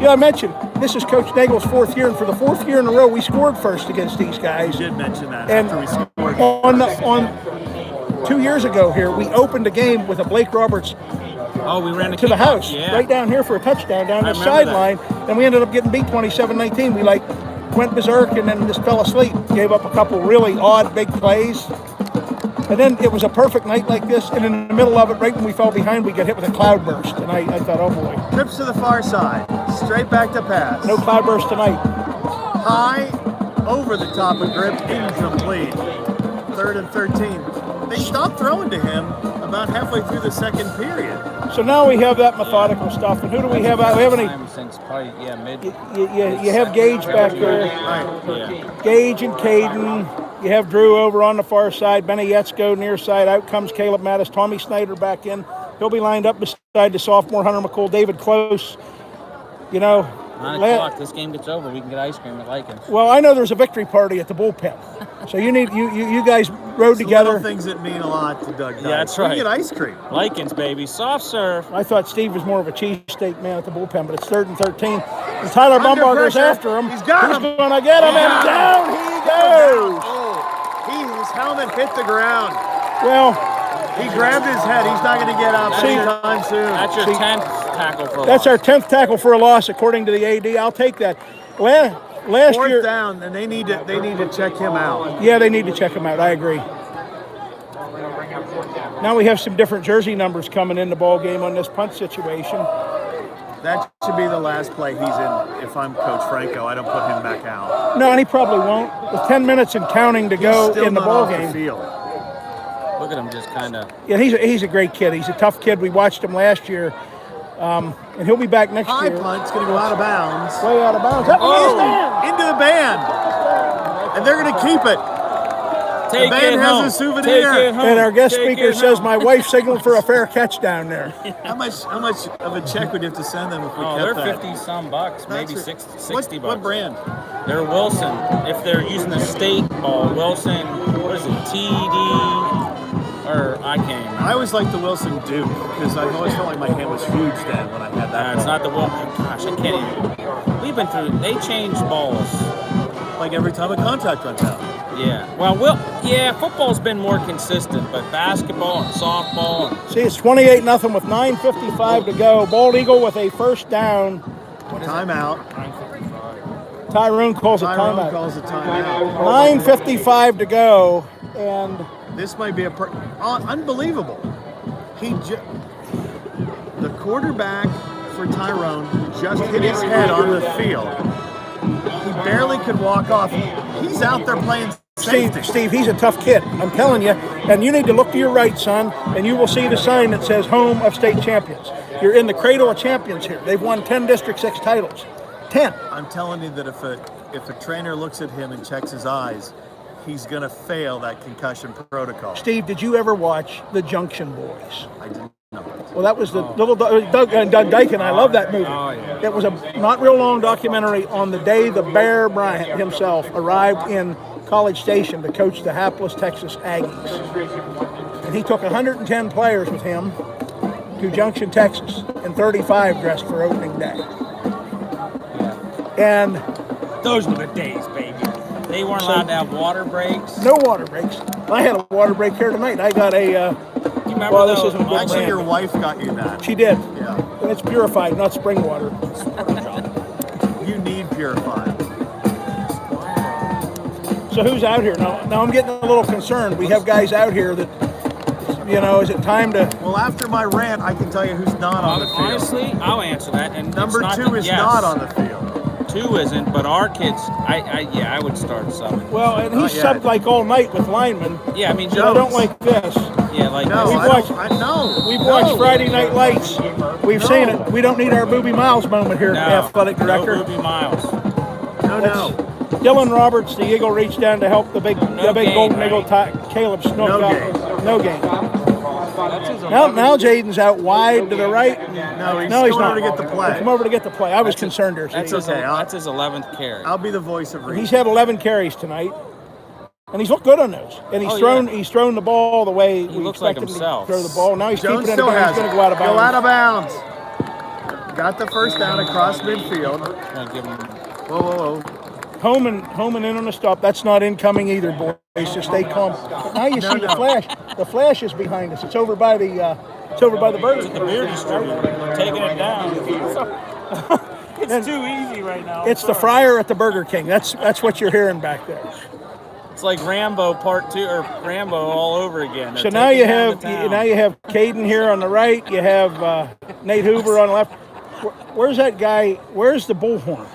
Yeah, I mentioned this is Coach Nagel's 4th year, and for the 4th year in a row, we scored first against these guys. You did mention that And after we scored. on 2 years ago here, we opened a game with a Blake Roberts Oh, we ran to the house, Yeah. right down here for a touchdown down I the remember sideline, and we ended up getting beat 27-19. We went berserk and then just fell asleep. Gave up a couple really odd big plays. And then it was a perfect night like this, and in the middle of it, right when we fell behind, we got hit with a cloudburst. And I thought, oh boy. Trips to the far side. Straight back to pass. No cloudburst tonight. High, over the top of grip, incomplete. 3rd and 13. They stopped throwing to him about halfway through the second period. So now we have that methodical stuff. And who do we have out? We have any? Time since probably, mid. You have Gage back there. Right. Yeah. Gage and Caden. You have Drew over on the far side. Benny Yetzko near side. Out comes Caleb Mattis. Tommy Snyder back in. He'll be lined up beside the sophomore Hunter McCool. David Close. 9 o'clock. This game gets over. We can get ice cream at Likens. Well, I know there's a victory party at the bullpen. So you guys rode together. Little things that mean a lot to Doug Dyke. that's We right. get ice cream. Likens, baby. Soft serve. I thought Steve was more of a cheesesteak man at the bullpen, but it's 3rd and 13. And Tyler Under Bumbarger's pressure. after him. He's got him. going to get him, and down he goes. Oh, his helmet hit the ground. Well, He grabbed his head. He's not going to get up anytime soon. That's your 10th tackle for a that's loss. our 10th tackle for a loss, according to the AD. I'll take that. Last 4th year, down, and they need to check him out. yeah, they need to check him out. I agree. Now we have some different jersey numbers coming in the ball game on this punt situation. That should be the last play he's in. If I'm Coach Franco, I don't put him back out. No, and he probably won't. With 10 minutes and counting to go Still in the not ball off game. the field. Look at him just kind of. Yeah, he's a great kid. He's a tough kid. We watched him last year, and he'll be back next High year. punt's going to go out of bounds. Way out of bounds. Into the band. And they're going to keep it. Take band it has home. a souvenir. Take it home. And our guest Take speaker it says, home. my wife signaled for a fair catch down there. How much of a check would you have to send them if we Oh, kept they're that? 50 some bucks, maybe That's 60 bucks. What brand? They're Wilson. If they're using the state ball, Wilson, what is it, TD, or I can't remember. I always liked the Wilson Duke because I always felt like my hand was huge then when I had that. It's ball. not the Wilson. Gosh, I can't even. We've been through, they changed balls. Like every time a contract runs out. Yeah. Well, football's been more consistent, but basketball and softball. And, See, it's 28-0 with 9:55 to go. Bald Eagle with a first down. Timeout. Tyrone calls a Tyrone timeout. calls a timeout. 9:55 to go, and This might be unbelievable. The quarterback for Tyrone just hit his head on the field. He barely could walk off. He's out there playing safety. Steve, he's a tough kid. I'm telling you. And you need to look to your right, son, and you will see the sign that says Home of State Champions. You're in the cradle of champions here. They've won 10 District 6 titles. 10. I'm telling you that if a trainer looks at him and checks his eyes, he's going to fail that concussion protocol. Steve, did you ever watch The Junction Boys? I didn't know. Well, that was the little Doug Dyken. I love that movie. It was a not real long documentary on the day the Bear Bryant himself arrived in College Station to coach the hapless Texas Aggies. And he took 110 players with him to Junction, Texas, and 35 dressed for opening day. And Those were the days, baby. They weren't allowed to have water breaks. no water breaks. I had a water break here tonight. I got a. Do you remember Well, this those? isn't a good Actually, brand. your wife got you that. She did. Yeah. And it's purified, not spring water. You need purified. So who's out here? Now I'm getting a little concerned. We have guys out here that, is it time to... Well, after my rant, I can tell you who's not on the field. Honestly, I'll answer that. And Number it's 2 is yes. not on the field. 2 isn't, but our kids, I would start subbing. Well, and he's Not yet. subbed like all night with linemen. Yeah, I mean, So I don't like this. yeah, like No, We've I watched- don't. I know. We've watched Friday Night Lights. We've seen it. We don't need our Booby Miles moment here, no, athletic director. No Ruby Miles. No. Dylan Roberts, the Eagle, reached down to help the big gain, Golden right? Eagle Caleb snuck No out. gain. No gain. Now Jaden's out wide to the right. No, he's No, he's going not. over to get the play. Come over to get the play. I was concerned there. That's Steve. his, okay, that's his 11th carry. I'll be the voice of reason. He's had 11 carries tonight, and he's looked good on those. And he's thrown the ball the way we looks like expected him himself. to throw the ball. Now he's Jones keeping it still in. He's has going it. to go out of bounds. Go out of bounds. Got the first down across midfield. Gonna give him, Whoa. Home and in on the stop. That's not incoming either, boys. Just stay calm. Now you see the flash. The flash is behind us. It's over by the Burger the King. beer distributor taking it down. It's too easy right now. It's the fryer at the Burger King. That's what you're hearing back there. It's like Rambo Part 2 or Rambo all over again. So They're now you taking down the have town. Caden here on the right. You have Nate Hoover on the left. Where's that guy? Where's the bullhorn?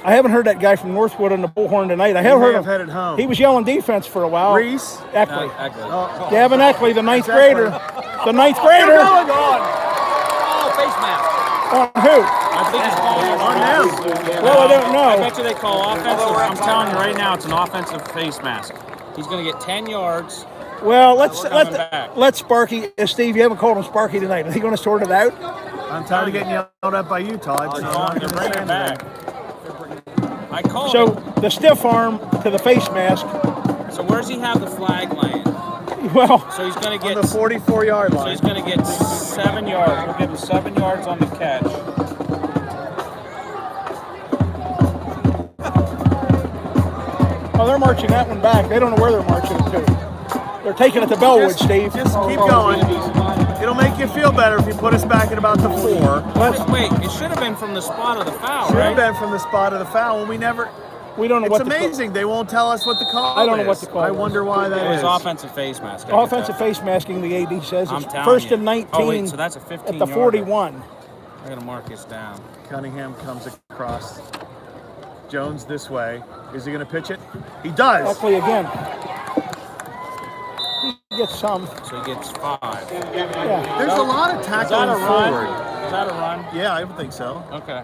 I haven't heard that guy from Northwood on the bullhorn tonight. I have may heard have him. headed home. He was yelling defense for a while. Reese. Eckley. Exactly. Gavin Eckley, the ninth Eckley. grader. The ninth grader. Oh, face mask. On who? I think it's called On them. Well, I don't I know. bet you they call offensive. I'm telling you right now, it's an offensive face mask. He's going to get 10 yards. Well, coming back. let Sparky. Steve, you haven't called him Sparky tonight. Are they going to sort it out? I'm tired of getting yelled at by you, Todd. So I'm They're not bringing gonna it say back. I called So it. the stiff arm to the face mask. So where's he have the flag laying? Well, So he's going to anything. get. On the 44-yard So line. he's going to get 7 yards. We'll give him 7 yards on the catch. oh, they're marching that one back. They don't know where they're marching it to. They're taking it to Bellwood, Steve. Just keep going. It'll make you feel better if you put us back at about the 4. Wait, it should have been from the spot of the foul, Should right? have been from the spot of the foul, and we never. We don't know It's what the amazing. They won't tell us what the call is. I don't know what the call I is. wonder why that It was is. offensive face mask. I can offensive tell. face masking. The AD says I'm it's telling first you. and 19 Oh, wait, so that's a 15 at the 41. I'm going to mark this down. Cunningham comes across. Jones this way. Is he going to pitch it? He does. Eckley again. He gets some. So he gets 5. Yeah. There's a lot of Is that tackling a run? forward. Is that a run? Yeah, I would think so. Okay.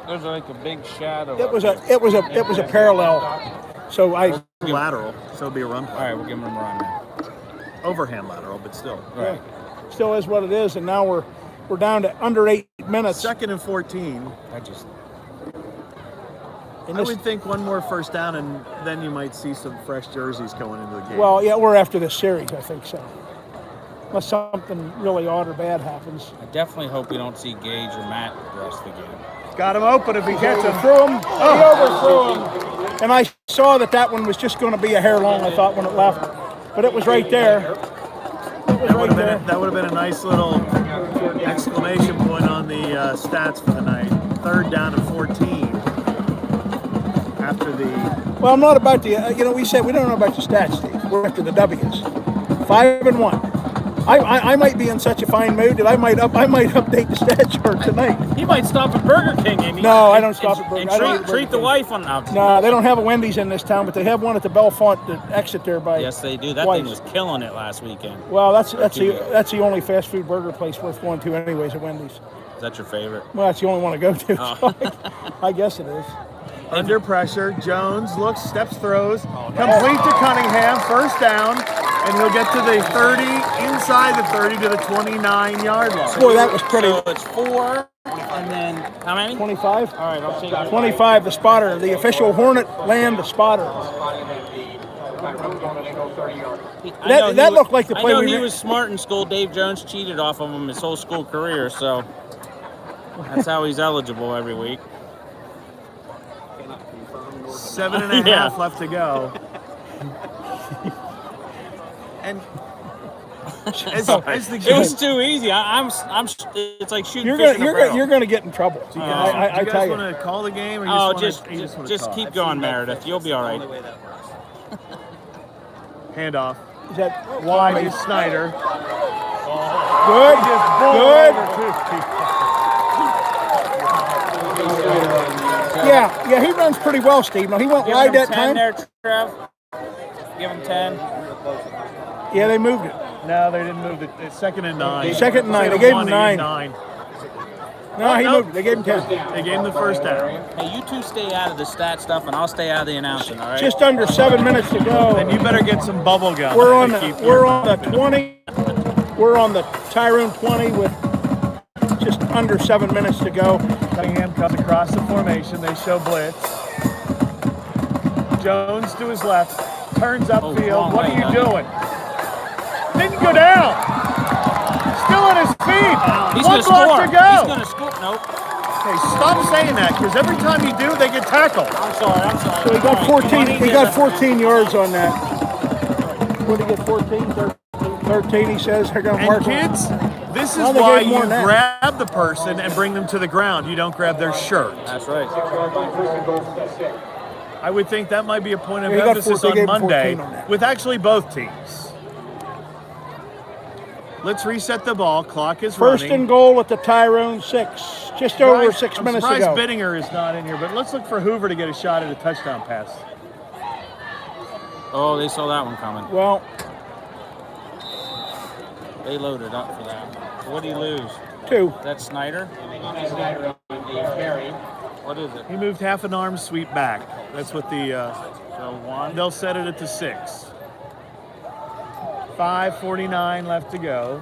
There's like a big shadow. It up was there. it was a parallel. So I Lateral, so it'll be a run All play. right, we'll give him a run now. Overhand lateral, but still. Right. still is what it is, and now we're down to under 8 minutes. 2nd and 14. I just. in I this- would think one more first down, and then you might see some fresh jerseys going into the game. Well, yeah, we're after this series, I think so. Unless something really odd or bad happens. I definitely hope we don't see Gage or Matt dressed again. Got him open if he gets him. Overthrew him. He overthrew him. And I saw that one was just going to be a hair long, I thought, when it left. But it was right there. It was That right would have there. been that would have been a nice little exclamation point on the stats for the night. 3rd down and 14. After the Well, I'm not about the, we said we don't know about the stats, Steve. We're after the W's. 5 and 1. I might be in such a fine mood that I might update the stat chart tonight. He might stop at Burger King. And No, I don't stop at Burger. And I don't eat treat Burger the King. wife on out. No, they don't have a Wendy's in this town, but they have one at the Bellefonte, the exit there by. Yes, they do. That Twice. thing was killing it last weekend. Well, that's the only fast food burger place worth going to, anyways. At Wendy's. Is that your favorite? Well, that's the only one to go to. Oh. So I guess it is. Under pressure, Jones looks, steps, throws, complete to Cunningham, first down, and he'll get to the 30, inside the 30 to the 29-yard line. Boy, that was pretty. So it's 4, and then how many? 25. All right, I'll take it. 25, the spotter, the official Hornet land, the spotter. That looked like the play I know we he ran. was smart in school. Dave Jones cheated off of him his whole school career, so that's how he's eligible every week. 7.5 Yeah. left to go. And as the It game, was too easy. It's like shooting You're fish in a barrel. gonna get in trouble. do you I guys tell you. want to call the game, or Oh, you just want to talk? keep going, Meredith. You'll be all right. Handoff. Is that Wide is Snyder. good? Good. Yeah, he runs pretty well, Steve. No, he went Give wide him that 10 time. there, Trev. Give him 10. Yeah, they moved it. No, they didn't move it. It's 2nd and 9. 2nd and 9. They gave him 9. No, he moved it. They gave him 10. They gave him the first down. Hey, you two stay out of the stat stuff, and I'll stay out of the announcing, all right? Just under 7 minutes to go. And you better get some bubble gum. We're on to the keep we're on the 20. We're on the Tyrone 20 with just under 7 minutes to go. Cunningham comes across the formation. They show blitz. Jones to his left, turns upfield. wrong What way, are you huh? doing? Didn't go down. Still on his feet. He's One going to score. block to He's go. going to score. Nope. Hey, stop saying that, because every time you do, they get tackled. I'm sorry. So he got 14. He got 14 yards on that. What did he get? 14, 13. He says they're going to mark And him. kids, this is Well, they why gave more you than that. grab the person and bring them to the ground. You don't grab their shirt. That's right. I would think that might be a point of Yeah, he got emphasis 14, they on gave him Monday 14 on that. with actually both teams. Let's reset the ball. Clock is First running. and goal at the Tyrone 6. Just over 6 I'm minutes to surprised go. Bittinger is not in here, but let's look for Hoover to get a shot at a touchdown pass. Oh, they saw that one coming. Well, They loaded up for that. So what do you lose? 2. That's Snyder? What is it? He moved half an arm sweep back. That's what the So 1. they'll set it at the 6. 5:49 left to go.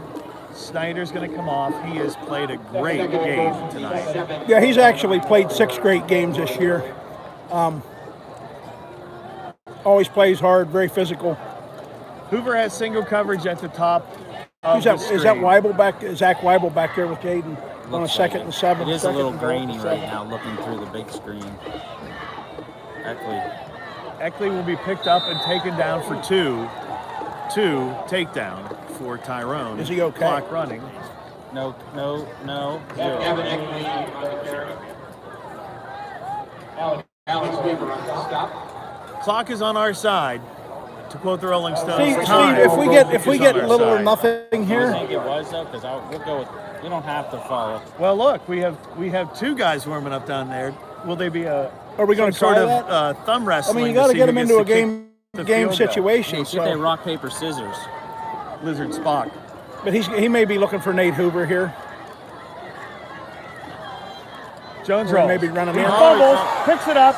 Snyder's going to come off. He has played a great game tonight. Yeah, he's actually played 6 great games this year. Always plays hard, very physical. Hoover has single coverage at the top of Is that the screen. Weibel back? Is Zach Weibel back there with Jaden on a Looks 2nd like and 7? It is a second little and goal, grainy right second. now looking through the big screen. Eckley. Eckley will be picked up and taken down for 2. 2 takedown for Tyrone. Is he okay? Clock running. No, 0. Alex Weaver on the stop. Clock is on our side. To quote the Rolling Stones, Steve, time if we get is on our little or side. nothing I here, think it was though, because we'll go with. We don't have to follow. Well, look, we have 2 guys warming up down there. Will they be a are we going to some try sort that? of thumb I wrestling? mean, you to got to see get who him gets into a to kick game the game field goal? situation. Hey, see if they So, rock, paper, scissors. Lizard Spock. but he may be looking for Nate Hoover here. Jones Or rolls. maybe running He in. fumbles, picks it up,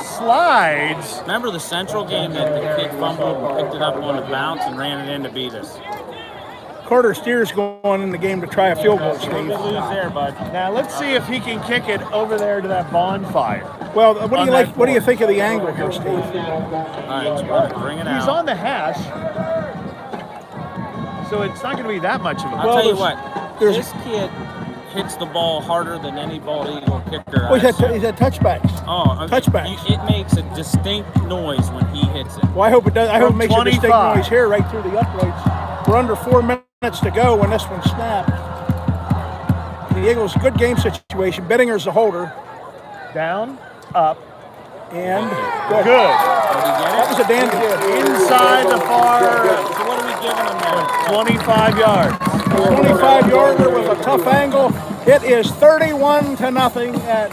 slides. Remember the Central game that the kid fumbled and picked it up on the bounce and ran it in to beat us? Carter Steers going in the game to try a field goal, Good Steve. lose there, bud. Now let's see if he can kick it over there to that bonfire. Well, what do On you that like? What do you board. think of the angle here, Steve? All right, let's run it. Bring it He's out. on the hash, so it's not going to be that much of a. I'll Well, tell you there's- what. there's- This kid hits the ball harder than any bald eagle kicker. Oh, I've he's seen. had touchbacks. Touchbacks. It makes a distinct noise when he hits it. Well, I hope it does. I hope it From makes a distinct 25. noise here, right through the uprights. We're under 4 minutes to go when this one snapped. The Eagles, good game situation. Bittinger's the holder, Down, up, and good. good. Did he get That it? was a dandy. Inside the far. So what do we giving them there. 25 yards. 25-yarder with a tough angle. It is 31-0 at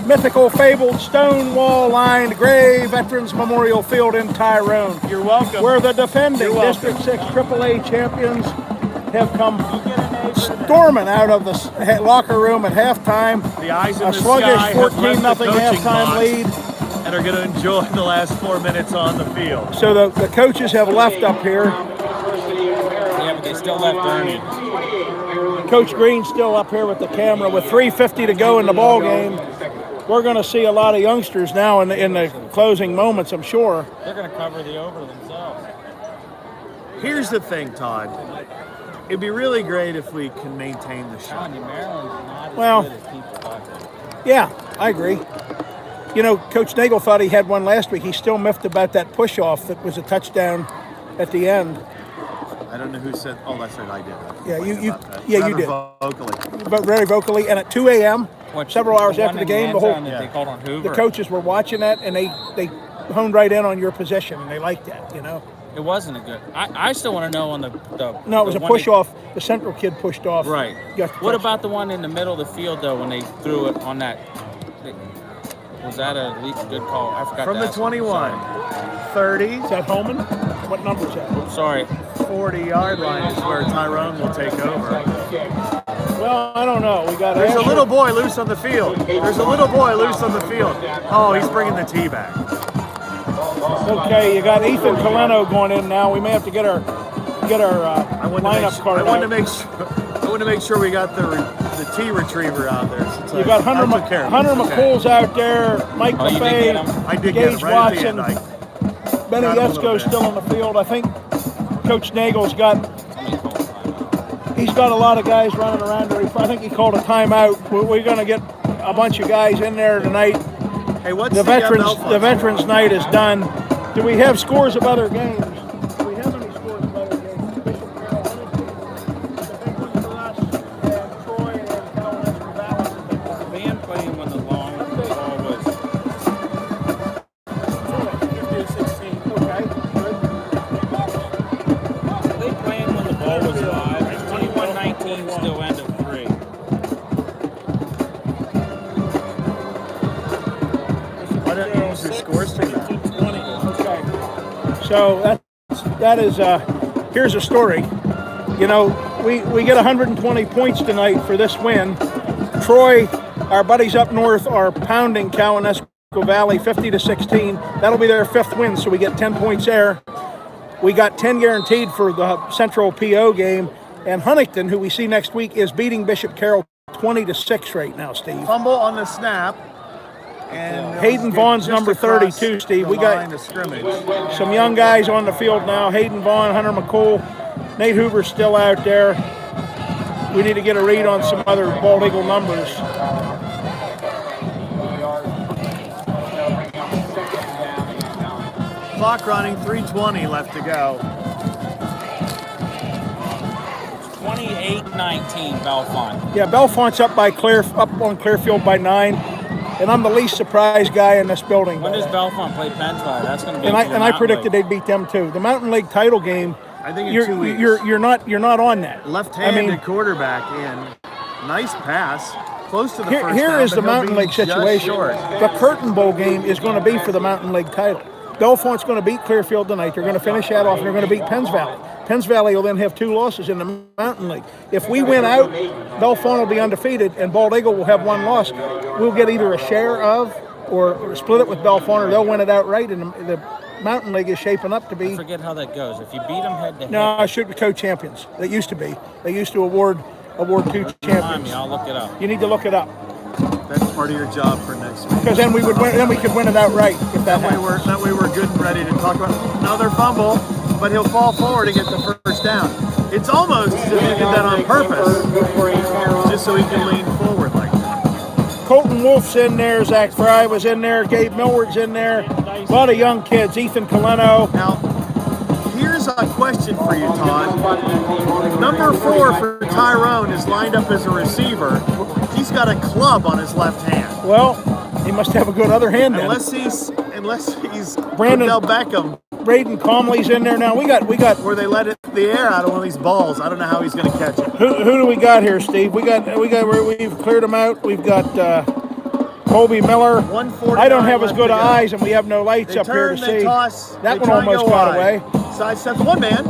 mythical, fabled, stone wall lined gray Veterans Memorial Field in Tyrone. You're welcome. Where the defending You're welcome. District 6 AAA champions have come storming out of the locker room at halftime. The eyes in A the sluggish sky have 14-0 left the coaching halftime box lead. and are going to enjoy the last 4 minutes on the field. So the coaches have left up here. Yeah, but they still left Ernie. Coach Green's still up here with the camera with 3:50 to go in the ball game. We're going to see a lot of youngsters now in the closing moments, I'm sure. They're going to cover the over themselves. Here's the thing, Todd. It'd be really great if we can maintain the shot. Johnny Maryland's not as Well, good as people thought. Yeah, I agree. You know, Coach Nagel thought he had one last week. He still miffed about that push-off that was a touchdown at the end. I don't know who said. Oh, that's right. I did. Yeah, you Rather did. vocally. But very vocally, and at 2 a.m., several hours after the game, the whole They called on Hoover. the coaches were watching that, and they honed right in on your position, and they liked that, you know. It wasn't a good. I still want to know on the No, it was the a one push-off. The central kid pushed off. Right. Got the What touchdown. about the one in the middle of the field though when they threw it on that? Was that a good call? I forgot. From to the ask. 21, 30, Is that Holman? What number is that? Sorry. 40-yard line is where Tyrone will take over. Well, I don't know. We got There's a Asher. little boy loose on the field. There's a little boy loose on the field. Oh, he's bringing the tee back. Okay, you got Ethan Coleno going in now. We may have to get our lineup card. I wanted to make sure we got the tee retriever out there. You got Hunter McCool's out there, Mike Oh, you did get Buffet, him? I did get Gage him right at the Watson, end. Benny got him a little Yesko's bit. still on the field. I think Coach Nagel's got a lot of guys running around there. I think he called a timeout. We're going to get a bunch of guys in there tonight. Hey, what's The Belfast? veterans night is done. Do we have scores of other games? Do we have any scores of other games? Bishop Carroll, the big one for us, and Troy and Kalamazoo Valley. The band playing when the long ball was 50-16. Okay, good. they playing when the ball was live. 21-19 still end of 3. Why don't you use your scores to that? So that is here's a story. You know, we get 120 points tonight for this win. Troy, our buddies up north, are pounding Kalamazoo Valley 50-16. That'll be their 5th win, so we get 10 points there. We got 10 guaranteed for the Central PO game, and Huntington, who we see next week, is beating Bishop Carroll 20-6 right now, Steve. Fumble on the snap. And Hayden Vaughn's just number across 32, Steve. the We got line of scrimmage. some young guys on the field now. Hayden Vaughn, Hunter McCool, Nate Hoover's still out there. We need to get a read on some other Bald Eagle numbers. Clock running, 3:20 left to go. 28-19 Belfont. Yeah, Belfont's up on Clearfield by 9, and I'm the least surprised guy in this building. When does Belfont play Pennsville? That's going to be. And I Mountain predicted League. they'd beat them too. The Mountain League title game. I think in You're 2 weeks. you're not on that. Left-handed quarterback in. Nice pass. Close to the first Here down, is but the he'll Mountain be League just situation. short. The Curtin Bowl game is going to be for the Mountain League title. Belfont's going to beat Clearfield tonight. They're going to finish that off, and they're going to beat Penns Valley. Penns Valley will then have 2 losses in the Mountain League. If we win out, Belfont will be undefeated, and Bald Eagle will have 1 loss. We'll get either a share of or split it with Belfont, or they'll win it outright. And the Mountain League is shaping up to be. I forget how that goes. If you beat them head to head. No, I should be co-champions. They used to be. They used to award 2 Remind me, champions. I'll look it up. You need to look it up, That's part of your job for next week. because then we could win it outright if that happens. That way we're good and ready to talk about another fumble, but he'll fall forward and get the first down. It's almost as if he did that on purpose, just so he can lean forward like that. Colton Wolf's in there. Zach Fry was in there. Gabe Millward's in there. A lot of young kids. Ethan Coleno. Now, here's a question for you, Todd. Number 4 for Tyrone is lined up as a receiver. He's got a club on his left hand. Well, he must have a good other hand then. Unless unless he's Brandon- Odell Beckham, Braden Comley's in there now. We got where they let it the air out of one of these balls. I don't know how he's going to catch it. who do we got here, Steve? We've cleared them out. We've got Colby Miller. 149 I don't have as left good to of go. eyes, and we have no lights They up here turn, to they see. toss. That they one try and almost go got wide. away. Sidesteps one man.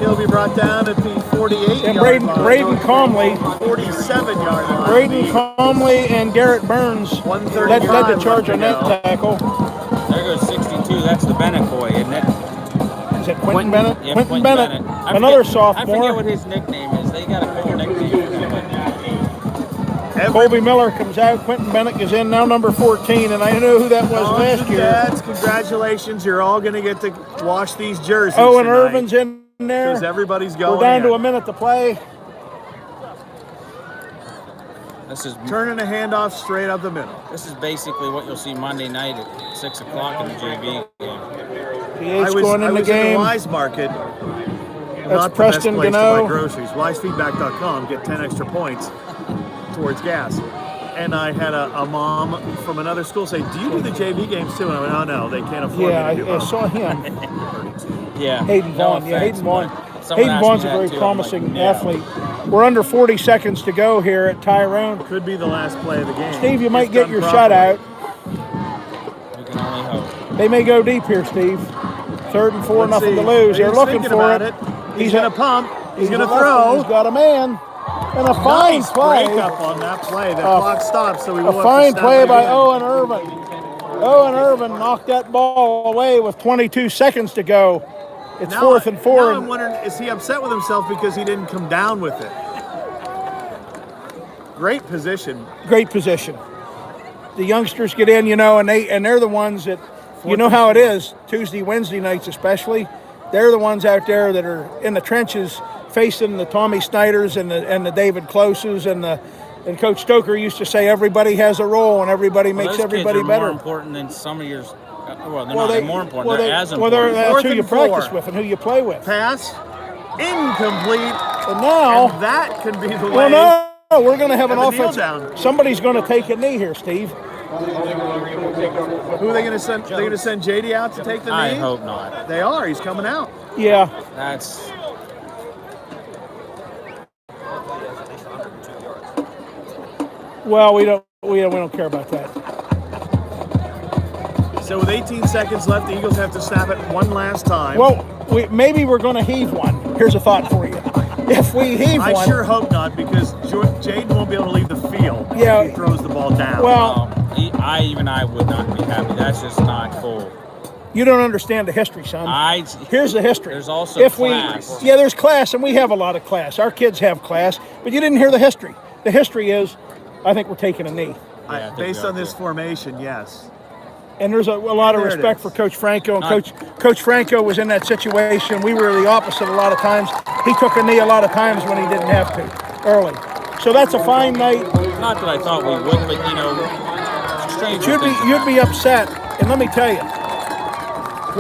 He'll be brought down at the 48 And yard line. Braden Comley, 47 yard line. Braden Comley, and Garrett Burns 135 led the charge on left to that tackle. There goes 62. That's the Bennett boy, isn't it? Is it Quentin Bennett? Yeah, Quentin Bennett, I another forget- sophomore. I forget what his nickname is. They got a cool nickname. Colby Miller comes out. Quentin Bennett is in now, number 14, and I know who that was Moms last and year. dads, congratulations. You're all going to get to wash these jerseys Owen tonight, Irvin's in there. because everybody's going We're down in. to a minute to play. This is Turning a handoff straight up the middle. basically what you'll see Monday night at 6 o'clock in the JV game. PH going in the in game. the Wise Market. That's Not Preston the best place to Gano. buy groceries. WiseFeedback.com. Get 10 extra points towards gas. And I had a mom from another school say, "Do you do the JV games too?" And I went, "Oh no, they can't afford Yeah, me to do I both." saw him. Yeah. Hayden no Vaughn. Yeah, offense, Hayden Vaughn. but someone Hayden asked Vaughn's me a that very too. I'm promising like, yeah. athlete. We're under 40 seconds to go here at Tyrone. Could be the last play of the game. Steve, you might If get done your properly. shot out. We can only hope. They may go deep here, Steve. 3rd and 4, Let's nothing see. to lose. They're He's looking thinking for about it. He's going to pump. He's going to left, throw. He's got a man. And a fine Nice play. break up on that play. The clock stops, so we will A have fine to snap play it by again. Owen Irvin. Owen Irvin knocked that ball away with 22 seconds to go. It's Now- 4th and 4. Now I'm wondering, is he upset with himself because he didn't come down with it? Great position. Great position. The youngsters get in, and they're the ones that, you know how it is, Tuesday, Wednesday nights especially. They're the ones out there that are in the trenches facing the Tommy Snyders and the David Closes and Coach Stoker used to say everybody has a role and everybody makes Those everybody kids are better. more important than some of yours. Well, they're Well, not more important. well, they're as well, important. that's 4th who you and 4. practice with and who you play with. Pass. Incomplete. And now, And that could be the way. well, no, we're going to have an Have a kneel offense. down. Somebody's going to take a knee here, Steve. Who are they going to send? They're going to send JD out to take the knee? I hope not. They are. He's coming out. Yeah. That's Well, we don't care about that. So with 18 seconds left, the Eagles have to snap it one last time. Well, maybe we're going to heave one. Here's a thought for you. If we heave I one, sure hope not, because Jaden won't be able to leave the field Yeah. if he throws the ball down. well, I would not be happy. That's just not cool. you don't understand the history, son. Here's the history. There's also class. There's class, and we have a lot of class. Our kids have class, but you didn't hear the history. The history is, I think we're taking a knee. I think Based we are on this too. formation, yes. And there's a lot of There it respect is. for Coach Franco. And Not- Coach Franco was in that situation. We were the opposite a lot of times. He took a knee a lot of times when he didn't have to, early. So that's a fine night. Not that I thought we would, but strange. You'd be upset. And let me tell you,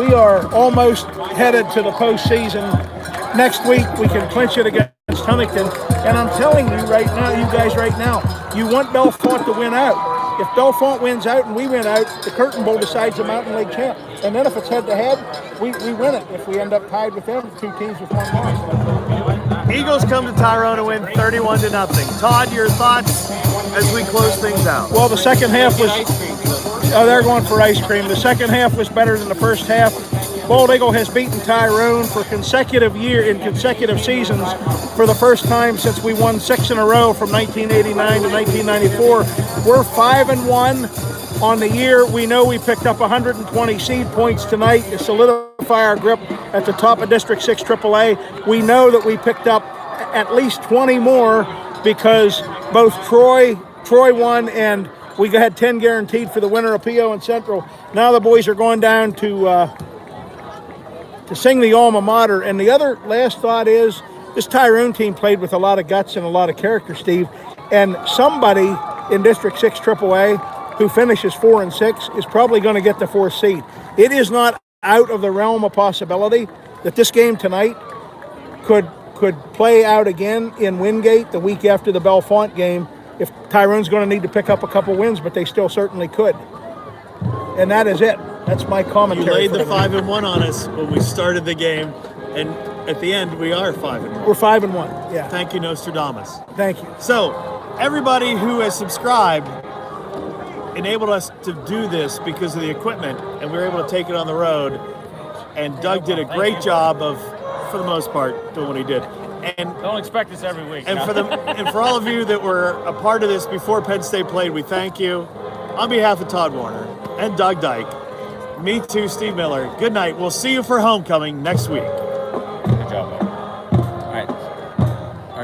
we are almost headed to the postseason. Next week we can clinch it against Huntington. And I'm telling you right now, you guys right now, you want Bellefonte to win out. If Bellefonte wins out and we win out, the Curtain Bowl decides the Mountain League champ. And then if it's head-to-head, we win it. If we end up tied with them, 2 teams with 1 loss. Eagles come to Tyrone and win 31-0. Todd, your thoughts as we close things out? Well, the second half was... Oh, they're going for ice cream. The second half was better than the first half. Bald Eagle has beaten Tyrone for consecutive seasons for the first time since we won 6 in a row from 1989 to 1994. We're 5-1 on the year. We know we picked up 120 seed points tonight to solidify our grip at the top of District 6 AAA. We know that we picked up at least 20 more because both Troy won and we had 10 guaranteed for the winner of PO and Central. Now the boys are going down to sing the alma mater. And the other last thought is this Tyrone team played with a lot of guts and a lot of character, Steve. And somebody in District 6 AAA who finishes 4 and 6 is probably going to get the 4th seed. It is not out of the realm of possibility that this game tonight could play out again in Wingate the week after the Bellefonte game. If Tyrone's going to need to pick up a couple wins, but they still certainly could. And that is it. That's my You commentary. laid for the tonight. 5-1 on us when we started the game, and at the end we are 5-1. We're 5-1. Yeah. Thank you, Nostradamus. Thank you. So, everybody who has subscribed enabled us to do this because of the equipment, and we were able to take it on the road. And Doug did a great job of, for the most part, doing what he did. And Don't expect this every week. and for all of you that were a part of this before Penn State played, we thank you. On behalf of Todd Warner and Doug Dyke, me too, Steve Miller. Good night. We'll see you for homecoming next week.